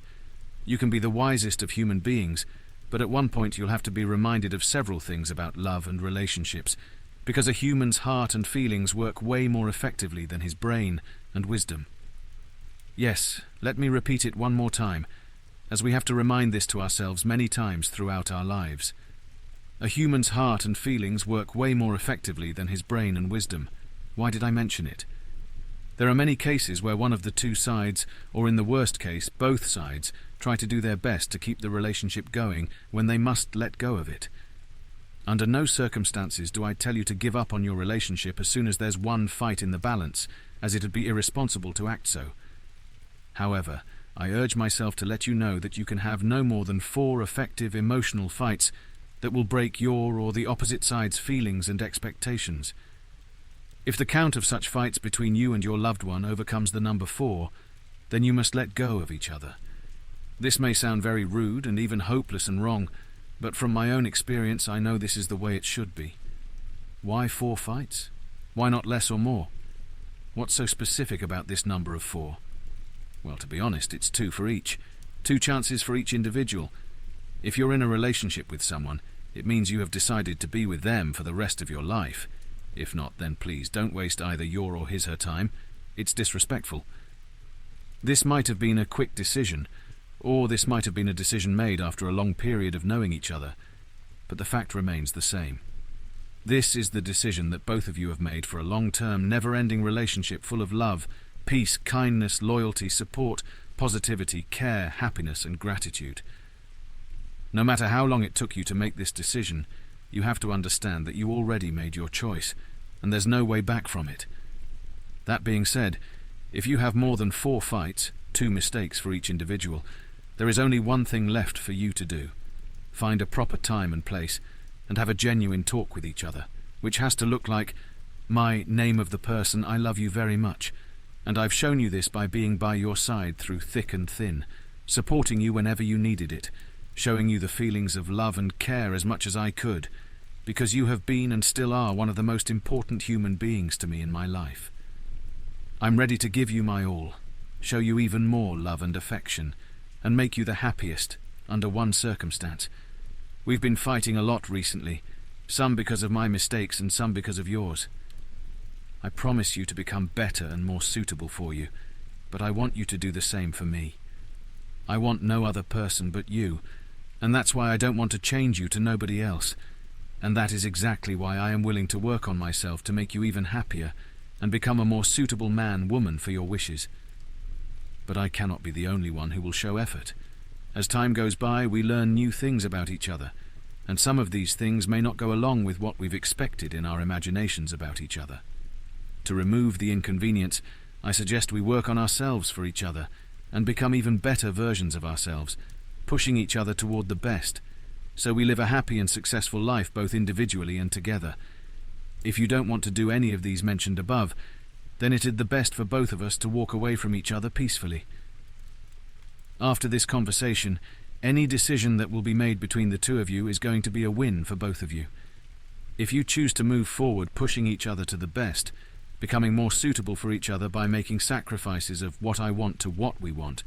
You can be the wisest of human beings, but at one point you'll have to be reminded of several things about love and relationships, because a human's heart and feelings work way more effectively than his brain and wisdom. Yes, let me repeat it one more time, as we have to remind this to ourselves many times throughout our lives. A human's heart and feelings work way more effectively than his brain and wisdom. Why did I mention it? There are many cases where one of the two sides, or in the worst case, both sides, try to do their best to keep the relationship going when they must let go of it. Under no circumstances do I tell you to give up on your relationship as soon as there's one fight in the balance, as it would be irresponsible to act so. However, I urge myself to let you know that you can have no more than 4 effective emotional fights that will break your or the opposite side's feelings and expectations. If the count of such fights between you and your loved one overcomes the number 4, then you must let go of each other. This may sound very rude and even hopeless and wrong, but from my own experience I know this is the way it should be. Why 4 fights? Why not less or more? What's so specific about this number of 4? Well, to be honest, it's 2 for each. 2 chances for each individual. If you're in a relationship with someone, it means you have decided to be with them for the rest of your life. If not, then please don't waste either your or her time. It's disrespectful. This might have been a quick decision, or this might have been a decision made after a long period of knowing each other, but the fact remains the same. This is the decision that both of you have made for a long-term, never-ending relationship full of love, peace, kindness, loyalty, support, positivity, care, happiness, and gratitude. No matter how long it took you to make this decision, you have to understand that you already made your choice, and there's no way back from it. That being said, if you have more than 4 fights, 2 mistakes for each individual, there is only one thing left for you to do. Find a proper time and place, and have a genuine talk with each other, which has to look like, "My name of the person, I love you very much, and I've shown you this by being by your side through thick and thin, supporting you whenever you needed it, showing you the feelings of love and care as much as I could, because you have been and still are one of the most important human beings to me in my life. I'm ready to give you my all, show you even more love and affection, and make you the happiest, under one circumstance. We've been fighting a lot recently, some because of my mistakes and some because of yours. I promise you to become better and more suitable for you, but I want you to do the same for me. I want no other person but you, and that's why I don't want to change you to nobody else, and that is exactly why I am willing to work on myself to make you even happier and become a more suitable man, woman for your wishes. But I cannot be the only one who will show effort. As time goes by, we learn new things about each other, and some of these things may not go along with what we've expected in our imaginations about each other. To remove the inconvenience, I suggest we work on ourselves for each other and become even better versions of ourselves, pushing each other toward the best, so we live a happy and successful life both individually and together. If you don't want to do any of these mentioned above, then it is the best for both of us to walk away from each other peacefully. After this conversation, Any decision that will be made between the two of you is going to be a win for both of you. If you choose to move forward pushing each other to the best, becoming more suitable for each other by making sacrifices of what I want to what we want,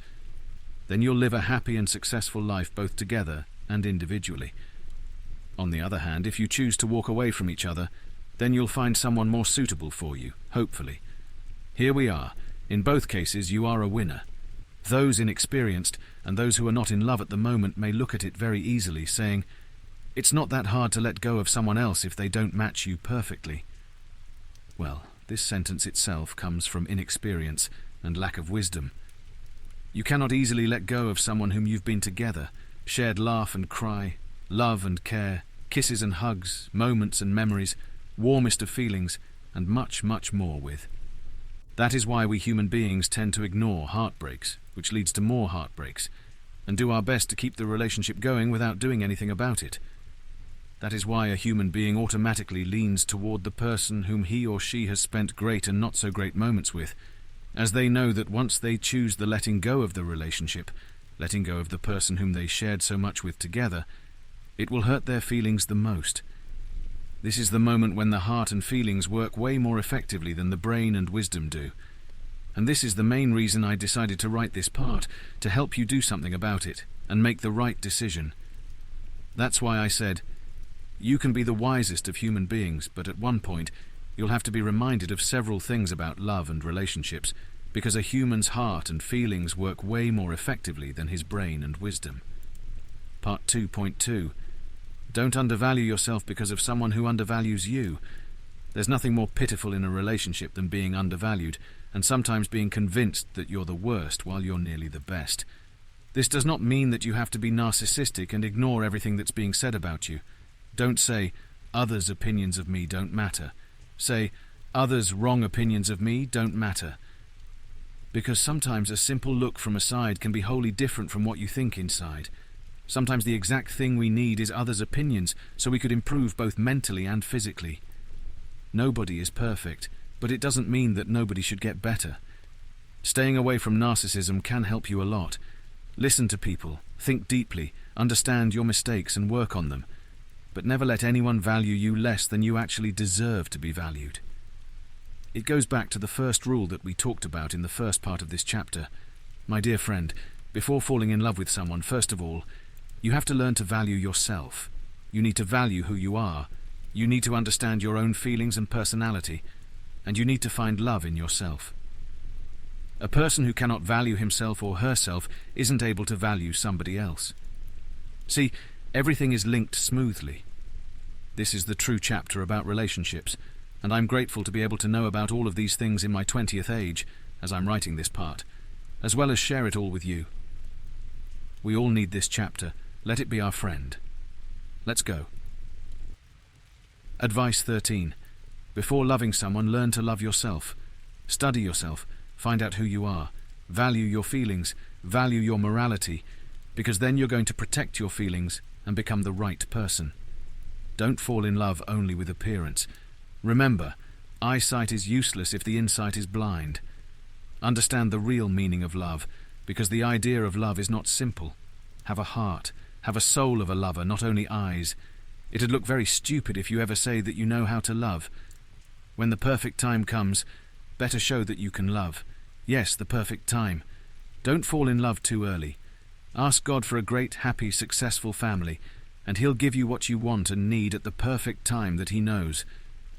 then you'll live a happy and successful life both together and individually. On the other hand, if you choose to walk away from each other, then you'll find someone more suitable for you, hopefully. Here we are. In both cases, you are a winner. Those inexperienced and those who are not in love at the moment may look at it very easily, saying, "It's not that hard to let go of someone else if they don't match you perfectly." Well, this sentence itself comes from inexperience and lack of wisdom. You cannot easily let go of someone whom you've been together, shared laugh and cry, love and care, kisses and hugs, moments and memories, warmest of feelings, and much, much more with. That is why we human beings tend to ignore heartbreaks, which leads to more heartbreaks, and do our best to keep the relationship going without doing anything about it. That is why a human being automatically leans toward the person whom he or she has spent great and not so great moments with, as they know that once they choose the letting go of the relationship, letting go of the person whom they shared so much with together, it will hurt their feelings the most. This is the moment when the heart and feelings work way more effectively than the brain and wisdom do. And this is the main reason I decided to write this part, to help you do something about it and make the right decision. That's why I said, you can be the wisest of human beings, but at one point you'll have to be reminded of several things about love and relationships, because a human's heart and feelings work way more effectively than his brain and wisdom. Part 2.2. Don't undervalue yourself because of someone who undervalues you. There's nothing more pitiful in a relationship than being undervalued, and sometimes being convinced that you're the worst while you're nearly the best. This does not mean that you have to be narcissistic and ignore everything that's being said about you. Don't say, others' opinions of me don't matter. Say, others' wrong opinions of me don't matter. Because sometimes a simple look from a side can be wholly different from what you think inside. Sometimes the exact thing we need is others' opinions, so we could improve both mentally and physically. Nobody is perfect, but it doesn't mean that nobody should get better. Staying away from narcissism can help you a lot. Listen to people, think deeply, understand your mistakes and work on them. But never let anyone value you less than you actually deserve to be valued. It goes back to the first rule that we talked about in the first part of this chapter. My dear friend, before falling in love with someone, first of all, you have to learn to value yourself. You need to value who you are. You need to understand your own feelings and personality. And you need to find love in yourself. A person who cannot value himself or herself isn't able to value somebody else. See, everything is linked smoothly. This is the true chapter about relationships, and I'm grateful to be able to know about all of these things in my 20th age, as I'm writing this part, as well as share it all with you. We all need this chapter. Let it be our friend. Let's go. Advice 13. Before loving someone, learn to love yourself. Study yourself. Find out who you are. Value your feelings. Value your morality. Because then you're going to protect your feelings and become the right person. Don't fall in love only with appearance. Remember, eyesight is useless if the insight is blind. Understand the real meaning of love, because the idea of love is not simple. Have a heart. Have a soul of a lover, not only eyes. It'd look very stupid if you ever say that you know how to love. When the perfect time comes, better show that you can love. Yes, the perfect time. Don't fall in love too early. Ask God for a great, happy, successful family, and He'll give you what you want and need at the perfect time that He knows.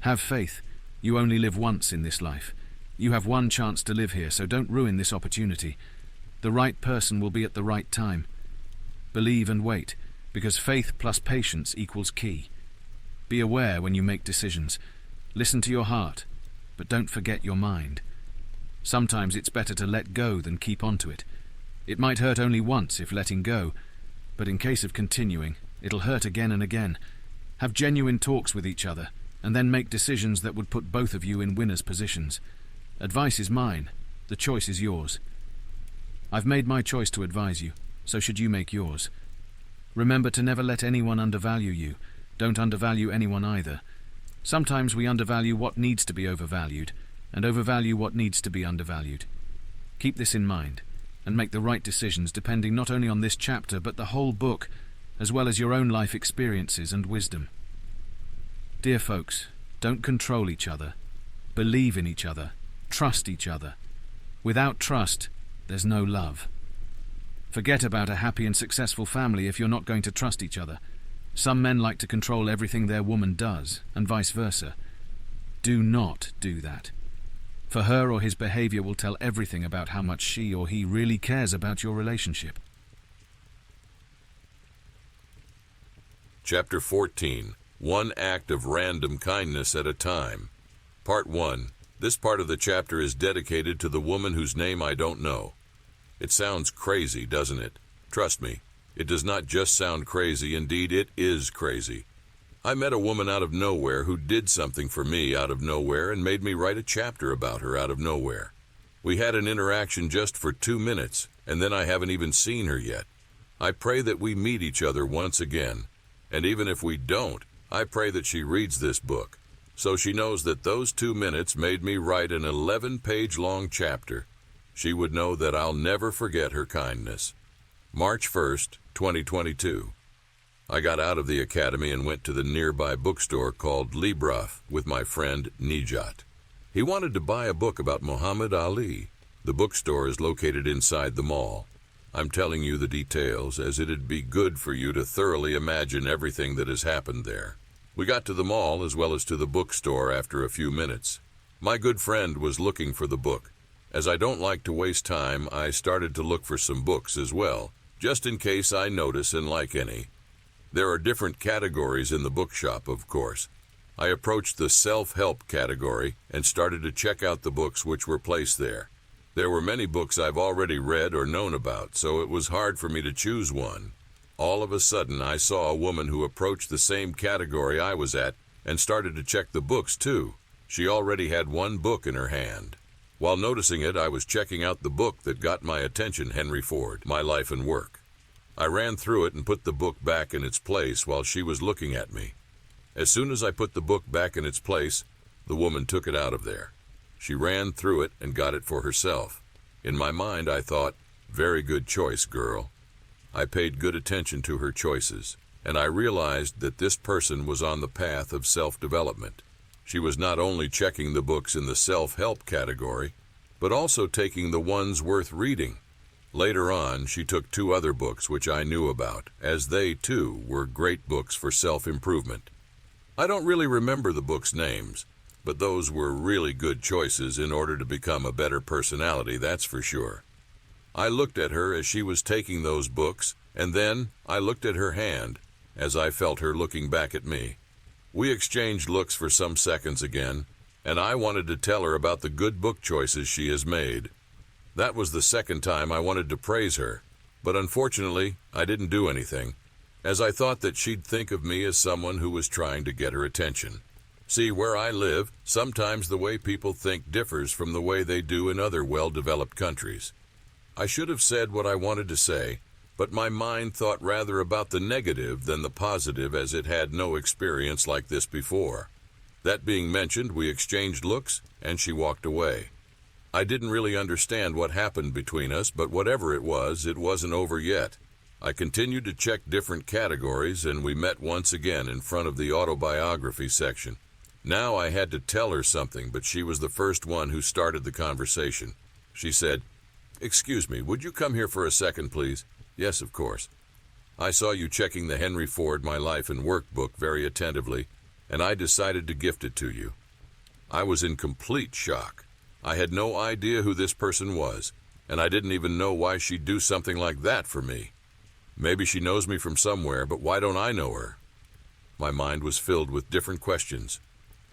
Have faith. You only live once in this life. You have one chance to live here, so don't ruin this opportunity. The right person will be at the right time. Believe and wait, because faith plus patience equals key. Be aware when you make decisions. Listen to your heart, but don't forget your mind. Sometimes it's better to let go than keep on to it. It might hurt only once if letting go, but in case of continuing, it'll hurt again and again. Have genuine talks with each other, and then make decisions that would put both of you in winners' positions. Advice is mine. The choice is yours. I've made my choice to advise you, so should you make yours. Remember to never let anyone undervalue you. Don't undervalue anyone either. Sometimes we undervalue what needs to be overvalued, and overvalue what needs to be undervalued. Keep this in mind, and make the right decisions depending not only on this chapter but the whole book, as well as your own life experiences and wisdom. Dear folks, don't control each other. Believe in each other. Trust each other. Without trust, there's no love. Forget about a happy and successful family if you're not going to trust each other. Some men like to control everything their woman does, and vice versa. Do not do that. For her or his behavior will tell everything about how much she or he really cares about your relationship. Chapter 14. One act of random kindness at a time. Part 1. This part of the chapter is dedicated to the woman whose name I don't know. It sounds crazy, doesn't it? Trust me, it does not just sound crazy, indeed it is crazy. I met a woman out of nowhere who did something for me out of nowhere and made me write a chapter about her out of nowhere. We had an interaction just for 2 minutes, and then I haven't even seen her yet. I pray that we meet each other once again, and even if we don't, I pray that she reads this book, so she knows that those 2 minutes made me write an 11-page long chapter. She would know that I'll never forget her kindness. March 1st, 2022. I got out of the academy and went to the nearby bookstore called Libraf with my friend Nijat. He wanted to buy a book about Muhammad Ali. The bookstore is located inside the mall. I'm telling you the details as it'd be good for you to thoroughly imagine everything that has happened there. We got to the mall as well as to the bookstore after a few minutes. My good friend was looking for the book. As I don't like to waste time, I started to look for some books as well, just in case I notice and like any. There are different categories in the bookshop, of course. I approached the self-help category and started to check out the books which were placed there. There were many books I've already read or known about, so it was hard for me to choose one. All of a sudden, I saw a woman who approached the same category I was at and started to check the books too. She already had one book in her hand. While noticing it, I was checking out the book that got my attention, Henry Ford, My Life and Work. I ran through it and put the book back in its place while she was looking at me. As soon as I put the book back in its place, the woman took it out of there. She ran through it and got it for herself. In my mind, I thought, very good choice, girl. I paid good attention to her choices, and I realized that this person was on the path of self-development. She was not only checking the books in the self-help category, but also taking the ones worth reading. Later on, she took 2 other books which I knew about, as they, too, were great books for self-improvement. I don't really remember the books' names, but those were really good choices in order to become a better personality, that's for sure. I looked at her as she was taking those books, and then I looked at her hand, as I felt her looking back at me. We exchanged looks for some seconds again, and I wanted to tell her about the good book choices she has made. That was the second time I wanted to praise her, but unfortunately, I didn't do anything, as I thought that she'd think of me as someone who was trying to get her attention. See, where I live, sometimes the way people think differs from the way they do in other well-developed countries. I should have said what I wanted to say, but my mind thought rather about the negative than the positive, as it had no experience like this before. That being mentioned, we exchanged looks, and she walked away. I didn't really understand what happened between us, but whatever it wasn't over yet. I continued to check different categories, and we met once again in front of the autobiography section. Now I had to tell her something, but she was the first one who started the conversation. She said, "Excuse me, would you come here for a second, please?" "Yes, of course." "I saw you checking the Henry Ford My Life and Work book very attentively, and I decided to gift it to you." I was in complete shock. I had no idea who this person was, and I didn't even know why she'd do something like that for me. Maybe she knows me from somewhere, but why don't I know her? My mind was filled with different questions.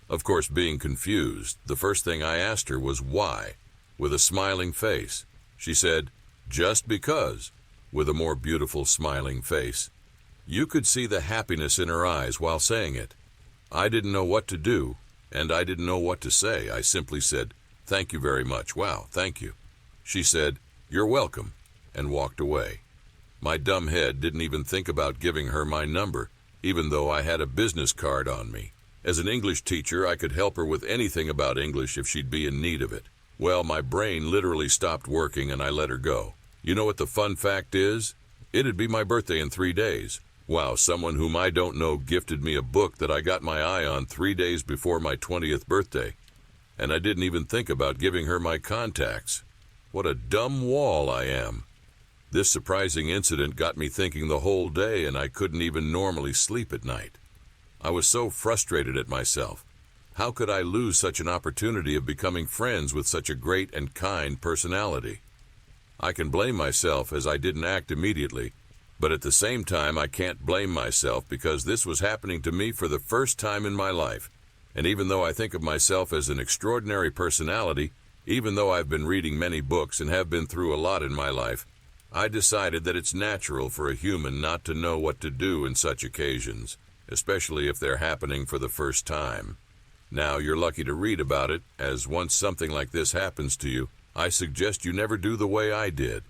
Of course, being confused, the first thing I asked her was why, with a smiling face. She said, "Just because," with a more beautiful smiling face. You could see the happiness in her eyes while saying it. I didn't know what to do, and I didn't know what to say. I simply said, "Thank you very much. Wow, thank you." She said, "You're welcome," and walked away. My dumb head didn't even think about giving her my number, even though I had a business card on me. As an English teacher, I could help her with anything about English if she'd be in need of it. Well, my brain literally stopped working and I let her go. You know what the fun fact is? It'd be my birthday in 3 days. Wow, someone whom I don't know gifted me a book that I got my eye on 3 days before my 20th birthday. And I didn't even think about giving her my contacts. What a dumb wall I am. This surprising incident got me thinking the whole day, and I couldn't even normally sleep at night. I was so frustrated at myself. How could I lose such an opportunity of becoming friends with such a great and kind personality? I can blame myself as I didn't act immediately, but at the same time I can't blame myself because this was happening to me for the first time in my life. And even though I think of myself as an extraordinary personality, even though I've been reading many books and have been through a lot in my life, I decided that it's natural for a human not to know what to do in such occasions, especially if they're happening for the first time. Now, you're lucky to read about it, as once something like this happens to you, I suggest you never do the way I did.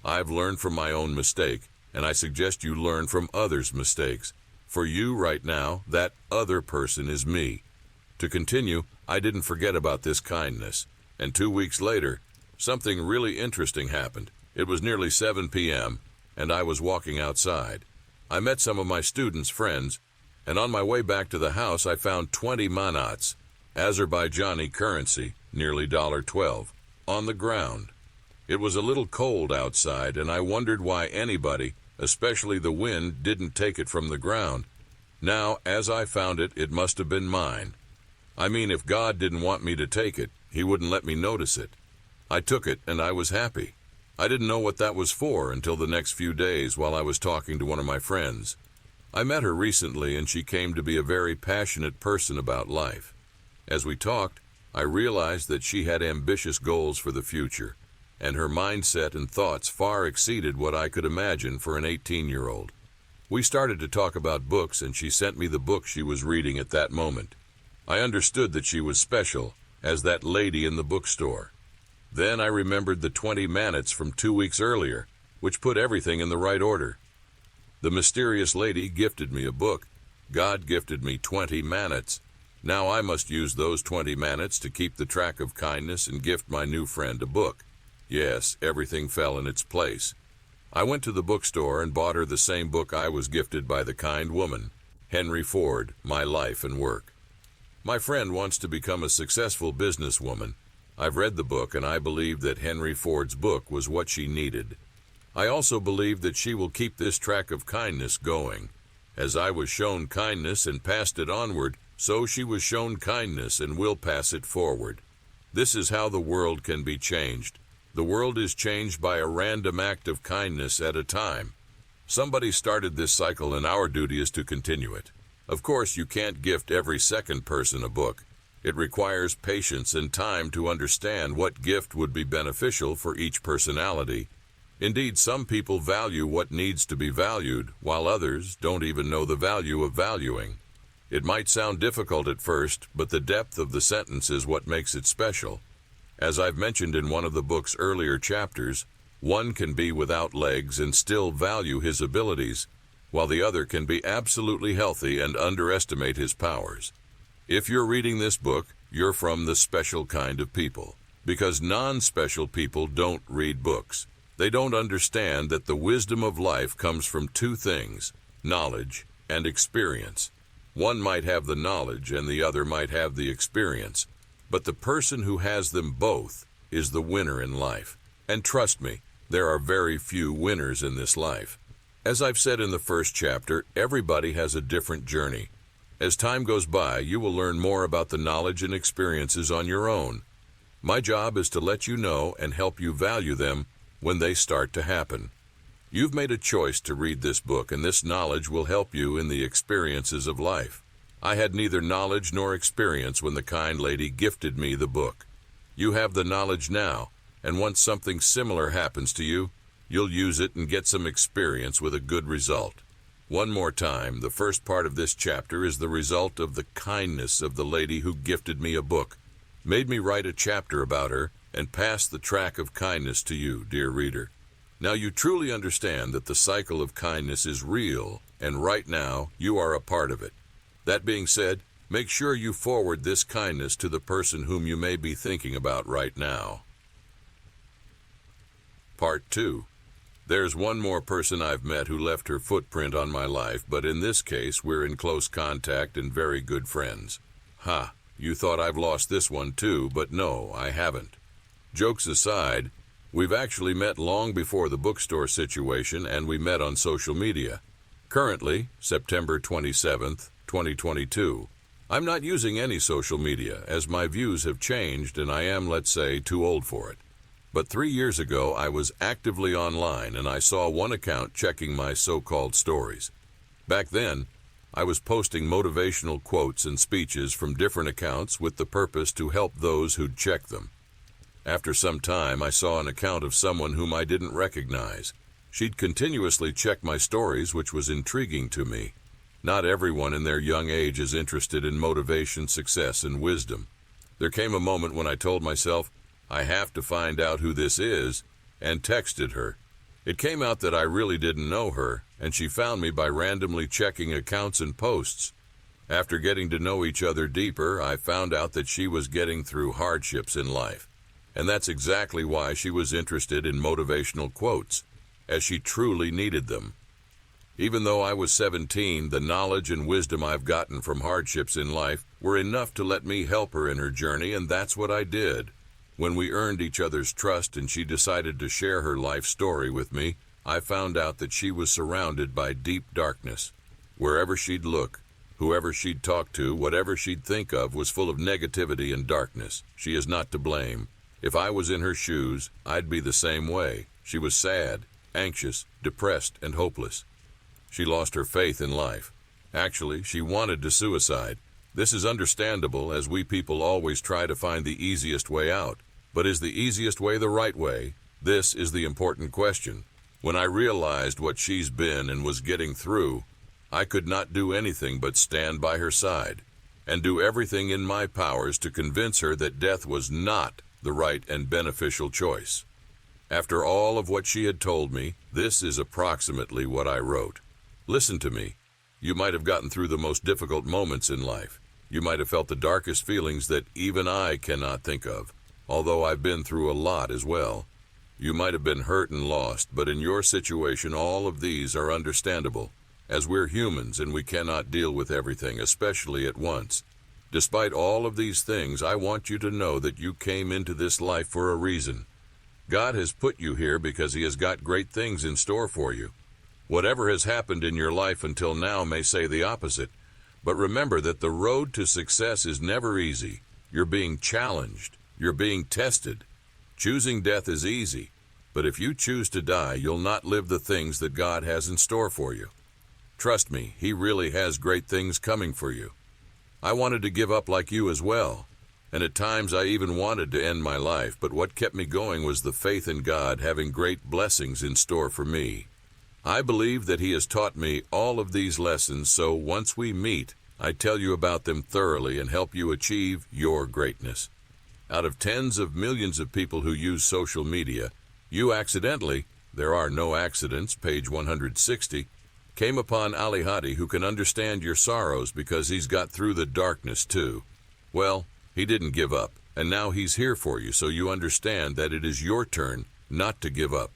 I've learned from my own mistake, and I suggest you learn from others' mistakes. For you right now, that other person is me. To continue, I didn't forget about this kindness, and 2 weeks later, something really interesting happened. It was nearly 7 p.m., and I was walking outside. I met some of my students' friends, and on my way back to the house I found 20 manats, Azerbaijani currency, nearly $12, on the ground. It was a little cold outside, and I wondered why anybody, especially the wind, didn't take it from the ground. Now, as I found it, it must have been mine. I mean, if God didn't want me to take it, He wouldn't let me notice it. I took it, and I was happy. I didn't know what that was for until the next few days while I was talking to one of my friends. I met her recently, and she came to be a very passionate person about life. As we talked, I realized that she had ambitious goals for the future, and her mindset and thoughts far exceeded what I could imagine for an 18-year-old. We started to talk about books, and she sent me the book she was reading at that moment. I understood that she was special, as that lady in the bookstore. Then I remembered the 20 manats from 2 weeks earlier, which put everything in the right order. The mysterious lady gifted me a book. God gifted me 20 manats. Now I must use those 20 manats to keep the track of kindness and gift my new friend a book. Yes, everything fell in its place. I went to the bookstore and bought her the same book I was gifted by the kind woman, Henry Ford, My Life and Work. My friend wants to become a successful businesswoman. I've read the book, and I believe that Henry Ford's book was what she needed. I also believe that she will keep this track of kindness going. As I was shown kindness and passed it onward, so she was shown kindness and will pass it forward. This is how the world can be changed. The world is changed by a random act of kindness at a time. Somebody started this cycle, and our duty is to continue it. Of course, you can't gift every second person a book. It requires patience and time to understand what gift would be beneficial for each personality. Indeed, some people value what needs to be valued, while others don't even know the value of valuing. It might sound difficult at first, but the depth of the sentence is what makes it special. As I've mentioned in one of the book's earlier chapters, one can be without legs and still value his abilities, while the other can be absolutely healthy and underestimate his powers. If you're reading this book, you're from the special kind of people, because non-special people don't read books. They don't understand that the wisdom of life comes from two things, knowledge and experience. One might have the knowledge and the other might have the experience, but the person who has them both is the winner in life. And trust me, there are very few winners in this life. As I've said in the first chapter, everybody has a different journey. As time goes by, you will learn more about the knowledge and experiences on your own. My job is to let you know and help you value them when they start to happen. You've made a choice to read this book, and this knowledge will help you in the experiences of life. I had neither knowledge nor experience when the kind lady gifted me the book. You have the knowledge now, and once something similar happens to you, you'll use it and get some experience with a good result. One more time, the first part of this chapter is the result of the kindness of the lady who gifted me a book, made me write a chapter about her, and pass the track of kindness to you, dear reader. Now you truly understand that the cycle of kindness is real, and right now you are a part of it. That being said, make sure you forward this kindness to the person whom you may be thinking about right now. Part 2. There's one more person I've met who left her footprint on my life, but in this case, we're in close contact and very good friends. Ha, you thought I've lost this one too, but no, I haven't. Jokes aside, we've actually met long before the bookstore situation, and we met on social media. Currently, September 27th, 2022. I'm not using any social media, as my views have changed and I am, let's say, too old for it. But 3 years ago, I was actively online and I saw one account checking my so-called stories. Back then, I was posting motivational quotes and speeches from different accounts with the purpose to help those who'd check them. After some time, I saw an account of someone whom I didn't recognize. She'd continuously check my stories, which was intriguing to me. Not everyone in their young age is interested in motivation, success, and wisdom. There came a moment when I told myself, I have to find out who this is, and texted her. It came out that I really didn't know her, and she found me by randomly checking accounts and posts. After getting to know each other deeper, I found out that she was getting through hardships in life. And that's exactly why she was interested in motivational quotes, as she truly needed them. Even though I was 17, the knowledge and wisdom I've gotten from hardships in life were enough to let me help her in her journey, and that's what I did. When we earned each other's trust and she decided to share her life story with me, I found out that she was surrounded by deep darkness. Wherever she'd look, whoever she'd talk to, whatever she'd think of was full of negativity and darkness. She is not to blame. If I was in her shoes, I'd be the same way. She was sad, anxious, depressed, and hopeless. She lost her faith in life. Actually, she wanted to suicide. This is understandable, as we people always try to find the easiest way out. But is the easiest way the right way? This is the important question. When I realized what she's been and was getting through, I could not do anything but stand by her side and do everything in my powers to convince her that death was not the right and beneficial choice. After all of what she had told me, this is approximately what I wrote. Listen to me. You might have gotten through the most difficult moments in life. You might have felt the darkest feelings that even I cannot think of, although I've been through a lot as well. You might have been hurt and lost, but in your situation, all of these are understandable, as we're humans and we cannot deal with everything, especially at once. Despite all of these things, I want you to know that you came into this life for a reason. God has put you here because He has got great things in store for you. Whatever has happened in your life until now may say the opposite, but remember that the road to success is never easy. You're being challenged. You're being tested. Choosing death is easy, but if you choose to die, you'll not live the things that God has in store for you. Trust me, He really has great things coming for you. I wanted to give up like you as well, and at times I even wanted to end my life, but what kept me going was the faith in God having great blessings in store for me. I believe that He has taught me all of these lessons, so once we meet, I tell you about them thoroughly and help you achieve your greatness. Out of tens of millions of people who use social media, you accidentally, there are no accidents, page 160, came upon Alihadi, who can understand your sorrows because he's got through the darkness too. Well, he didn't give up, and now he's here for you, so you understand that it is your turn not to give up.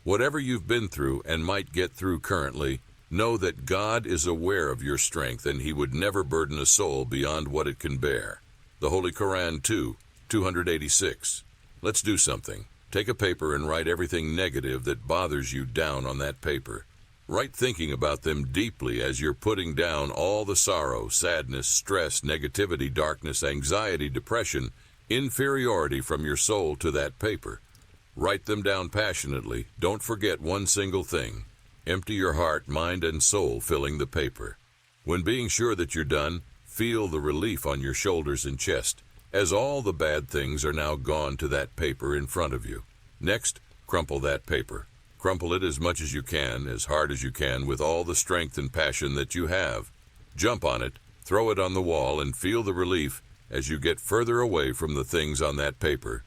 Whatever you've been through and might get through currently, know that God is aware of your strength and He would never burden a soul beyond what it can bear. The Holy Quran 2:286. Let's do something. Take a paper and write everything negative that bothers you down on that paper. Write thinking about them deeply as you're putting down all the sorrow, sadness, stress, negativity, darkness, anxiety, depression, inferiority from your soul to that paper. Write them down passionately. Don't forget one single thing. Empty your heart, mind, and soul filling the paper. When being sure that you're done, feel the relief on your shoulders and chest, as all the bad things are now gone to that paper in front of you. Next, crumple that paper. Crumple it as much as you can, as hard as you can, with all the strength and passion that you have. Jump on it, throw it on the wall, and feel the relief as you get further away from the things on that paper.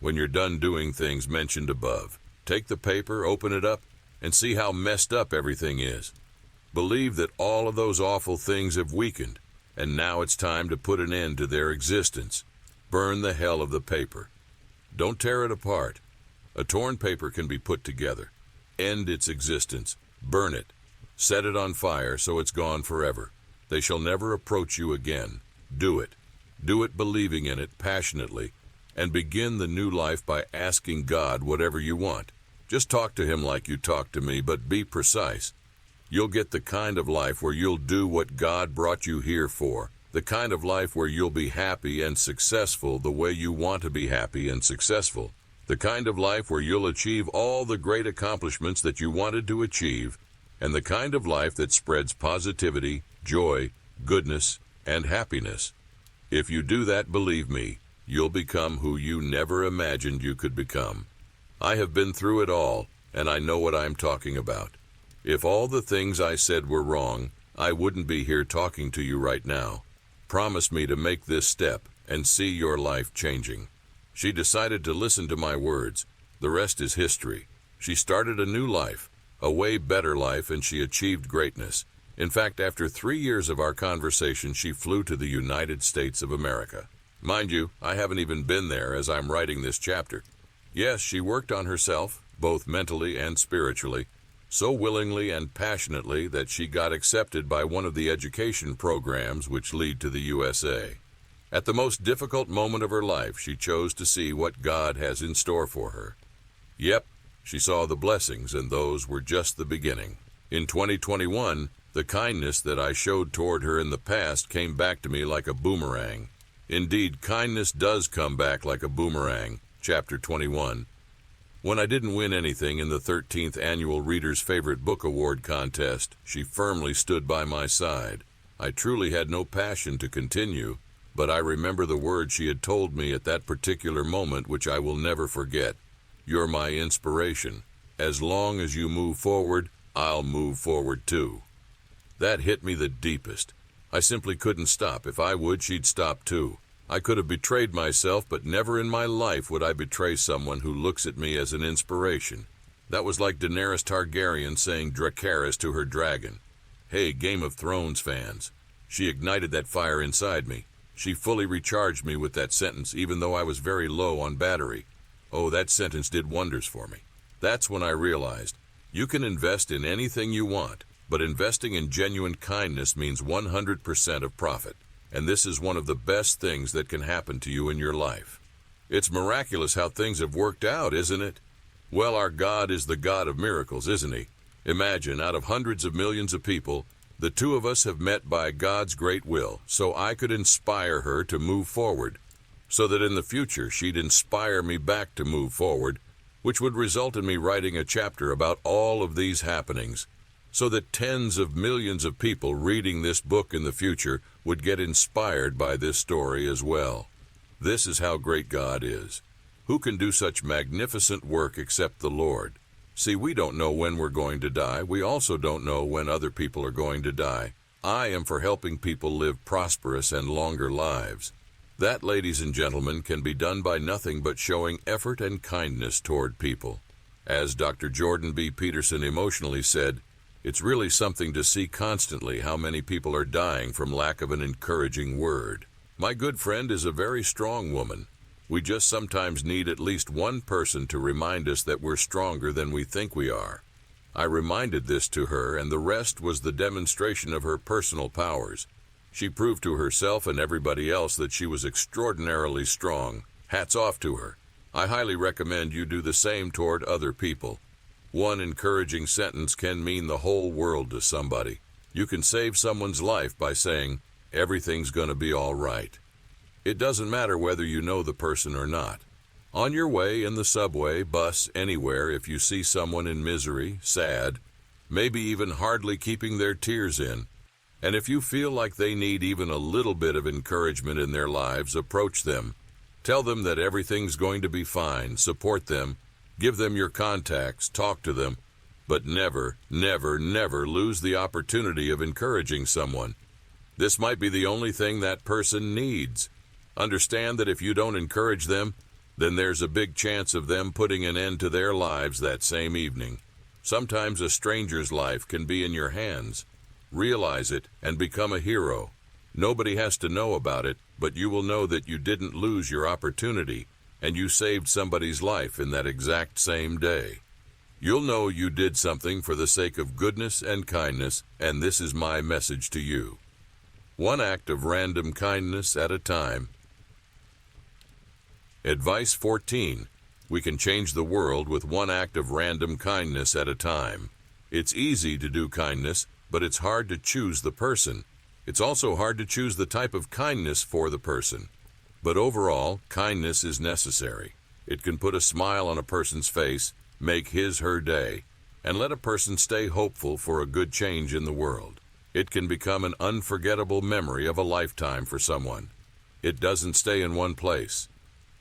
When you're done doing things mentioned above, take the paper, open it up, and see how messed up everything is. Believe that all of those awful things have weakened, and now it's time to put an end to their existence. Burn the hell of the paper. Don't tear it apart. A torn paper can be put together. End its existence. Burn it. Set it on fire so it's gone forever. They shall never approach you again. Do it. Do it believing in it passionately, and begin the new life by asking God whatever you want. Just talk to Him like you talk to me, but be precise. You'll get the kind of life where you'll do what God brought you here for, the kind of life where you'll be happy and successful the way you want to be happy and successful, the kind of life where you'll achieve all the great accomplishments that you wanted to achieve, and the kind of life that spreads positivity, joy, goodness, and happiness. If you do that, believe me, you'll become who you never imagined you could become. I have been through it all, and I know what I'm talking about. If all the things I said were wrong, I wouldn't be here talking to you right now. Promise me to make this step and see your life changing. She decided to listen to my words. The rest is history. She started a new life, a way better life, and she achieved greatness. In fact, after 3 years of our conversation, she flew to the United States of America. Mind you, I haven't even been there as I'm writing this chapter. Yes, she worked on herself, both mentally and spiritually, so willingly and passionately that she got accepted by one of the education programs which lead to the USA. At the most difficult moment of her life, she chose to see what God has in store for her. Yep, she saw the blessings, and those were just the beginning. In 2021, the kindness that I showed toward her in the past came back to me like a boomerang. Indeed, kindness does come back like a boomerang. Chapter 21. When I didn't win anything in the 13th Annual Reader's Favorite Book Award contest, she firmly stood by my side. I truly had no passion to continue, but I remember the words she had told me at that particular moment, which I will never forget. You're my inspiration. As long as you move forward, I'll move forward too. That hit me the deepest. I simply couldn't stop. If I would, she'd stop too. I could have betrayed myself, but never in my life would I betray someone who looks at me as an inspiration. That was like Daenerys Targaryen saying Dracarys to her dragon. Hey, Game of Thrones fans. She ignited that fire inside me. She fully recharged me with that sentence, even though I was very low on battery. Oh, that sentence did wonders for me. That's when I realized, you can invest in anything you want, but investing in genuine kindness means 100% of profit. And this is one of the best things that can happen to you in your life. It's miraculous how things have worked out, isn't it? Well, our God is the God of miracles, isn't He? Imagine, out of hundreds of millions of people, the two of us have met by God's great will, so I could inspire her to move forward, so that in the future she'd inspire me back to move forward, which would result in me writing a chapter about all of these happenings, so that tens of millions of people reading this book in the future would get inspired by this story as well. This is how great God is. Who can do such magnificent work except the Lord? See, we don't know when we're going to die. We also don't know when other people are going to die. I am for helping people live prosperous and longer lives. That, ladies and gentlemen, can be done by nothing but showing effort and kindness toward people. As Dr. Jordan B. Peterson emotionally said, it's really something to see constantly how many people are dying from lack of an encouraging word. My good friend is a very strong woman. We just sometimes need at least one person to remind us that we're stronger than we think we are. I reminded this to her, and the rest was the demonstration of her personal powers. She proved to herself and everybody else that she was extraordinarily strong. Hats off to her. I highly recommend you do the same toward other people. One encouraging sentence can mean the whole world to somebody. You can save someone's life by saying, everything's going to be all right. It doesn't matter whether you know the person or not. On your way, in the subway, bus, anywhere, if you see someone in misery, sad, maybe even hardly keeping their tears in, and if you feel like they need even a little bit of encouragement in their lives, approach them. Tell them that everything's going to be fine, support them, give them your contacts, talk to them, but never, never, never lose the opportunity of encouraging someone. This might be the only thing that person needs. Understand that if you don't encourage them, then there's a big chance of them putting an end to their lives that same evening. Sometimes a stranger's life can be in your hands. Realize it and become a hero. Nobody has to know about it, but you will know that you didn't lose your opportunity, and you saved somebody's life in that exact same day. You'll know you did something for the sake of goodness and kindness, and this is my message to you. One act of random kindness at a time. Advice 14. We can change the world with one act of random kindness at a time. It's easy to do kindness, but it's hard to choose the person. It's also hard to choose the type of kindness for the person. But overall, kindness is necessary. It can put a smile on a person's face, make his/her day, and let a person stay hopeful for a good change in the world. It can become an unforgettable memory of a lifetime for someone. It doesn't stay in one place.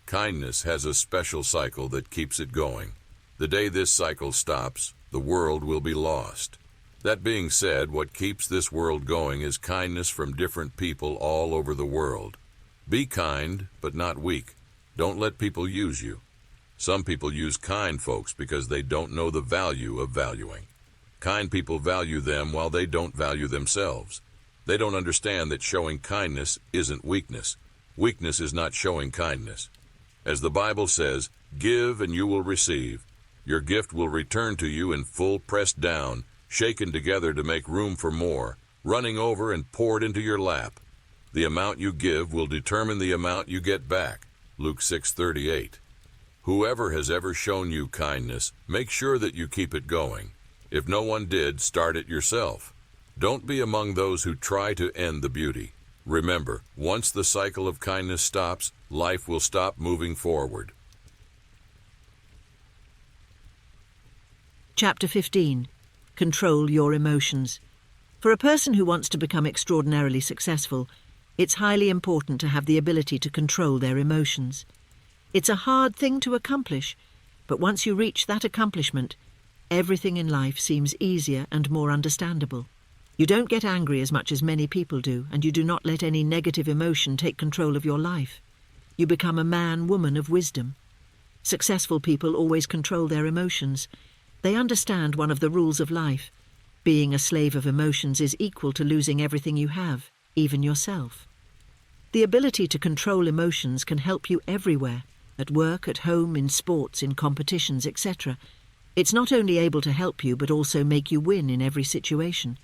Kindness has a special cycle that keeps it going. The day this cycle stops, the world will be lost. That being said, what keeps this world going is kindness from different people all over the world. Be kind, but not weak. Don't let people use you. Some people use kind folks because they don't know the value of valuing. Kind people value them while they don't value themselves. They don't understand that showing kindness isn't weakness. Weakness is not showing kindness. As the Bible says, give and you will receive. Your gift will return to you in full, pressed down, shaken together to make room for more, running over and poured into your lap. The amount you give will determine the amount you get back. Luke 6:38. Whoever has ever shown you kindness, make sure that you keep it going. If no one did, start it yourself. Don't be among those who try to end the beauty. Remember, once the cycle of kindness stops, life will stop moving forward. Chapter 15. Control your emotions. For a person who wants to become extraordinarily successful, it's highly important to have the ability to control their emotions. It's a hard thing to accomplish, but once you reach that accomplishment, everything in life seems easier and more understandable. You don't get angry as much as many people do, and you do not let any negative emotion take control of your life. You become a man, woman of wisdom. Successful people always control their emotions. They understand one of the rules of life. Being a slave of emotions is equal to losing everything you have, even yourself. The ability to control emotions can help you everywhere, at work, at home, in sports, in competitions, etc. It's not only able to help you, but also make you win in every situation.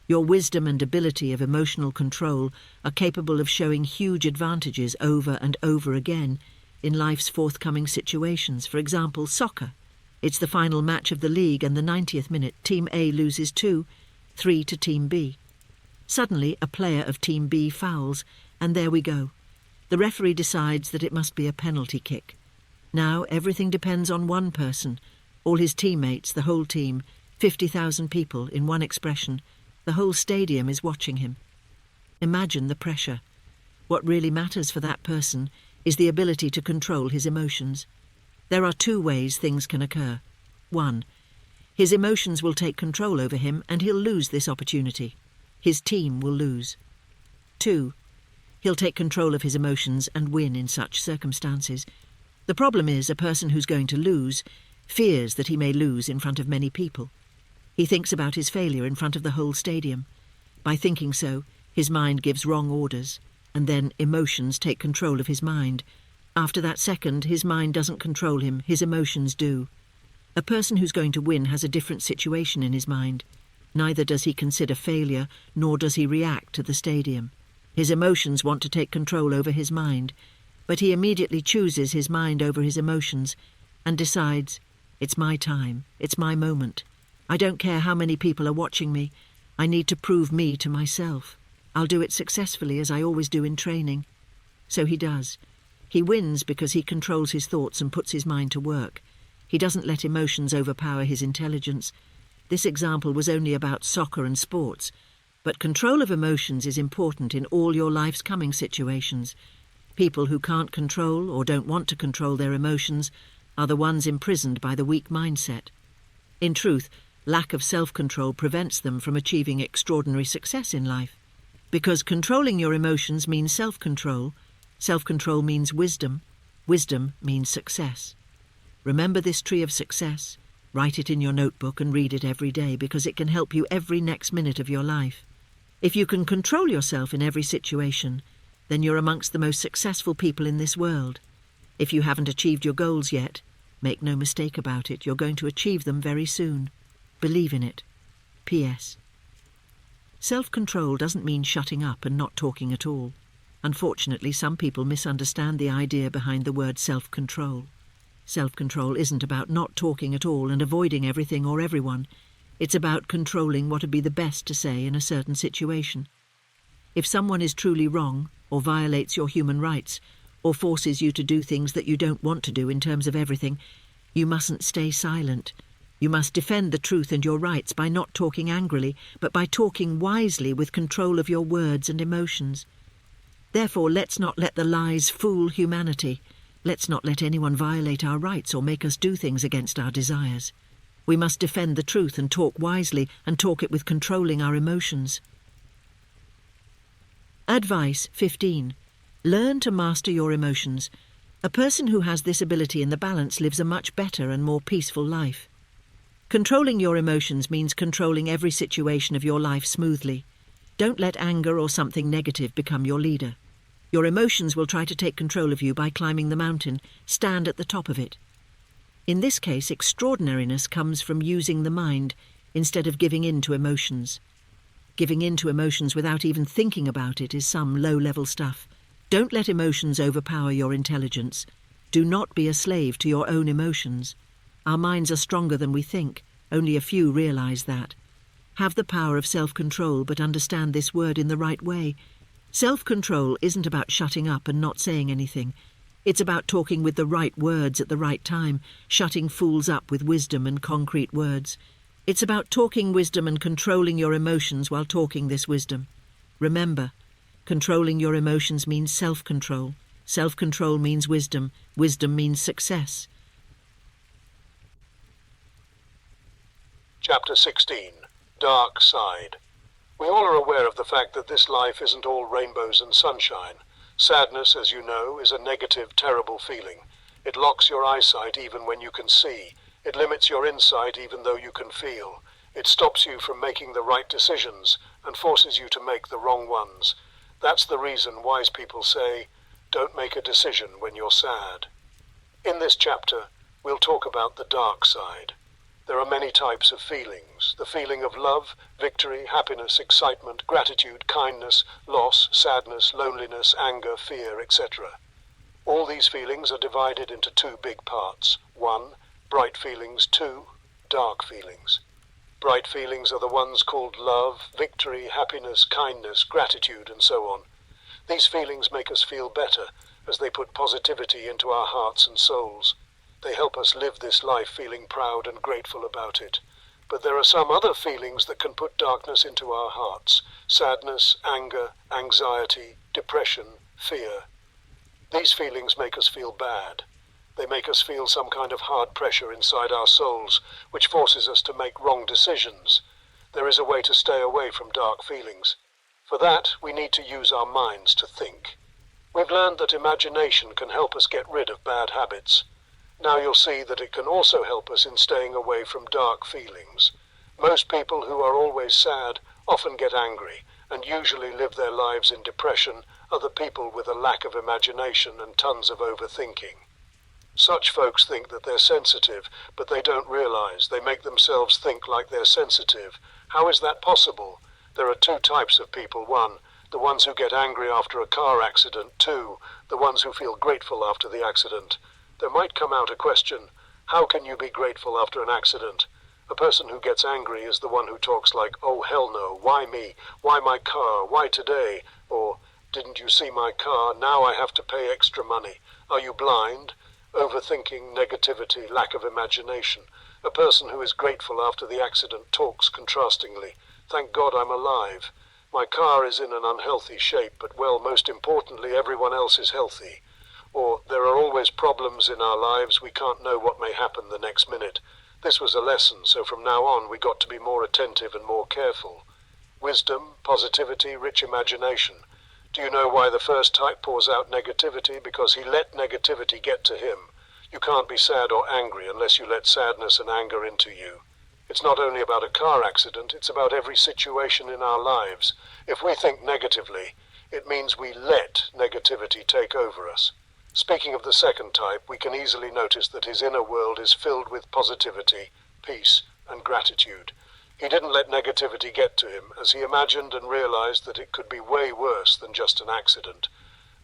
Your wisdom and ability of emotional control are capable of showing huge advantages over and over again in life's forthcoming situations. For example, soccer. It's the final match of the league, and the 90th minute, Team A loses 2-3 to Team B. Suddenly, a player of Team B fouls, and there we go. The referee decides that it must be a penalty kick. Now everything depends on one person. All his teammates, the whole team, 50,000 people in one expression. The whole stadium is watching him. Imagine the pressure. What really matters for that person is the ability to control his emotions. There are two ways things can occur. 1. His emotions will take control over him and he'll lose this opportunity. His team will lose. 2. He'll take control of his emotions and win in such circumstances. The problem is a person who's going to lose fears that he may lose in front of many people. He thinks about his failure in front of the whole stadium. By thinking so, his mind gives wrong orders, and then emotions take control of his mind. After that second, his mind doesn't control him, his emotions do. A person who's going to win has a different situation in his mind. Neither does he consider failure, nor does he react to the stadium. His emotions want to take control over his mind, but he immediately chooses his mind over his emotions and decides, it's my time, it's my moment. I don't care how many people are watching me. I need to prove me to myself. I'll do it successfully as I always do in training. So he does. He wins because he controls his thoughts and puts his mind to work. He doesn't let emotions overpower his intelligence. This example was only about soccer and sports, but control of emotions is important in all your life's coming situations. People who can't control or don't want to control their emotions are the ones imprisoned by the weak mindset. In truth, lack of self-control prevents them from achieving extraordinary success in life. Because controlling your emotions means self-control. Self-control means wisdom. Wisdom means success. Remember this tree of success. Write it in your notebook and read it every day because it can help you every next minute of your life. If you can control yourself in every situation, then you're amongst the most successful people in this world. If you haven't achieved your goals yet, Make no mistake about it, you're going to achieve them very soon. Believe in it. P.S. Self-control doesn't mean shutting up and not talking at all. Unfortunately, some people misunderstand the idea behind the word self-control. Self-control isn't about not talking at all and avoiding everything or everyone. It's about controlling what would be the best to say in a certain situation. If someone is truly wrong, or violates your human rights, or forces you to do things that you don't want to do in terms of everything, you mustn't stay silent. You must defend the truth and your rights by not talking angrily, but by talking wisely with control of your words and emotions. Therefore, let's not let the lies fool humanity. Let's not let anyone violate our rights or make us do things against our desires. We must defend the truth and talk wisely, and talk it with controlling our emotions. Advice 15. Learn to master your emotions. A person who has this ability in the balance lives a much better and more peaceful life. Controlling your emotions means controlling every situation of your life smoothly. Don't let anger or something negative become your leader. Your emotions will try to take control of you by climbing the mountain. Stand at the top of it. In this case, extraordinariness comes from using the mind instead of giving in to emotions. Giving in to emotions without even thinking about it is some low-level stuff. Don't let emotions overpower your intelligence. Do not be a slave to your own emotions. Our minds are stronger than we think. Only a few realize that. Have the power of self-control, but understand this word in the right way. Self-control isn't about shutting up and not saying anything. It's about talking with the right words at the right time, shutting fools up with wisdom and concrete words. It's about talking wisdom and controlling your emotions while talking this wisdom. Remember, controlling your emotions means self-control. Self-control means wisdom. Wisdom means success. Chapter 16. Dark Side. We all are aware of the fact that this life isn't all rainbows and sunshine. Sadness, as you know, is a negative, terrible feeling. It locks your eyesight even when you can see. It limits your insight even though you can feel. It stops you from making the right decisions and forces you to make the wrong ones. That's the reason wise people say, don't make a decision when you're sad. In this chapter, we'll talk about the dark side. There are many types of feelings. The feeling of love, victory, happiness, excitement, gratitude, kindness, loss, sadness, loneliness, anger, fear, etc. All these feelings are divided into two big parts. 1. Bright feelings. 2. Dark feelings. Bright feelings are the ones called love, victory, happiness, kindness, gratitude, and so on. These feelings make us feel better, as they put positivity into our hearts and souls. They help us live this life feeling proud and grateful about it. But there are some other feelings that can put darkness into our hearts. Sadness, anger, anxiety, depression, fear. These feelings make us feel bad. They make us feel some kind of hard pressure inside our souls, which forces us to make wrong decisions. There is a way to stay away from dark feelings. For that, we need to use our minds to think. We've learned that imagination can help us get rid of bad habits. Now you'll see that it can also help us in staying away from dark feelings. Most people who are always sad often get angry and usually live their lives in depression are the people with a lack of imagination and tons of overthinking. Such folks think that they're sensitive, but they don't realize they make themselves think like they're sensitive. How is that possible? There are two types of people. 1, the ones who get angry after a car accident. 2, the ones who feel grateful after the accident. There might come out a question, how can you be grateful after an accident? A person who gets angry is the one who talks like, oh hell no, why me? Why my car? Why today? Or, didn't you see my car? Now I have to pay extra money. Are you blind? Overthinking, negativity, lack of imagination. A person who is grateful after the accident talks contrastingly. Thank God I'm alive. My car is in an unhealthy shape, but well, most importantly, everyone else is healthy. Or, there are always problems in our lives, we can't know what may happen the next minute. This was a lesson, so from now on we got to be more attentive and more careful. Wisdom, positivity, rich imagination. Do you know why the first type pours out negativity? Because he let negativity get to him. You can't be sad or angry unless you let sadness and anger into you. It's not only about a car accident, it's about every situation in our lives. If we think negatively, it means we let negativity take over us. Speaking of the second type, we can easily notice that his inner world is filled with positivity, peace, and gratitude. He didn't let negativity get to him, as he imagined and realized that it could be way worse than just an accident.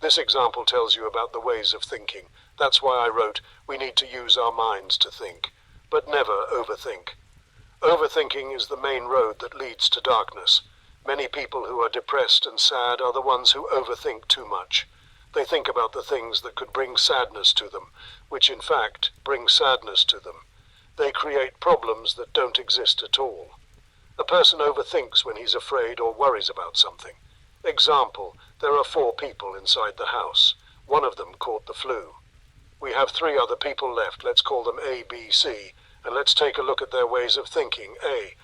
This example tells you about the ways of thinking. That's why I wrote, we need to use our minds to think, but never overthink. Overthinking is the main road that leads to darkness. Many people who are depressed and sad are the ones who overthink too much. They think about the things that could bring sadness to them, which in fact bring sadness to them. They create problems that don't exist at all. A person overthinks when he's afraid or worries about something. Example, there are 4 people inside the house. One of them caught the flu. We have 3 other people left, let's call them A, B, C, and let's take a look at their ways of thinking. A,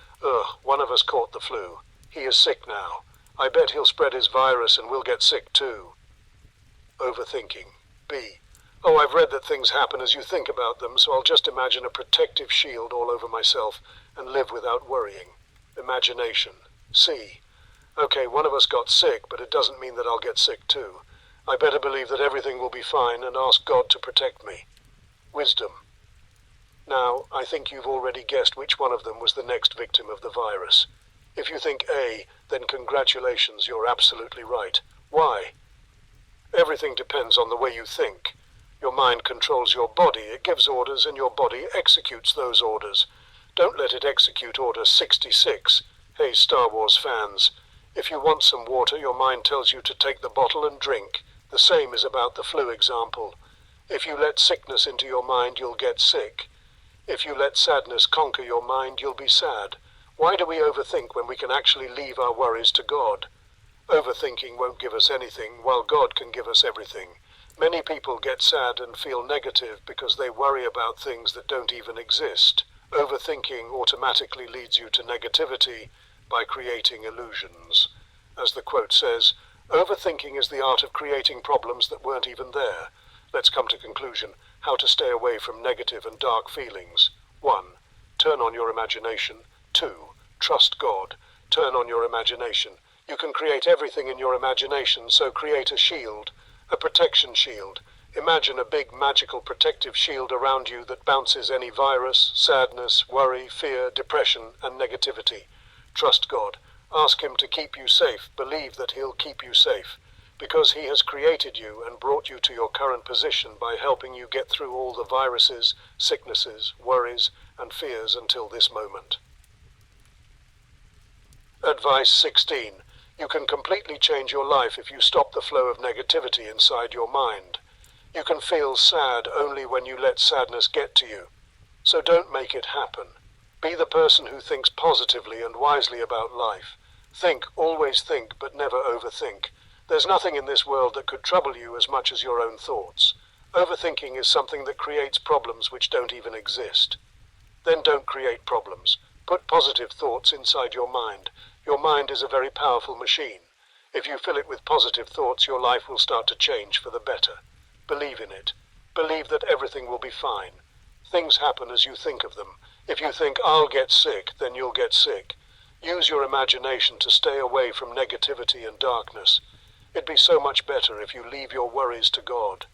one of us caught the flu. He is sick now. I bet he'll spread his virus and we'll get sick too. Overthinking. B, I've read that things happen as you think about them, so I'll just imagine a protective shield all over myself and live without worrying. Imagination. C, okay, one of us got sick, but it doesn't mean that I'll get sick too. I better believe that everything will be fine and ask God to protect me. Wisdom. Now, I think you've already guessed which one of them was the next victim of the virus. If you think A, then congratulations, you're absolutely right. Why? Everything depends on the way you think. Your mind controls your body, it gives orders, and your body executes those orders. Don't let it execute Order 66. Hey, Star Wars fans. If you want some water, your mind tells you to take the bottle and drink. The same is about the flu example. If you let sickness into your mind, you'll get sick. If you let sadness conquer your mind, you'll be sad. Why do we overthink when we can actually leave our worries to God? Overthinking won't give us anything, while God can give us everything. Many people get sad and feel negative because they worry about things that don't even exist. Overthinking automatically leads you to negativity by creating illusions. As the quote says, overthinking is the art of creating problems that weren't even there. Let's come to conclusion. How to stay away from negative and dark feelings. 1. Turn on your imagination. 2. Trust God. Turn on your imagination. You can create everything in your imagination, so create a shield, a protection shield. Imagine a big magical protective shield around you that bounces any virus, sadness, worry, fear, depression, and negativity. Trust God. Ask Him to keep you safe. Believe that He'll keep you safe, because He has created you and brought you to your current position by helping you get through all the viruses, sicknesses, worries, and fears until this moment. Advice 16. You can completely change your life if you stop the flow of negativity inside your mind. You can feel sad only when you let sadness get to you. So don't make it happen. Be the person who thinks positively and wisely about life. Think, always think, but never overthink. There's nothing in this world that could trouble you as much as your own thoughts. Overthinking is something that creates problems which don't even exist. Then don't create problems. Put positive thoughts inside your mind. Your mind is a very powerful machine. If you fill it with positive thoughts, your life will start to change for the better. Believe in it. Believe that everything will be fine. Things happen as you think of them. If you think, I'll get sick, then you'll get sick. Use your imagination to stay away from negativity and darkness. It'd be so much better if you leave your worries to God.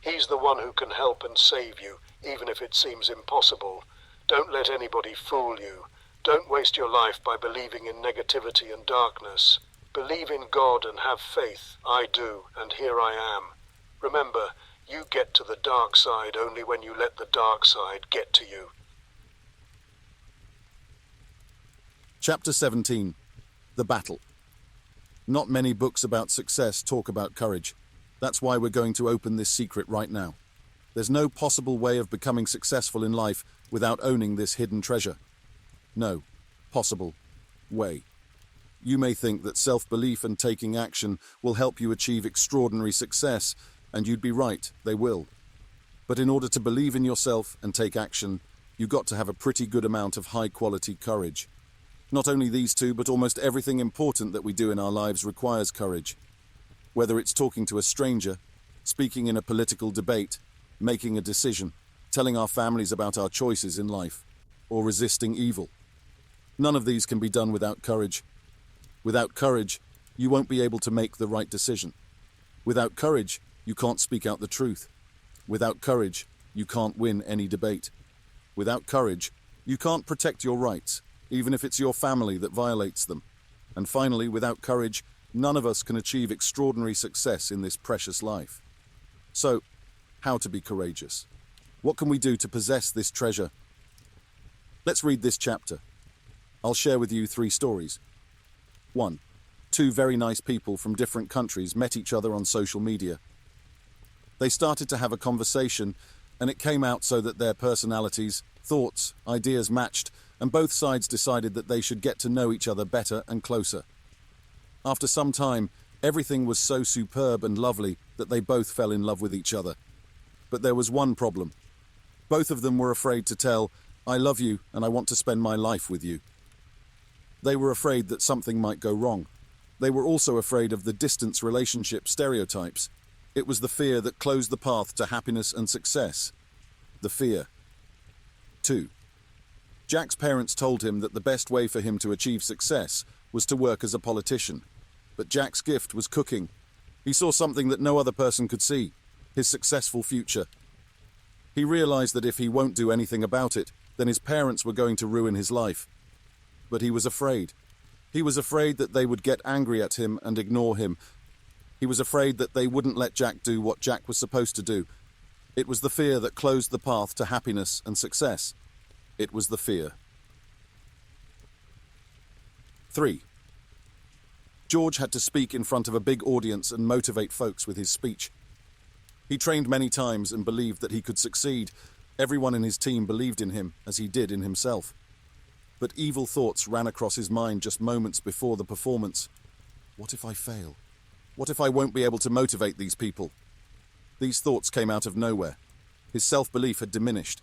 He's the one who can help and save you, even if it seems impossible. Don't let anybody fool you. Don't waste your life by believing in negativity and darkness. Believe in God and have faith. I do, and here I am. Remember, you get to the dark side only when you let the dark side get to you. Chapter 17. The Battle. Not many books about success talk about courage. That's why we're going to open this secret right now. There's no possible way of becoming successful in life without owning this hidden treasure. No possible way. You may think that self-belief and taking action will help you achieve extraordinary success, and you'd be right, they will. But in order to believe in yourself and take action, you got to have a pretty good amount of high-quality courage. Not only these two, but almost everything important that we do in our lives requires courage. Whether it's talking to a stranger, speaking in a political debate, making a decision, telling our families about our choices in life, or resisting evil. None of these can be done without courage. Without courage, you won't be able to make the right decision. Without courage, you can't speak out the truth. Without courage, you can't win any debate. Without courage, you can't protect your rights, even if it's your family that violates them. And finally, without courage, none of us can achieve extraordinary success in this precious life. So, how to be courageous? What can we do to possess this treasure? Let's read this chapter. I'll share with you 3 stories. 1. 2 very nice people from different countries met each other on social media. They started to have a conversation, and it came out so that their personalities, thoughts, ideas matched, and both sides decided that they should get to know each other better and closer. After some time, everything was so superb and lovely that they both fell in love with each other. But there was one problem. Both of them were afraid to tell, "I love you and I want to spend my life with you." They were afraid that something might go wrong. They were also afraid of the distance relationship stereotypes. It was the fear that closed the path to happiness and success. The fear. 2. Jack's parents told him that the best way for him to achieve success was to work as a politician. But Jack's gift was cooking. He saw something that no other person could see, his successful future. He realized that if he won't do anything about it, then his parents were going to ruin his life. But he was afraid. He was afraid that they would get angry at him and ignore him. He was afraid that they wouldn't let Jack do what Jack was supposed to do. It was the fear that closed the path to happiness and success. It was the fear. 3. George had to speak in front of a big audience and motivate folks with his speech. He trained many times and believed that he could succeed. Everyone in his team believed in him, as he did in himself. But evil thoughts ran across his mind just moments before the performance. What if I fail? What if I won't be able to motivate these people? These thoughts came out of nowhere. His self-belief had diminished.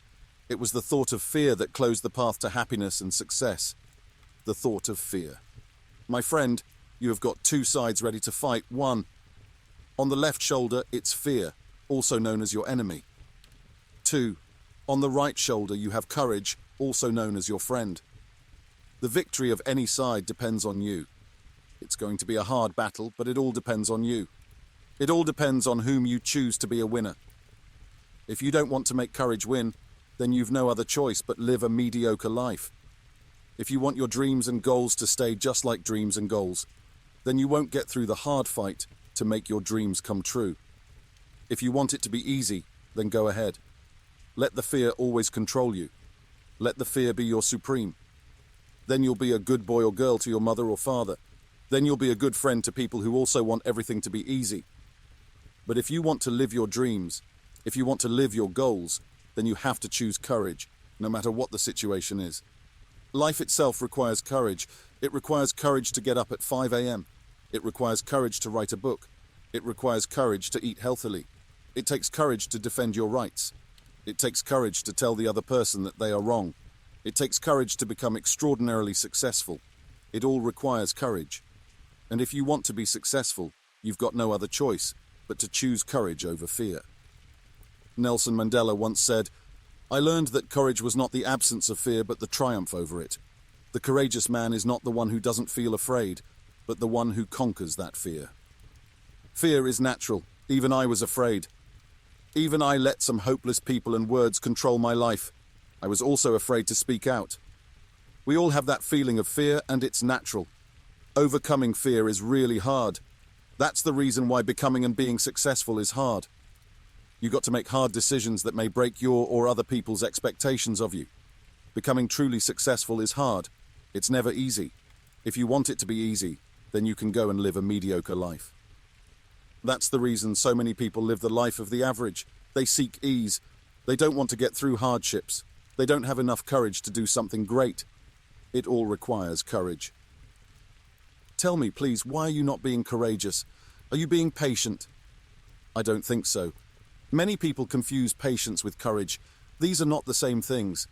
It was the thought of fear that closed the path to happiness and success. The thought of fear. My friend, you have got 2 sides ready to fight. 1. On the left shoulder, it's fear, also known as your enemy. 2. On the right shoulder, you have courage, also known as your friend. The victory of any side depends on you. It's going to be a hard battle, but it all depends on you. It all depends on whom you choose to be a winner. If you don't want to make courage win, then you've no other choice but live a mediocre life. If you want your dreams and goals to stay just like dreams and goals, then you won't get through the hard fight to make your dreams come true. If you want it to be easy, then go ahead. Let the fear always control you. Let the fear be your supreme. Then you'll be a good boy or girl to your mother or father. Then you'll be a good friend to people who also want everything to be easy. But if you want to live your dreams, if you want to live your goals, then you have to choose courage, no matter what the situation is. Life itself requires courage. It requires courage to get up at 5 a.m. It requires courage to write a book. It requires courage to eat healthily. It takes courage to defend your rights. It takes courage to tell the other person that they are wrong. It takes courage to become extraordinarily successful. It all requires courage. And if you want to be successful, you've got no other choice but to choose courage over fear. Nelson Mandela once said, "I learned that courage was not the absence of fear but the triumph over it. The courageous man is not the one who doesn't feel afraid, but the one who conquers that fear." Fear is natural. Even I was afraid. Even I let some hopeless people and words control my life. I was also afraid to speak out. We all have that feeling of fear, and it's natural. Overcoming fear is really hard. That's the reason why becoming and being successful is hard. You got to make hard decisions that may break your or other people's expectations of you. Becoming truly successful is hard. It's never easy. If you want it to be easy, then you can go and live a mediocre life. That's the reason so many people live the life of the average. They seek ease. They don't want to get through hardships. They don't have enough courage to do something great. It all requires courage. Tell me, please, why are you not being courageous? Are you being patient? I don't think so. Many people confuse patience with courage. These are not the same things.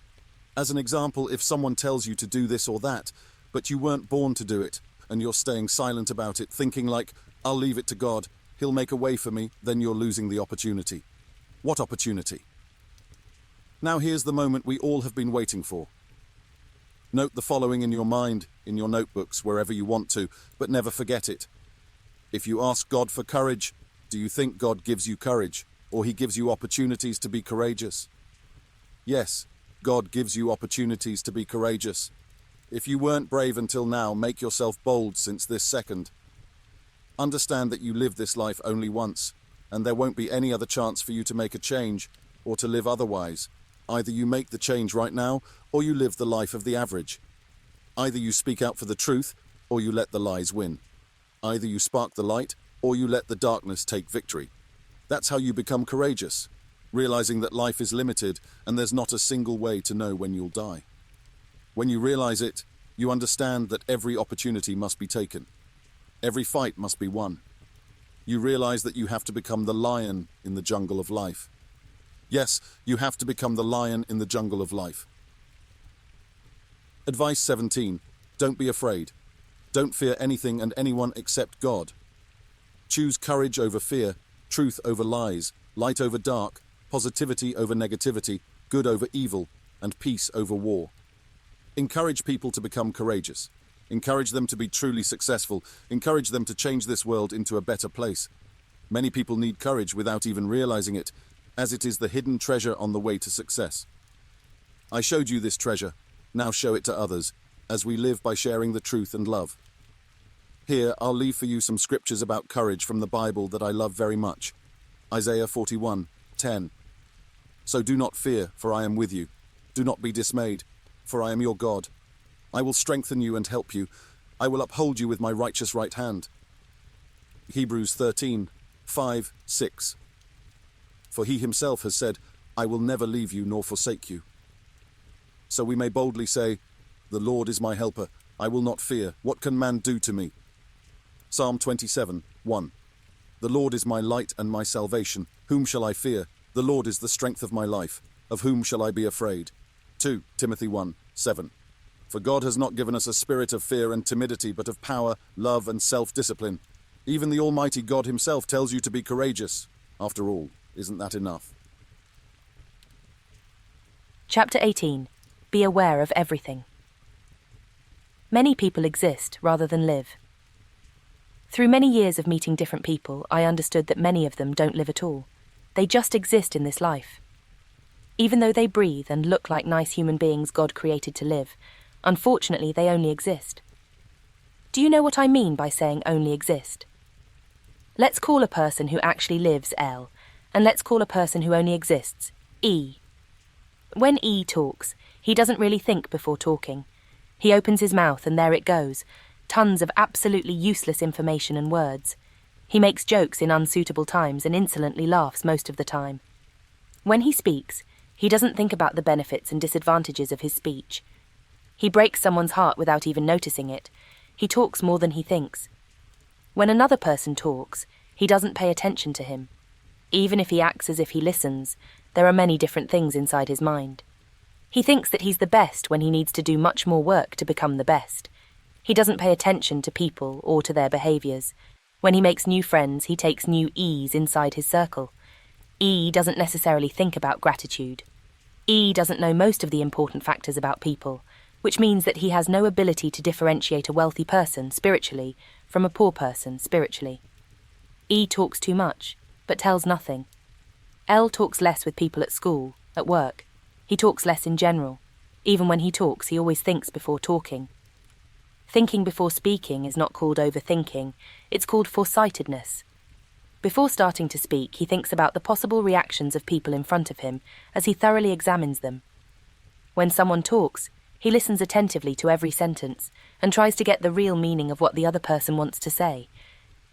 As an example, if someone tells you to do this or that, but you weren't born to do it, and you're staying silent about it, thinking like, "I'll leave it to God, He'll make a way for me," then you're losing the opportunity. What opportunity? Now here's the moment we all have been waiting for. Note the following in your mind, in your notebooks, wherever you want to, but never forget it. If you ask God for courage, do you think God gives you courage? or he gives you opportunities to be courageous. Yes, God gives you opportunities to be courageous. If you weren't brave until now, make yourself bold since this second. Understand that you live this life only once, and there won't be any other chance for you to make a change or to live otherwise. Either you make the change right now, or you live the life of the average. Either you speak out for the truth, or you let the lies win. Either you spark the light, or you let the darkness take victory. That's how you become courageous, realizing that life is limited and there's not a single way to know when you'll die. When you realize it, you understand that every opportunity must be taken. Every fight must be won. You realize that you have to become the lion in the jungle of life. Yes, you have to become the lion in the jungle of life. Advice 17. Don't be afraid. Don't fear anything and anyone except God. Choose courage over fear, truth over lies, light over dark, positivity over negativity, good over evil, and peace over war. Encourage people to become courageous. Encourage them to be truly successful. Encourage them to change this world into a better place. Many people need courage without even realizing it, as it is the hidden treasure on the way to success. I showed you this treasure. Now show it to others, as we live by sharing the truth and love. Here, I'll leave for you some scriptures about courage from the Bible that I love very much. Isaiah 41:10. So do not fear, for I am with you. Do not be dismayed, for I am your God. I will strengthen you and help you. I will uphold you with my righteous right hand. Hebrews 13:5-6. For he himself has said, I will never leave you nor forsake you. So we may boldly say, the Lord is my helper. I will not fear. What can man do to me? Psalm 27:1. The Lord is my light and my salvation. Whom shall I fear? The Lord is the strength of my life. Of whom shall I be afraid? 2 Timothy 1:7. For God has not given us a spirit of fear and timidity, but of power, love, and self-discipline. Even the Almighty God himself tells you to be courageous. After all, isn't that enough? Chapter 18. Be aware of everything. Many people exist rather than live. Through many years of meeting different people, I understood that many of them don't live at all. They just exist in this life. Even though they breathe and look like nice human beings God created to live, unfortunately they only exist. Do you know what I mean by saying only exist? Let's call a person who actually lives L, and let's call a person who only exists E. When E talks, he doesn't really think before talking. He opens his mouth and there it goes, tons of absolutely useless information and words. He makes jokes in unsuitable times and insolently laughs most of the time. When he speaks, he doesn't think about the benefits and disadvantages of his speech. He breaks someone's heart without even noticing it. He talks more than he thinks. When another person talks, he doesn't pay attention to him. Even if he acts as if he listens, there are many different things inside his mind. He thinks that he's the best when he needs to do much more work to become the best. He doesn't pay attention to people or to their behaviours. When he makes new friends, he takes new E's inside his circle. E doesn't necessarily think about gratitude. E doesn't know most of the important factors about people, which means that he has no ability to differentiate a wealthy person spiritually from a poor person spiritually. E talks too much, but tells nothing. L talks less with people at school, at work. He talks less in general. Even when he talks, he always thinks before talking. Thinking before speaking is not called overthinking, it's called foresightedness. Before starting to speak, he thinks about the possible reactions of people in front of him as he thoroughly examines them. When someone talks, he listens attentively to every sentence and tries to get the real meaning of what the other person wants to say.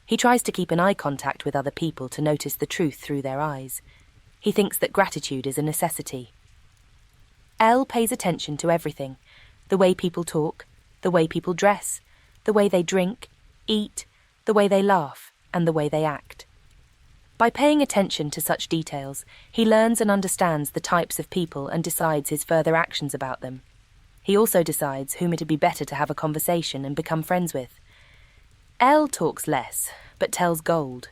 He tries to keep an eye contact with other people to notice the truth through their eyes. He thinks that gratitude is a necessity. L pays attention to everything: the way people talk, the way people dress, the way they drink, eat, the way they laugh, and the way they act. By paying attention to such details, he learns and understands the types of people and decides his further actions about them. He also decides whom it would be better to have a conversation and become friends with. L talks less, but tells gold.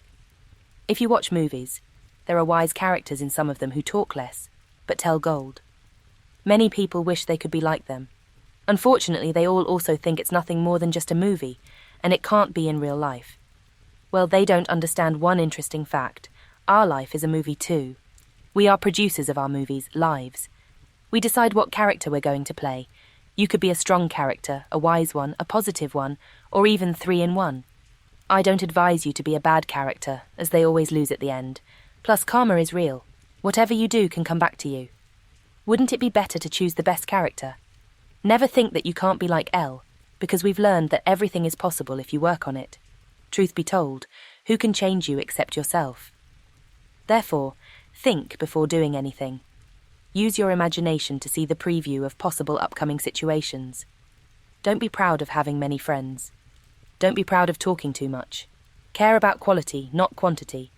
If you watch movies, there are wise characters in some of them who talk less, but tell gold. Many people wish they could be like them. Unfortunately, they all also think it's nothing more than just a movie, and it can't be in real life. Well, they don't understand one interesting fact. our life is a movie too. We are producers of our movies' lives. We decide what character we're going to play. You could be a strong character, a wise one, a positive one, or even 3 in 1. I don't advise you to be a bad character, as they always lose at the end. Plus, karma is real. Whatever you do can come back to you. Wouldn't it be better to choose the best character? Never think that you can't be like Elle, because we've learned that everything is possible if you work on it. Truth be told, who can change you except yourself? Therefore, think before doing anything. Use your imagination to see the preview of possible upcoming situations. Don't be proud of having many friends. Don't be proud of talking too much. Care about quality, not quantity.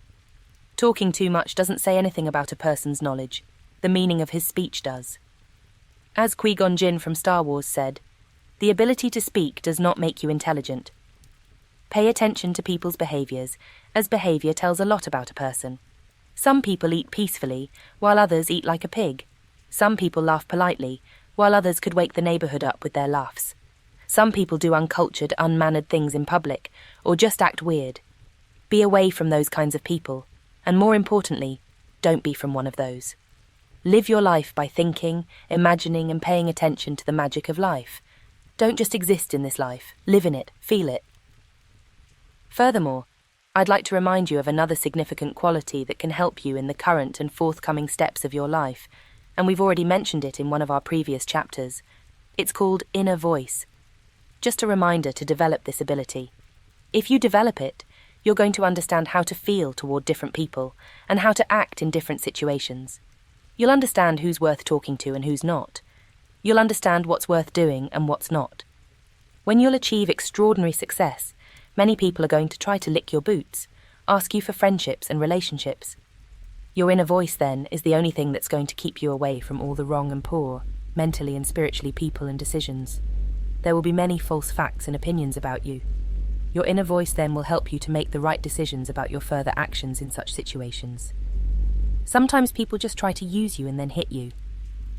Talking too much doesn't say anything about a person's knowledge. The meaning of his speech does. As Qui-Gon Jinn from Star Wars said, the ability to speak does not make you intelligent. Pay attention to people's behaviours, as behaviour tells a lot about a person. Some people eat peacefully, while others eat like a pig. Some people laugh politely, while others could wake the neighbourhood up with their laughs. Some people do uncultured, unmannered things in public, or just act weird. Be away from those kinds of people, and more importantly, don't be from one of those. Live your life by thinking, imagining, and paying attention to the magic of life. Don't just exist in this life, live in it, feel it. Furthermore, I'd like to remind you of another significant quality that can help you in the current and forthcoming steps of your life, and we've already mentioned it in one of our previous chapters. It's called inner voice. Just a reminder to develop this ability. If you develop it, you're going to understand how to feel toward different people and how to act in different situations. You'll understand who's worth talking to and who's not. You'll understand what's worth doing and what's not. When you'll achieve extraordinary success, many people are going to try to lick your boots, ask you for friendships and relationships. Your inner voice, then, is the only thing that's going to keep you away from all the wrong and poor, mentally and spiritually people and decisions. There will be many false facts and opinions about you. Your inner voice, then, will help you to make the right decisions about your further actions in such situations. Sometimes people just try to use you and then hit you.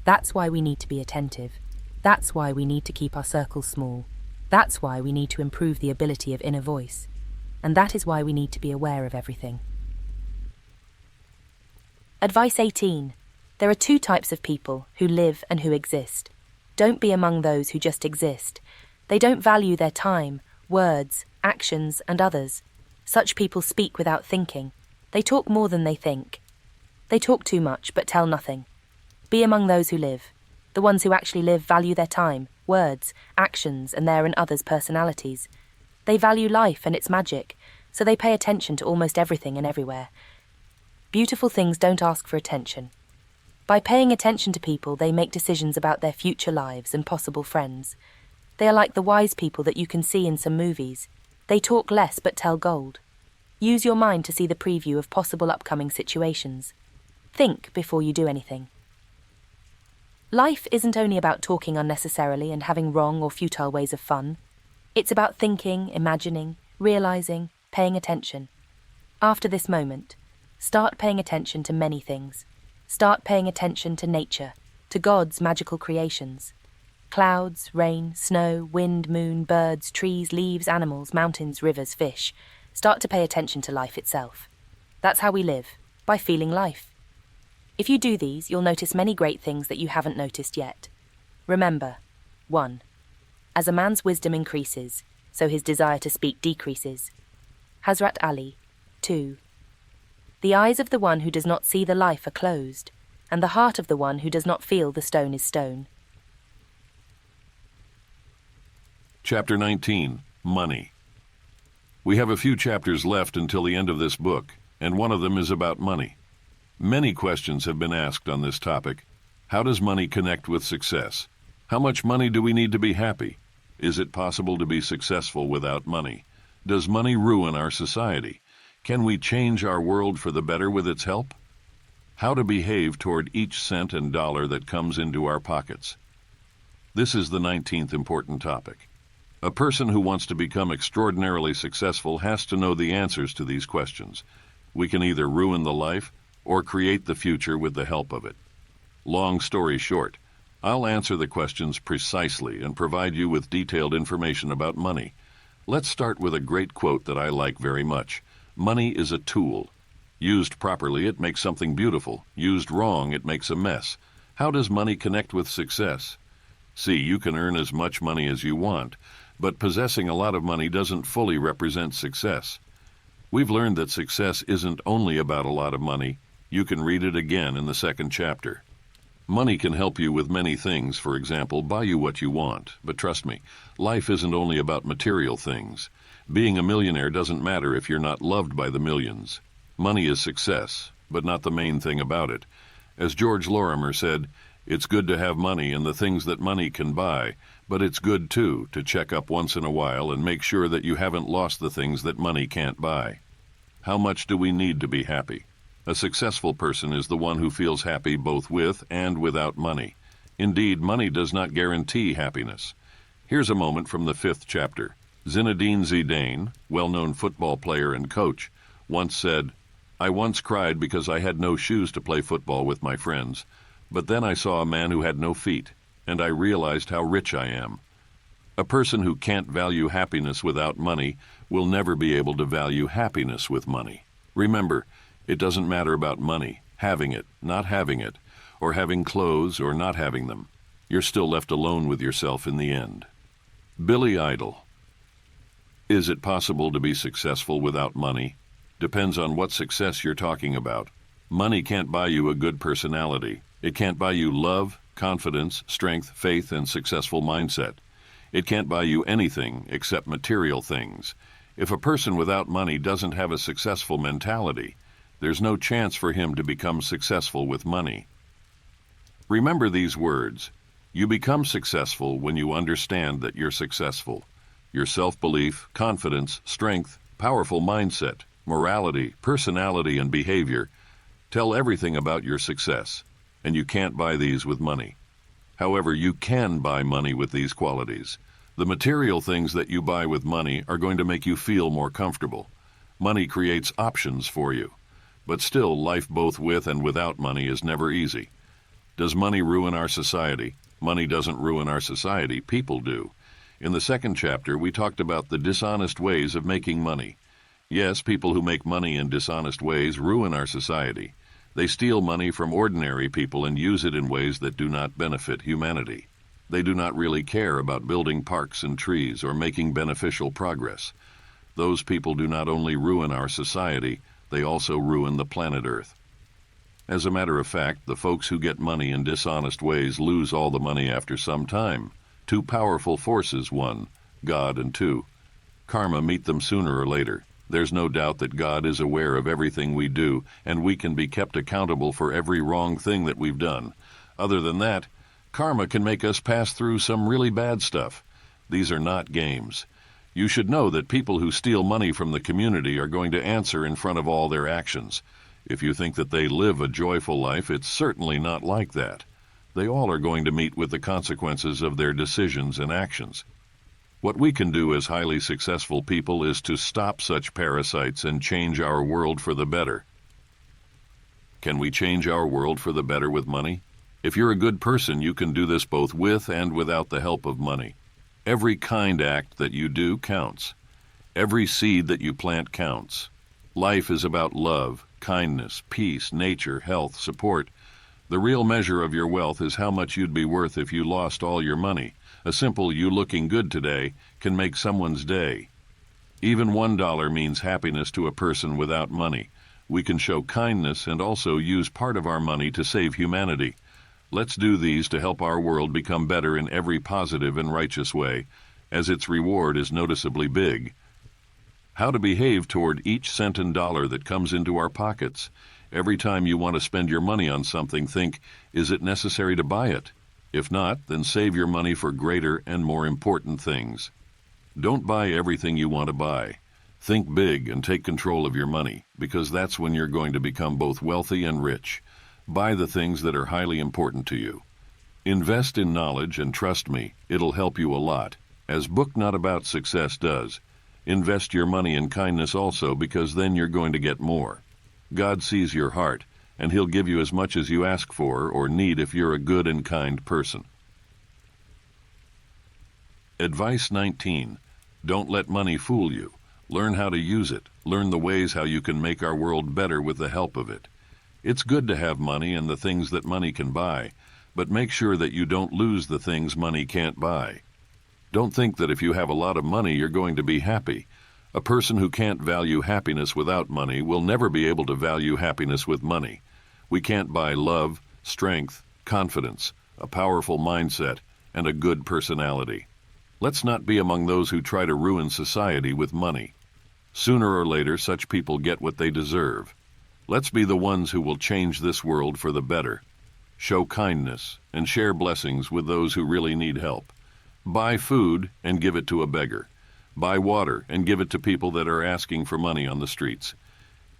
That's why we need to be attentive. That's why we need to keep our circles small. That's why we need to improve the ability of inner voice. And that is why we need to be aware of everything. Advice 18. There are 2 types of people, who live and who exist. Don't be among those who just exist. They don't value their time, words, actions, and others. Such people speak without thinking. They talk more than they think. They talk too much but tell nothing. Be among those who live. The ones who actually live value their time, words, actions, and their and others' personalities. They value life and its magic, so they pay attention to almost everything and everywhere. Beautiful things don't ask for attention. By paying attention to people, they make decisions about their future lives and possible friends. They are like the wise people that you can see in some movies. They talk less but tell gold. Use your mind to see the preview of possible upcoming situations. Think before you do anything. Life isn't only about talking unnecessarily and having wrong or futile ways of fun. It's about thinking, imagining, realizing, paying attention. After this moment, start paying attention to many things. Start paying attention to nature, to God's magical creations. Clouds, rain, snow, wind, moon, birds, trees, leaves, animals, mountains, rivers, fish. Start to pay attention to life itself. That's how we live, by feeling life. If you do these, you'll notice many great things that you haven't noticed yet. Remember, 1. As a man's wisdom increases, so his desire to speak decreases. Hazrat Ali. 2. The eyes of the one who does not see the life are closed, and the heart of the one who does not feel the stone is stone. Chapter 19. Money. We have a few chapters left until the end of this book, and one of them is about money. Many questions have been asked on this topic. How does money connect with success? How much money do we need to be happy? Is it possible to be successful without money? Does money ruin our society? Can we change our world for the better with its help? How to behave toward each cent and dollar that comes into our pockets. This is the 19th important topic. A person who wants to become extraordinarily successful has to know the answers to these questions. We can either ruin the life or create the future with the help of it. Long story short, I'll answer the questions precisely and provide you with detailed information about money. Let's start with a great quote that I like very much. Money is a tool. Used properly, it makes something beautiful. Used wrong, it makes a mess. How does money connect with success? See, you can earn as much money as you want, but possessing a lot of money doesn't fully represent success. We've learned that success isn't only about a lot of money. You can read it again in the second chapter. Money can help you with many things, for example, buy you what you want. But trust me, life isn't only about material things. Being a millionaire doesn't matter if you're not loved by the millions. Money is success, but not the main thing about it. As George Lorimer said, it's good to have money and the things that money can buy, but it's good, too, to check up once in a while and make sure that you haven't lost the things that money can't buy. How much do we need to be happy? A successful person is the one who feels happy both with and without money. Indeed, money does not guarantee happiness. Here's a moment from the 5th chapter. Zinedine Zidane, well-known football player and coach, once said, "I once cried because I had no shoes to play football with my friends, but then I saw a man who had no feet, and I realized how rich I am." A person who can't value happiness without money will never be able to value happiness with money. Remember, it doesn't matter about money, having it, not having it, or having clothes or not having them. You're still left alone with yourself in the end. Billy Idol. Is it possible to be successful without money? Depends on what success you're talking about. Money can't buy you a good personality. It can't buy you love, confidence, strength, faith, and successful mindset. It can't buy you anything except material things. If a person without money doesn't have a successful mentality, there's no chance for him to become successful with money. Remember these words. You become successful when you understand that you're successful. Your self-belief, confidence, strength, powerful mindset, morality, personality, and behavior tell everything about your success, and you can't buy these with money. However, you can buy money with these qualities. The material things that you buy with money are going to make you feel more comfortable. Money creates options for you. But still, life both with and without money is never easy. Does money ruin our society? Money doesn't ruin our society, people do. In the 2nd chapter, we talked about the dishonest ways of making money. Yes, people who make money in dishonest ways ruin our society. They steal money from ordinary people and use it in ways that do not benefit humanity. They do not really care about building parks and trees or making beneficial progress. Those people do not only ruin our society, they also ruin the planet Earth. As a matter of fact, the folks who get money in dishonest ways lose all the money after some time. Two powerful forces, one, God, and two, karma, meet them sooner or later. There's no doubt that God is aware of everything we do, and we can be kept accountable for every wrong thing that we've done. Other than that, karma can make us pass through some really bad stuff. These are not games. You should know that people who steal money from the community are going to answer in front of all their actions. If you think that they live a joyful life, it's certainly not like that. They all are going to meet with the consequences of their decisions and actions. What we can do as highly successful people is to stop such parasites and change our world for the better. Can we change our world for the better with money? If you're a good person, you can do this both with and without the help of money. Every kind act that you do counts. Every seed that you plant counts. Life is about love, kindness, peace, nature, health, support. The real measure of your wealth is how much you'd be worth if you lost all your money. A simple "you looking good today" can make someone's day. Even $1 means happiness to a person without money. We can show kindness and also use part of our money to save humanity. Let's do these to help our world become better in every positive and righteous way, as its reward is noticeably big. How to behave toward each cent and dollar that comes into our pockets. Every time you want to spend your money on something, think, is it necessary to buy it? If not, then save your money for greater and more important things. Don't buy everything you want to buy. Think big and take control of your money, because that's when you're going to become both wealthy and rich. Buy the things that are highly important to you. Invest in knowledge, and trust me, it'll help you a lot, as Book Not About Success does. Invest your money in kindness also, because then you're going to get more. God sees your heart, and He'll give you as much as you ask for or need if you're a good and kind person. Advice 19. Don't let money fool you. Learn how to use it. Learn the ways how you can make our world better with the help of it. It's good to have money and the things that money can buy, but make sure that you don't lose the things money can't buy. Don't think that if you have a lot of money, you're going to be happy. A person who can't value happiness without money will never be able to value happiness with money. We can't buy love, strength, confidence, a powerful mindset, and a good personality. Let's not be among those who try to ruin society with money. Sooner or later, such people get what they deserve. Let's be the ones who will change this world for the better. Show kindness and share blessings with those who really need help. Buy food and give it to a beggar. Buy water and give it to people that are asking for money on the streets.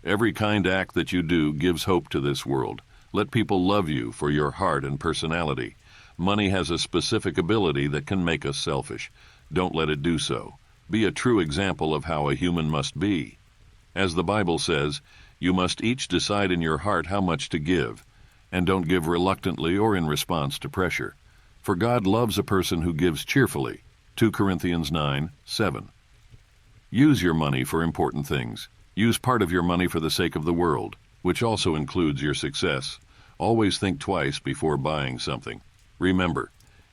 Every kind act that you do gives hope to this world. Let people love you for your heart and personality. Money has a specific ability that can make us selfish. Don't let it do so. Be a true example of how a human must be. As the Bible says, you must each decide in your heart how much to give, and don't give reluctantly or in response to pressure. For God loves a person who gives cheerfully. 2 Corinthians 9:7. Use your money for important things. Use part of your money for the sake of the world, which also includes your success. Always think twice before buying something. Remember,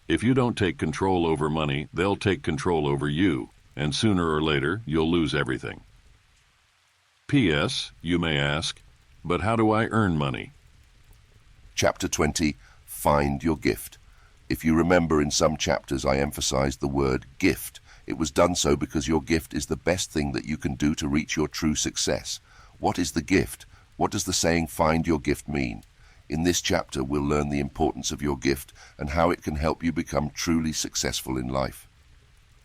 if you don't take control over money, they'll take control over you, and sooner or later, you'll lose everything. P.S. You may ask, but how do I earn money? Chapter 20, Find Your Gift. If you remember, in some chapters I emphasized the word gift. It was done so because your gift is the best thing that you can do to reach your true success. What is the gift? What does the saying, find your gift, mean? In this chapter, we'll learn the importance of your gift and how it can help you become truly successful in life.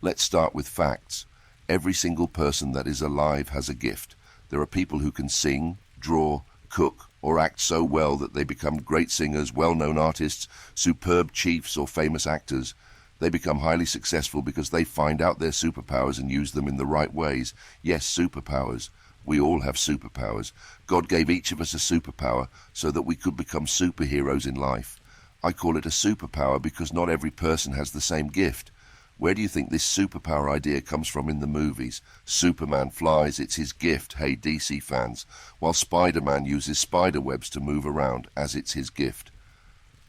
Let's start with facts. Every single person that is alive has a gift. There are people who can sing, draw, cook, or act so well that they become great singers, well-known artists, superb chiefs, or famous actors. They become highly successful because they find out their superpowers and use them in the right ways. Yes, superpowers. We all have superpowers. God gave each of us a superpower so that we could become superheroes in life. I call it a superpower because not every person has the same gift. Where do you think this superpower idea comes from in the movies? Superman flies, it's his gift, hey DC fans, while Spider-Man uses spider webs to move around, as it's his gift.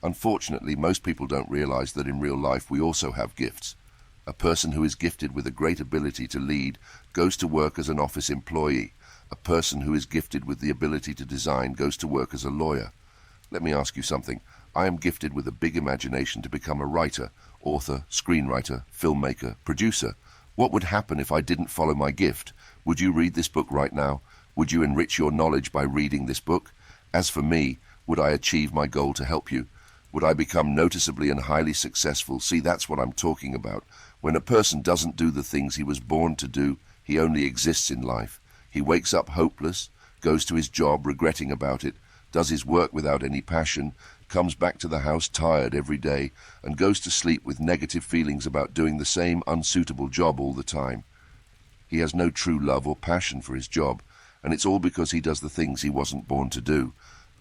Unfortunately, most people don't realize that in real life we also have gifts. A person who is gifted with a great ability to lead goes to work as an office employee. A person who is gifted with the ability to design goes to work as a lawyer. Let me ask you something. I am gifted with a big imagination to become a writer, author, screenwriter, filmmaker, producer. What would happen if I didn't follow my gift? Would you read this book right now? Would you enrich your knowledge by reading this book? As for me, would I achieve my goal to help you? Would I become noticeably and highly successful? See, that's what I'm talking about. When a person doesn't do the things he was born to do, he only exists in life. He wakes up hopeless, goes to his job regretting about it, does his work without any passion, comes back to the house tired every day, and goes to sleep with negative feelings about doing the same unsuitable job all the time. He has no true love or passion for his job, and it's all because he does the things he wasn't born to do.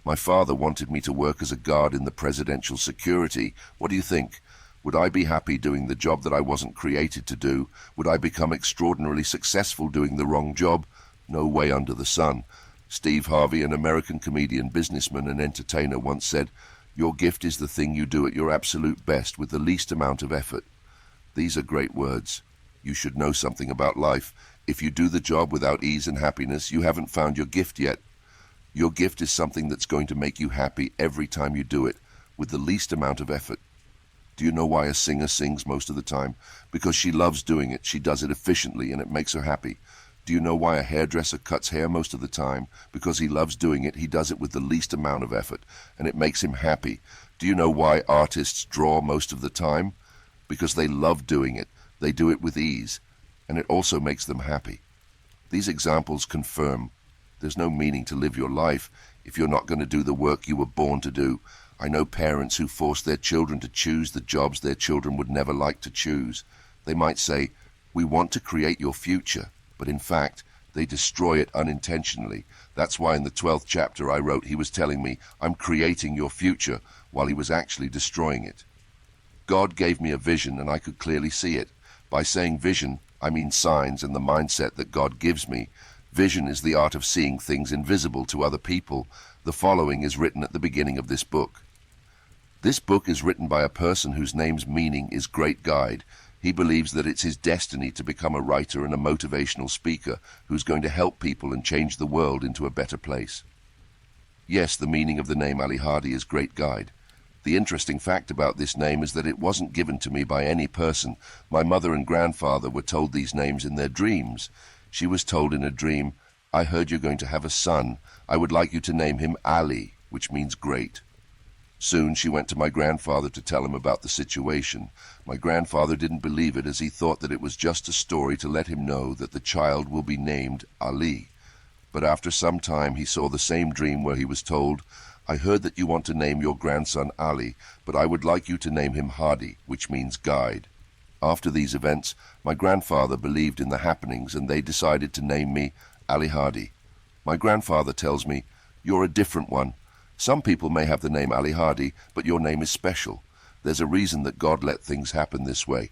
My father wanted me to work as a guard in the presidential security. What do you think? Would I be happy doing the job that I wasn't created to do? Would I become extraordinarily successful doing the wrong job? No way under the sun. Steve Harvey, an American comedian, businessman, and entertainer, once said, "Your gift is the thing you do at your absolute best with the least amount of effort." These are great words. You should know something about life. If you do the job without ease and happiness, you haven't found your gift yet. Your gift is something that's going to make you happy every time you do it, with the least amount of effort. Do you know why a singer sings most of the time? Because she loves doing it. She does it efficiently and it makes her happy. Do you know why a hairdresser cuts hair most of the time? Because he loves doing it. He does it with the least amount of effort and it makes him happy. Do you know why artists draw most of the time? Because they love doing it. They do it with ease and it also makes them happy. These examples confirm there's no meaning to live your life if you're not going to do the work you were born to do. I know parents who force their children to choose the jobs their children would never like to choose. They might say, "We want to create your future," but in fact, they destroy it unintentionally. That's why in the 12th chapter I wrote he was telling me, "I'm creating your future," while he was actually destroying it. God gave me a vision and I could clearly see it. By saying vision, I mean signs and the mindset that God gives me. Vision is the art of seeing things invisible to other people. The following is written at the beginning of this book. This book is written by a person whose name's meaning is Great Guide. He believes that it's his destiny to become a writer and a motivational speaker who's going to help people and change the world into a better place. Yes, the meaning of the name Alihadi is Great Guide. The interesting fact about this name is that it wasn't given to me by any person. My mother and grandfather were told these names in their dreams. She was told in a dream, "I heard you're going to have a son. I would like you to name him Ali," which means great. Soon she went to my grandfather to tell him about the situation. My grandfather didn't believe it, as he thought that it was just a story to let him know that the child will be named Ali. But after some time he saw the same dream where he was told, "I heard that you want to name your grandson Ali, but I would like you to name him Hadi," which means guide. After these events, my grandfather believed in the happenings and they decided to name me Alihadi. My grandfather tells me, "You're a different one. Some people may have the name Alihadi, but your name is special. There's a reason that God let things happen this way.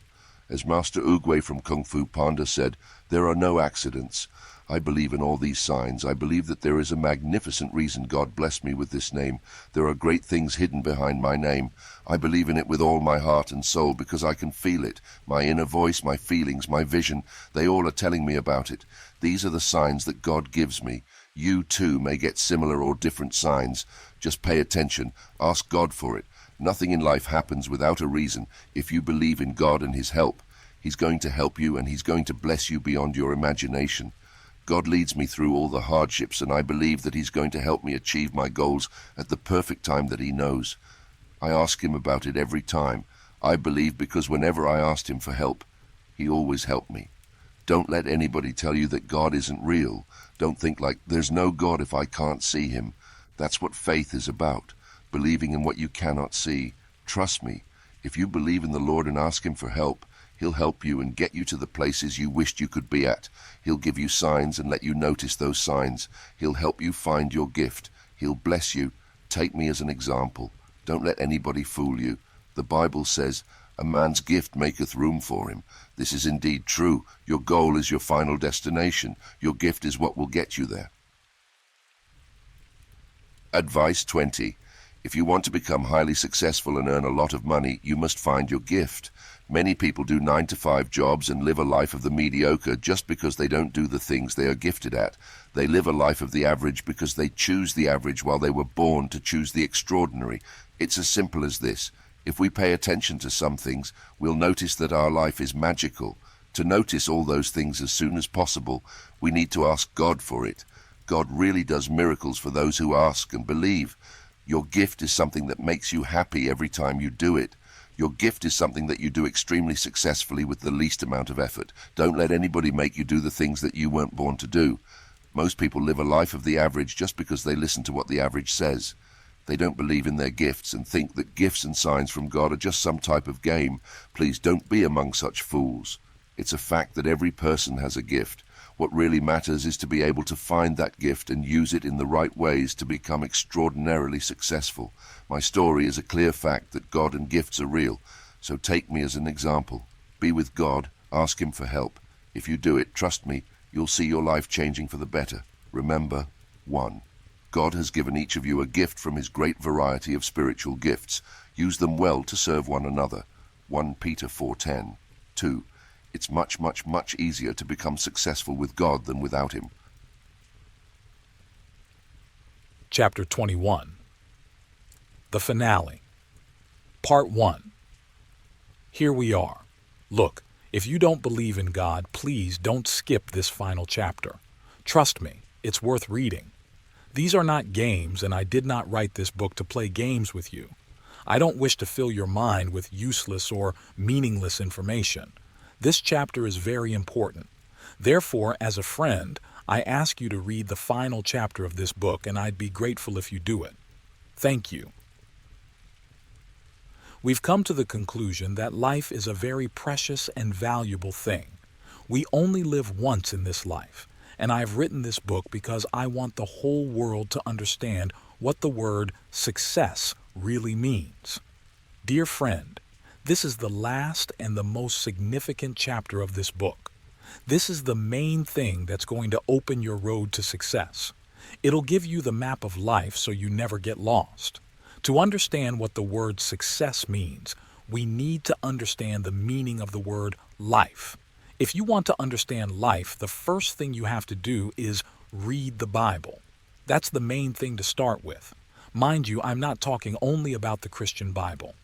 As Master Oogway from Kung Fu Panda said, there are no accidents. I believe in all these signs. I believe that there is a magnificent reason God blessed me with this name. There are great things hidden behind my name. I believe in it with all my heart and soul because I can feel it. My inner voice, my feelings, my vision, they all are telling me about it. These are the signs that God gives me. You too may get similar or different signs. Just pay attention. Ask God for it. Nothing in life happens without a reason. If you believe in God and His help, He's going to help you and He's going to bless you beyond your imagination. God leads me through all the hardships, and I believe that He's going to help me achieve my goals at the perfect time that He knows. I ask Him about it every time. I believe because whenever I asked Him for help, He always helped me. Don't let anybody tell you that God isn't real. Don't think like, there's no God if I can't see Him. That's what faith is about, believing in what you cannot see. Trust me, if you believe in the Lord and ask Him for help, He'll help you and get you to the places you wished you could be at. He'll give you signs and let you notice those signs. He'll help you find your gift. He'll bless you. Take me as an example. Don't let anybody fool you. The Bible says, "A man's gift maketh room for him." This is indeed true. Your goal is your final destination. Your gift is what will get you there. Advice 20. If you want to become highly successful and earn a lot of money, you must find your gift. Many people do 9-to-5 jobs and live a life of the mediocre just because they don't do the things they are gifted at. They live a life of the average because they choose the average while they were born to choose the extraordinary. It's as simple as this. If we pay attention to some things, we'll notice that our life is magical. To notice all those things as soon as possible, we need to ask God for it. God really does miracles for those who ask and believe. Your gift is something that makes you happy every time you do it. Your gift is something that you do extremely successfully with the least amount of effort. Don't let anybody make you do the things that you weren't born to do. Most people live a life of the average just because they listen to what the average says. They don't believe in their gifts and think that gifts and signs from God are just some type of game. Please don't be among such fools. It's a fact that every person has a gift. What really matters is to be able to find that gift and use it in the right ways to become extraordinarily successful. My story is a clear fact that God and gifts are real, so take me as an example. Be with God, ask Him for help. If you do it, trust me, you'll see your life changing for the better. Remember, 1. God has given each of you a gift from His great variety of spiritual gifts. Use them well to serve one another. 1 Peter 4:10. 2. It's much, much, much easier to become successful with God than without Him. Chapter 21. The Finale. Part 1. Here we are. Look, if you don't believe in God, please don't skip this final chapter. Trust me, it's worth reading. These are not games, and I did not write this book to play games with you. I don't wish to fill your mind with useless or meaningless information. This chapter is very important. Therefore, as a friend, I ask you to read the final chapter of this book, and I'd be grateful if you do it. Thank you. We've come to the conclusion that life is a very precious and valuable thing. We only live once in this life, and I've written this book because I want the whole world to understand what the word success really means. Dear friend, this is the last and the most significant chapter of this book. This is the main thing that's going to open your road to success. It'll give you the map of life so you never get lost. To understand what the word success means, we need to understand the meaning of the word life. If you want to understand life, the first thing you have to do is read the Bible. That's the main thing to start with. Mind you, I'm not talking only about the Christian Bible.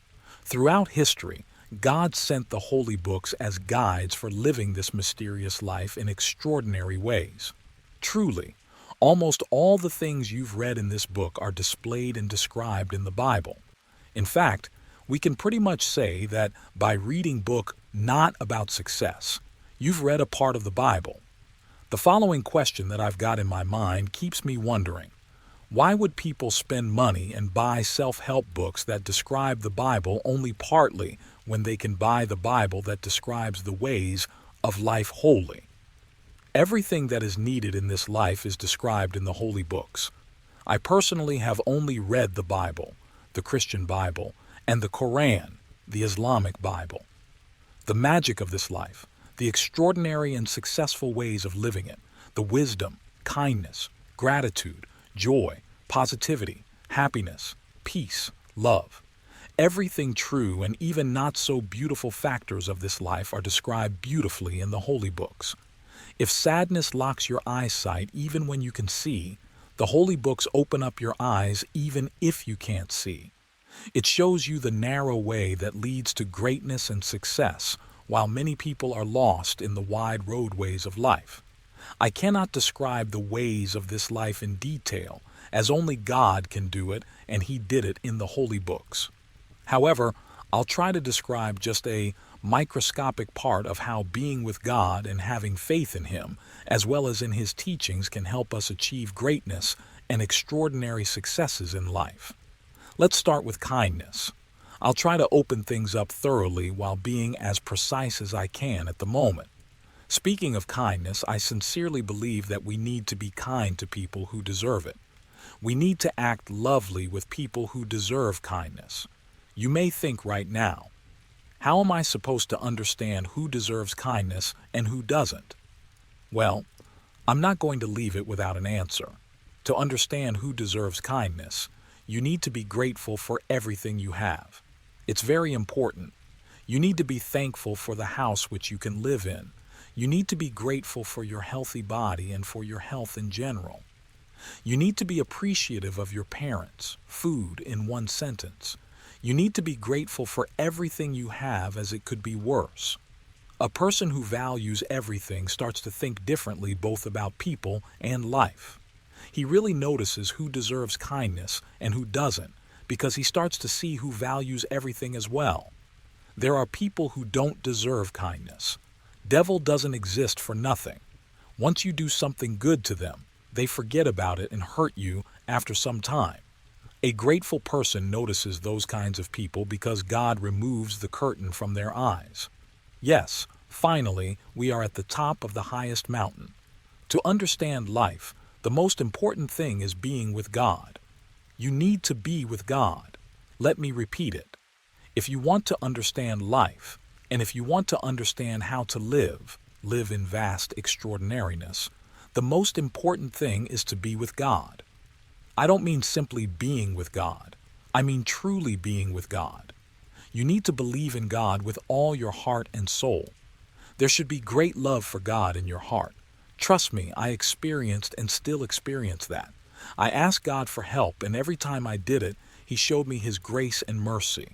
Throughout history, God sent the holy books as guides for living this mysterious life in extraordinary ways. Truly, almost all the things you've read in this book are displayed and described in the Bible. In fact, we can pretty much say that by reading book not about success, you've read a part of the Bible. The following question that I've got in my mind keeps me wondering, why would people spend money and buy self-help books that describe the Bible only partly when they can buy the Bible that describes the ways of life wholly? Everything that is needed in this life is described in the holy books. I personally have only read the Bible, the Christian Bible, and the Quran, the Islamic Bible. The magic of this life, the extraordinary and successful ways of living it, the wisdom, kindness, gratitude, joy, positivity, happiness, peace, love. Everything true and even not so beautiful factors of this life are described beautifully in the holy books. If sadness locks your eyesight even when you can see, the holy books open up your eyes even if you can't see. It shows you the narrow way that leads to greatness and success, while many people are lost in the wide roadways of life. I cannot describe the ways of this life in detail, as only God can do it, and He did it in the holy books. However, I'll try to describe just a microscopic part of how being with God and having faith in Him, as well as in His teachings, can help us achieve greatness and extraordinary successes in life. Let's start with kindness. I'll try to open things up thoroughly while being as precise as I can at the moment. Speaking of kindness, I sincerely believe that we need to be kind to people who deserve it. We need to act lovely with people who deserve kindness. You may think right now, how am I supposed to understand who deserves kindness and who doesn't? Well, I'm not going to leave it without an answer. To understand who deserves kindness, you need to be grateful for everything you have. It's very important. You need to be thankful for the house which you can live in. You need to be grateful for your healthy body and for your health in general. You need to be appreciative of your parents, food in one sentence. You need to be grateful for everything you have, as it could be worse. A person who values everything starts to think differently both about people and life. He really notices who deserves kindness and who doesn't, because he starts to see who values everything as well. There are people who don't deserve kindness. Devil doesn't exist for nothing. Once you do something good to them, they forget about it and hurt you after some time. A grateful person notices those kinds of people because God removes the curtain from their eyes. Yes, finally, we are at the top of the highest mountain. To understand life, the most important thing is being with God. You need to be with God. Let me repeat it. If you want to understand life, and if you want to understand how to live in vast extraordinariness, the most important thing is to be with God. I don't mean simply being with God. I mean truly being with God. You need to believe in God with all your heart and soul. There should be great love for God in your heart. Trust me, I experienced and still experience that. I asked God for help, and every time I did it, He showed me His grace and mercy.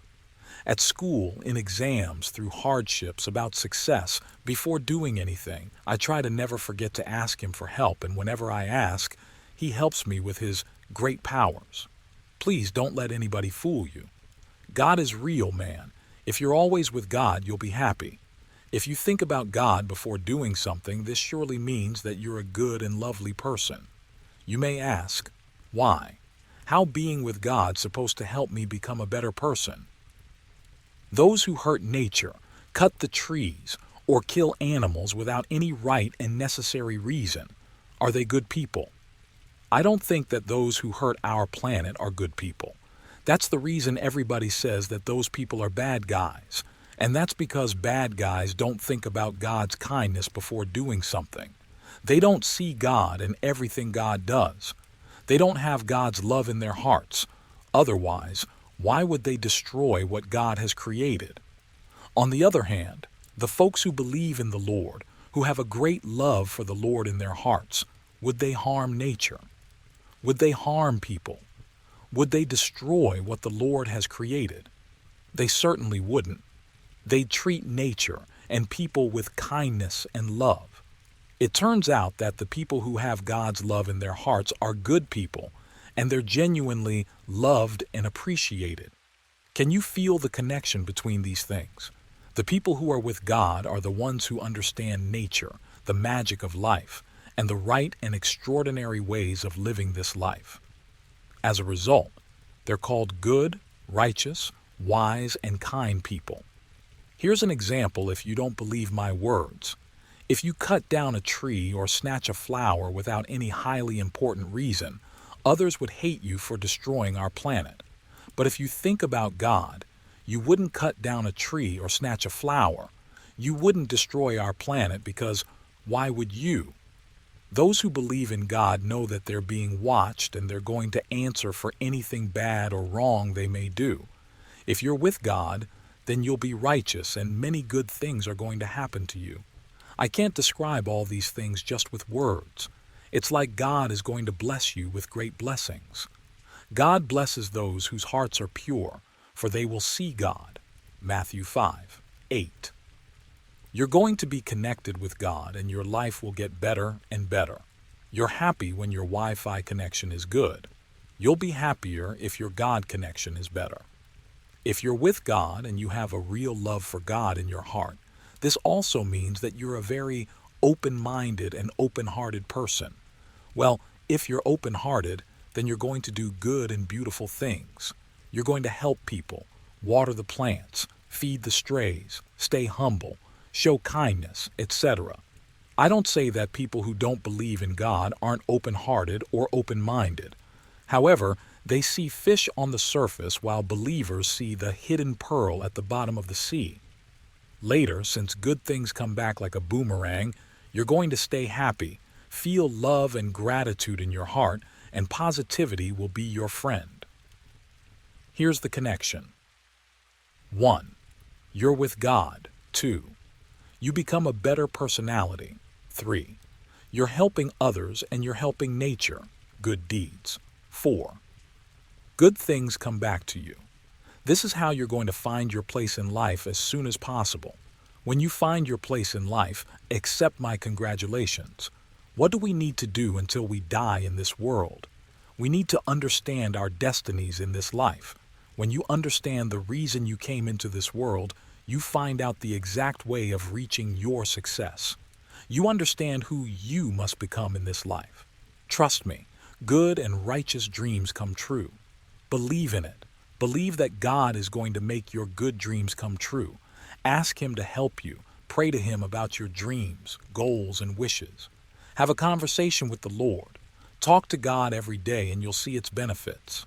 At school, in exams, through hardships, about success, before doing anything, I try to never forget to ask Him for help, and whenever I ask, He helps me with His great powers. Please don't let anybody fool you. God is real, man. If you're always with God, you'll be happy. If you think about God before doing something, this surely means that you're a good and lovely person. You may ask, why? How being with God supposed to help me become a better person? Those who hurt nature, cut the trees, or kill animals without any right and necessary reason, are they good people? I don't think that those who hurt our planet are good people. That's the reason everybody says that those people are bad guys. And that's because bad guys don't think about God's kindness before doing something. They don't see God in everything God does. They don't have God's love in their hearts. Otherwise, why would they destroy what God has created? On the other hand, the folks who believe in the Lord, who have a great love for the Lord in their hearts, would they harm nature? Would they harm people? Would they destroy what the Lord has created? They certainly wouldn't. They'd treat nature and people with kindness and love. It turns out that the people who have God's love in their hearts are good people, and they're genuinely loved and appreciated. Can you feel the connection between these things? The people who are with God are the ones who understand nature, the magic of life, and the right and extraordinary ways of living this life. As a result, they're called good, righteous, wise, and kind people. Here's an example if you don't believe my words. If you cut down a tree or snatch a flower without any highly important reason, others would hate you for destroying our planet. But if you think about God, you wouldn't cut down a tree or snatch a flower. You wouldn't destroy our planet because why would you? Those who believe in God know that they're being watched and they're going to answer for anything bad or wrong they may do. If you're with God, then you'll be righteous and many good things are going to happen to you. I can't describe all these things just with words. It's like God is going to bless you with great blessings. God blesses those whose hearts are pure, for they will see God. Matthew 5:8. You're going to be connected with God and your life will get better and better. You're happy when your Wi-Fi connection is good. You'll be happier if your God connection is better. If you're with God and you have a real love for God in your heart, this also means that you're a very open-minded and open-hearted person. Well, if you're open-hearted, then you're going to do good and beautiful things. You're going to help people, water the plants, feed the strays, stay humble, show kindness, etc. I don't say that people who don't believe in God aren't open-hearted or open-minded. However, they see fish on the surface while believers see the hidden pearl at the bottom of the sea. Later, since good things come back like a boomerang, you're going to stay happy, feel love and gratitude in your heart, and positivity will be your friend. Here's the connection. 1. You're with God. 2. You become a better personality. 3. You're helping others and you're helping nature. Good deeds. 4. Good things come back to you. This is how you're going to find your place in life as soon as possible. When you find your place in life, accept my congratulations. What do we need to do until we die in this world? We need to understand our destinies in this life. When you understand the reason you came into this world, you find out the exact way of reaching your success. You understand who you must become in this life. Trust me, good and righteous dreams come true. Believe in it. Believe that God is going to make your good dreams come true. Ask Him to help you. Pray to Him about your dreams, goals, and wishes. Have a conversation with the Lord. Talk to God every day and you'll see its benefits.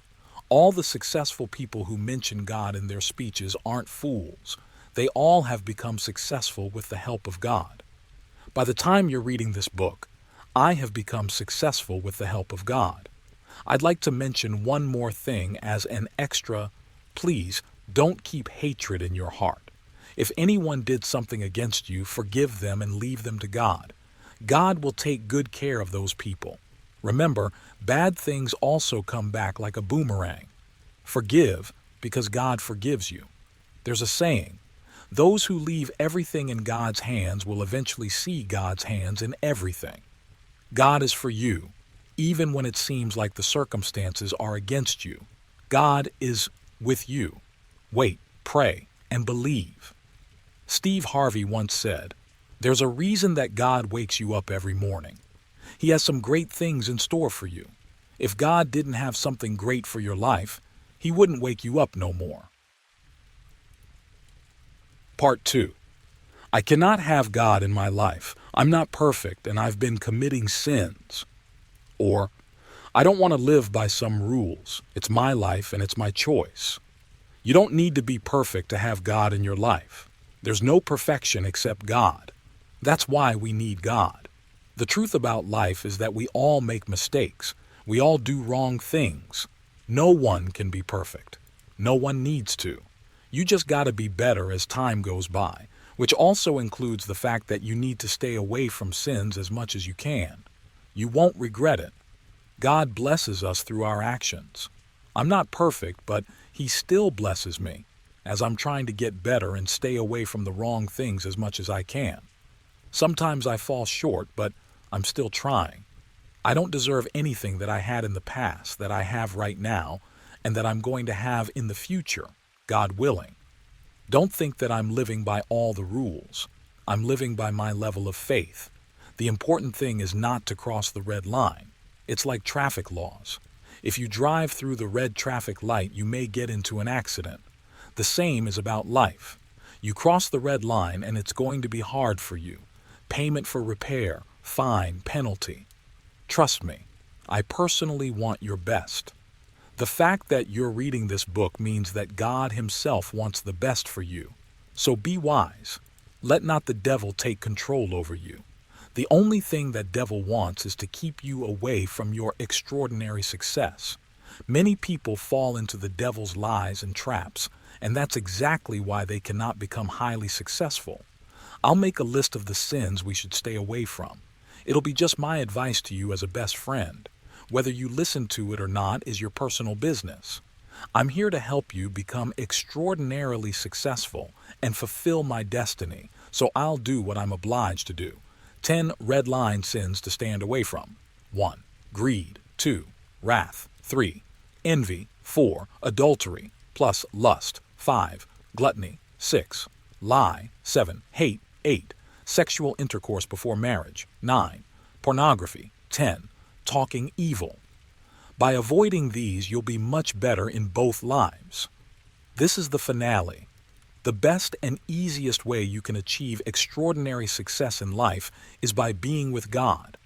All the successful people who mention God in their speeches aren't fools. They all have become successful with the help of God. By the time you're reading this book, I have become successful with the help of God. I'd like to mention one more thing as an extra. Please don't keep hatred in your heart. If anyone did something against you, forgive them and leave them to God. God will take good care of those people. Remember, bad things also come back like a boomerang. Forgive because God forgives you. There's a saying, those who leave everything in God's hands will eventually see God's hands in everything. God is for you, even when it seems like the circumstances are against you. God is with you. Wait, pray, and believe. Steve Harvey once said, "There's a reason that God wakes you up every morning. He has some great things in store for you. If God didn't have something great for your life, He wouldn't wake you up no more." Part 2. I cannot have God in my life. I'm not perfect and I've been committing sins. Or, I don't want to live by some rules. It's my life and it's my choice. You don't need to be perfect to have God in your life. There's no perfection except God. That's why we need God. The truth about life is that we all make mistakes. We all do wrong things. No one can be perfect. No one needs to. You just got to be better as time goes by, which also includes the fact that you need to stay away from sins as much as you can. You won't regret it. God blesses us through our actions. I'm not perfect, but He still blesses me as I'm trying to get better and stay away from the wrong things as much as I can. Sometimes I fall short, but I'm still trying. I don't deserve anything that I had in the past, that I have right now, and that I'm going to have in the future, God willing. Don't think that I'm living by all the rules. I'm living by my level of faith. The important thing is not to cross the red line. It's like traffic laws. If you drive through the red traffic light, you may get into an accident. The same is about life. You cross the red line and it's going to be hard for you. Payment for repair, fine, penalty. Trust me, I personally want your best. The fact that you're reading this book means that God Himself wants the best for you. So be wise. Let not the devil take control over you. The only thing that devil wants is to keep you away from your extraordinary success. Many people fall into the devil's lies and traps, and that's exactly why they cannot become highly successful. I'll make a list of the sins we should stay away from. It'll be just my advice to you as a best friend. Whether you listen to it or not is your personal business. I'm here to help you become extraordinarily successful and fulfill my destiny, so I'll do what I'm obliged to do. 10 red line sins to stand away from. 1. Greed. 2. Wrath. 3. Envy. 4. Adultery, plus lust. 5. Gluttony. 6. Lie. 7. Hate. 8. Sexual intercourse before marriage. 9. Pornography. 10. Talking evil. By avoiding these, you'll be much better in both lives. This is the finale. The best and easiest way you can achieve extraordinary success in life is by being with God.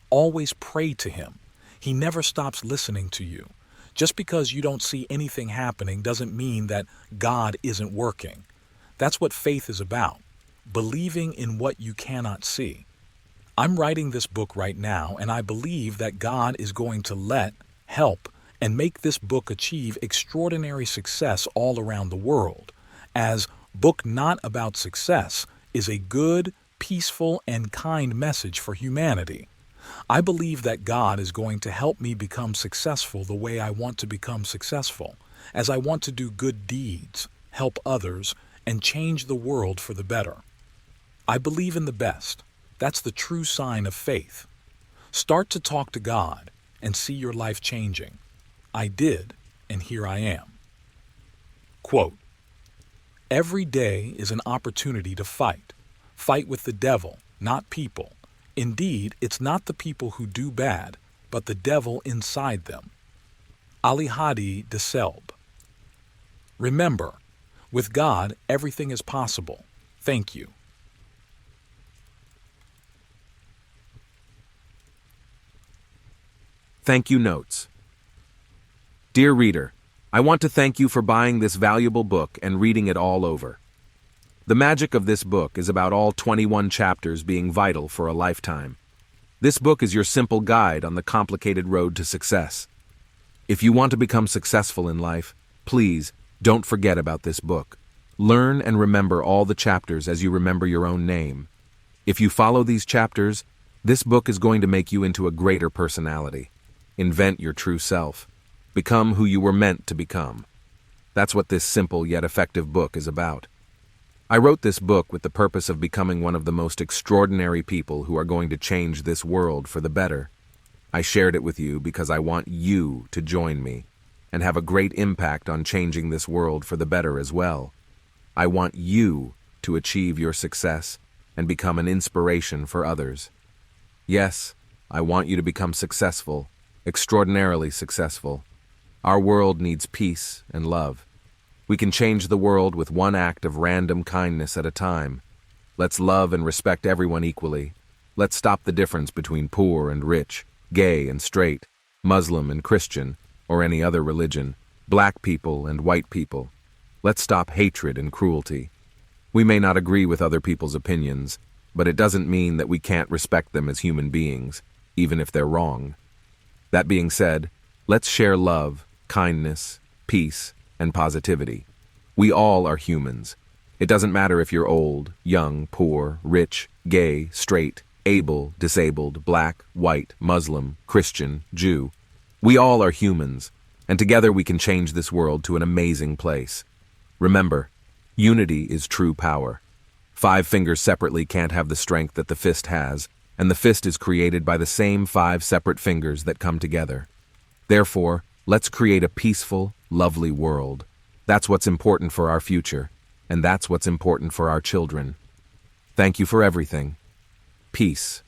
Always pray to Him. He never stops listening to you. Just because you don't see anything happening doesn't mean that God isn't working. That's what faith is about, believing in what you cannot see. I'm writing this book right now, and I believe that God is going to help, and make this book achieve extraordinary success all around the world, as Book Not About Success is a good, peaceful, and kind message for humanity. I believe that God is going to help me become successful the way I want to become successful, as I want to do good deeds, help others, and change the world for the better. I believe in the best. That's the true sign of faith. Start to talk to God and see your life changing. I did, and here I am. Quote, "Every day is an opportunity to fight. Fight with the devil, not people. Indeed, it's not the people who do bad, but the devil inside them." Alihadi Desselb. Remember, with God, everything is possible. Thank you. Thank you notes. Dear reader, I want to thank you for buying this valuable book and reading it all over. The magic of this book is about all 21 chapters being vital for a lifetime. This book is your simple guide on the complicated road to success. If you want to become successful in life, please don't forget about this book. Learn and remember all the chapters as you remember your own name. If you follow these chapters, this book is going to make you into a greater personality. Invent your true self. Become who you were meant to become. That's what this simple yet effective book is about. I wrote this book with the purpose of becoming one of the most extraordinary people who are going to change this world for the better. I shared it with you because I want you to join me and have a great impact on changing this world for the better as well. I want you to achieve your success and become an inspiration for others. Yes, I want you to become successful, extraordinarily successful. Our world needs peace and love. We can change the world with one act of random kindness at a time. Let's love and respect everyone equally. Let's stop the difference between poor and rich, gay and straight, Muslim and Christian, or any other religion, black people and white people. Let's stop hatred and cruelty. We may not agree with other people's opinions, but it doesn't mean that we can't respect them as human beings, even if they're wrong. That being said, let's share love, kindness, peace, and positivity. We all are humans. It doesn't matter if you're old, young, poor, rich, gay, straight, able, disabled, black, white, Muslim, Christian, Jew. We all are humans, and together we can change this world to an amazing place. Remember, unity is true power. 5 fingers separately can't have the strength that the fist has, and the fist is created by the same 5 separate fingers that come together. Therefore, let's create a peaceful, lovely world. That's what's important for our future, and that's what's important for our children. Thank you for everything. Peace.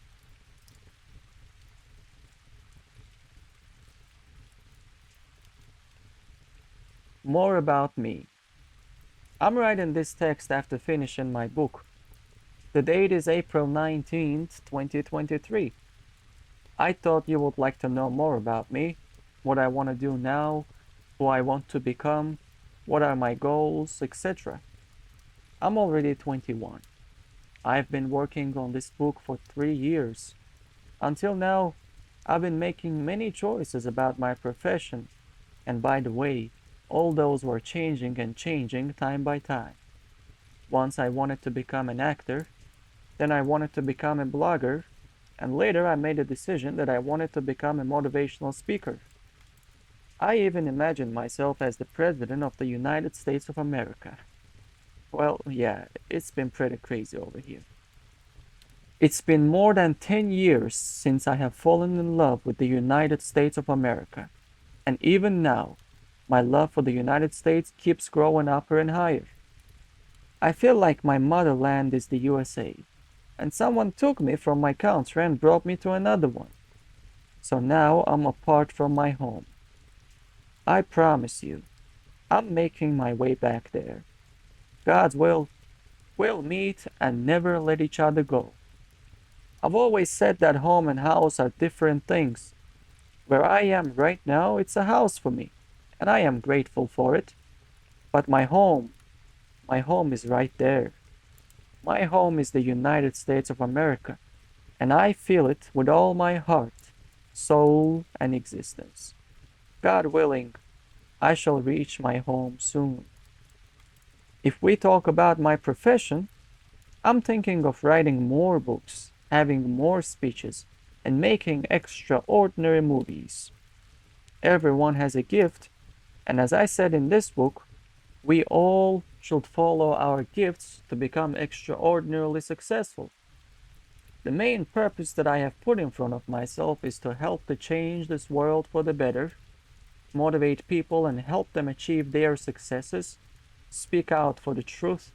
More about me. I'm writing this text after finishing my book. The date is April 19th, 2023. I thought you would like to know more about me, what I want to do now, who I want to become, what are my goals, etc. I'm already 21. I've been working on this book for 3 years. Until now, I've been making many choices about my profession, and by the way, all those were changing and changing time by time. Once I wanted to become an actor, then I wanted to become a blogger, and later I made a decision that I wanted to become a motivational speaker. I even imagined myself as the President of the United States of America. Well, yeah, it's been pretty crazy over here. It's been more than 10 years since I have fallen in love with the United States of America, and even now, my love for the United States keeps growing upper and higher. I feel like my motherland is the USA, and someone took me from my country and brought me to another one. So now I'm apart from my home. I promise you, I'm making my way back there. God's will, we'll meet and never let each other go. I've always said that home and house are different things. Where I am right now, it's a house for me, and I am grateful for it. But my home is right there. My home is the United States of America, and I feel it with all my heart, soul, and existence. God willing, I shall reach my home soon. If we talk about my profession, I'm thinking of writing more books, having more speeches, and making extraordinary movies. Everyone has a gift, and as I said in this book, we all should follow our gifts to become extraordinarily successful. The main purpose that I have put in front of myself is to help to change this world for the better, motivate people and help them achieve their successes, speak out for the truth,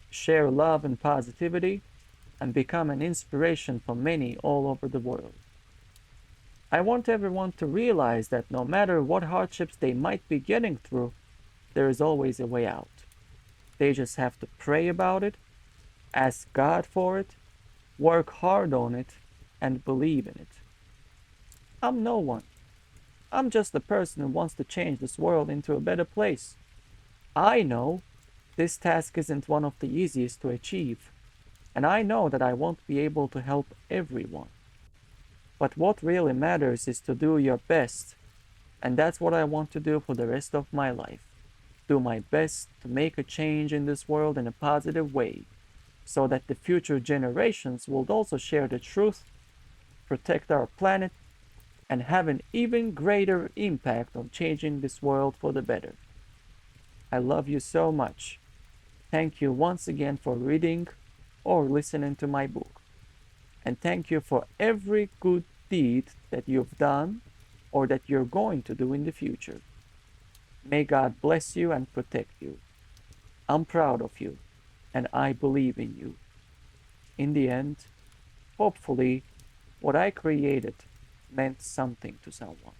share love and positivity, and become an inspiration for many all over the world. I want everyone to realize that no matter what hardships they might be getting through, there is always a way out. They just have to pray about it, ask God for it, work hard on it, and believe in it. I'm no one. I'm just a person who wants to change this world into a better place. I know this task isn't one of the easiest to achieve, and I know that I won't be able to help everyone. But what really matters is to do your best, and that's what I want to do for the rest of my life. Do my best to make a change in this world in a positive way, so that the future generations will also share the truth, protect our planet, and have an even greater impact on changing this world for the better. I love you so much. Thank you once again for reading or listening to my book. And thank you for every good deed that you've done or that you're going to do in the future. May God bless you and protect you. I'm proud of you, and I believe in you. In the end, hopefully, what I created meant something to someone.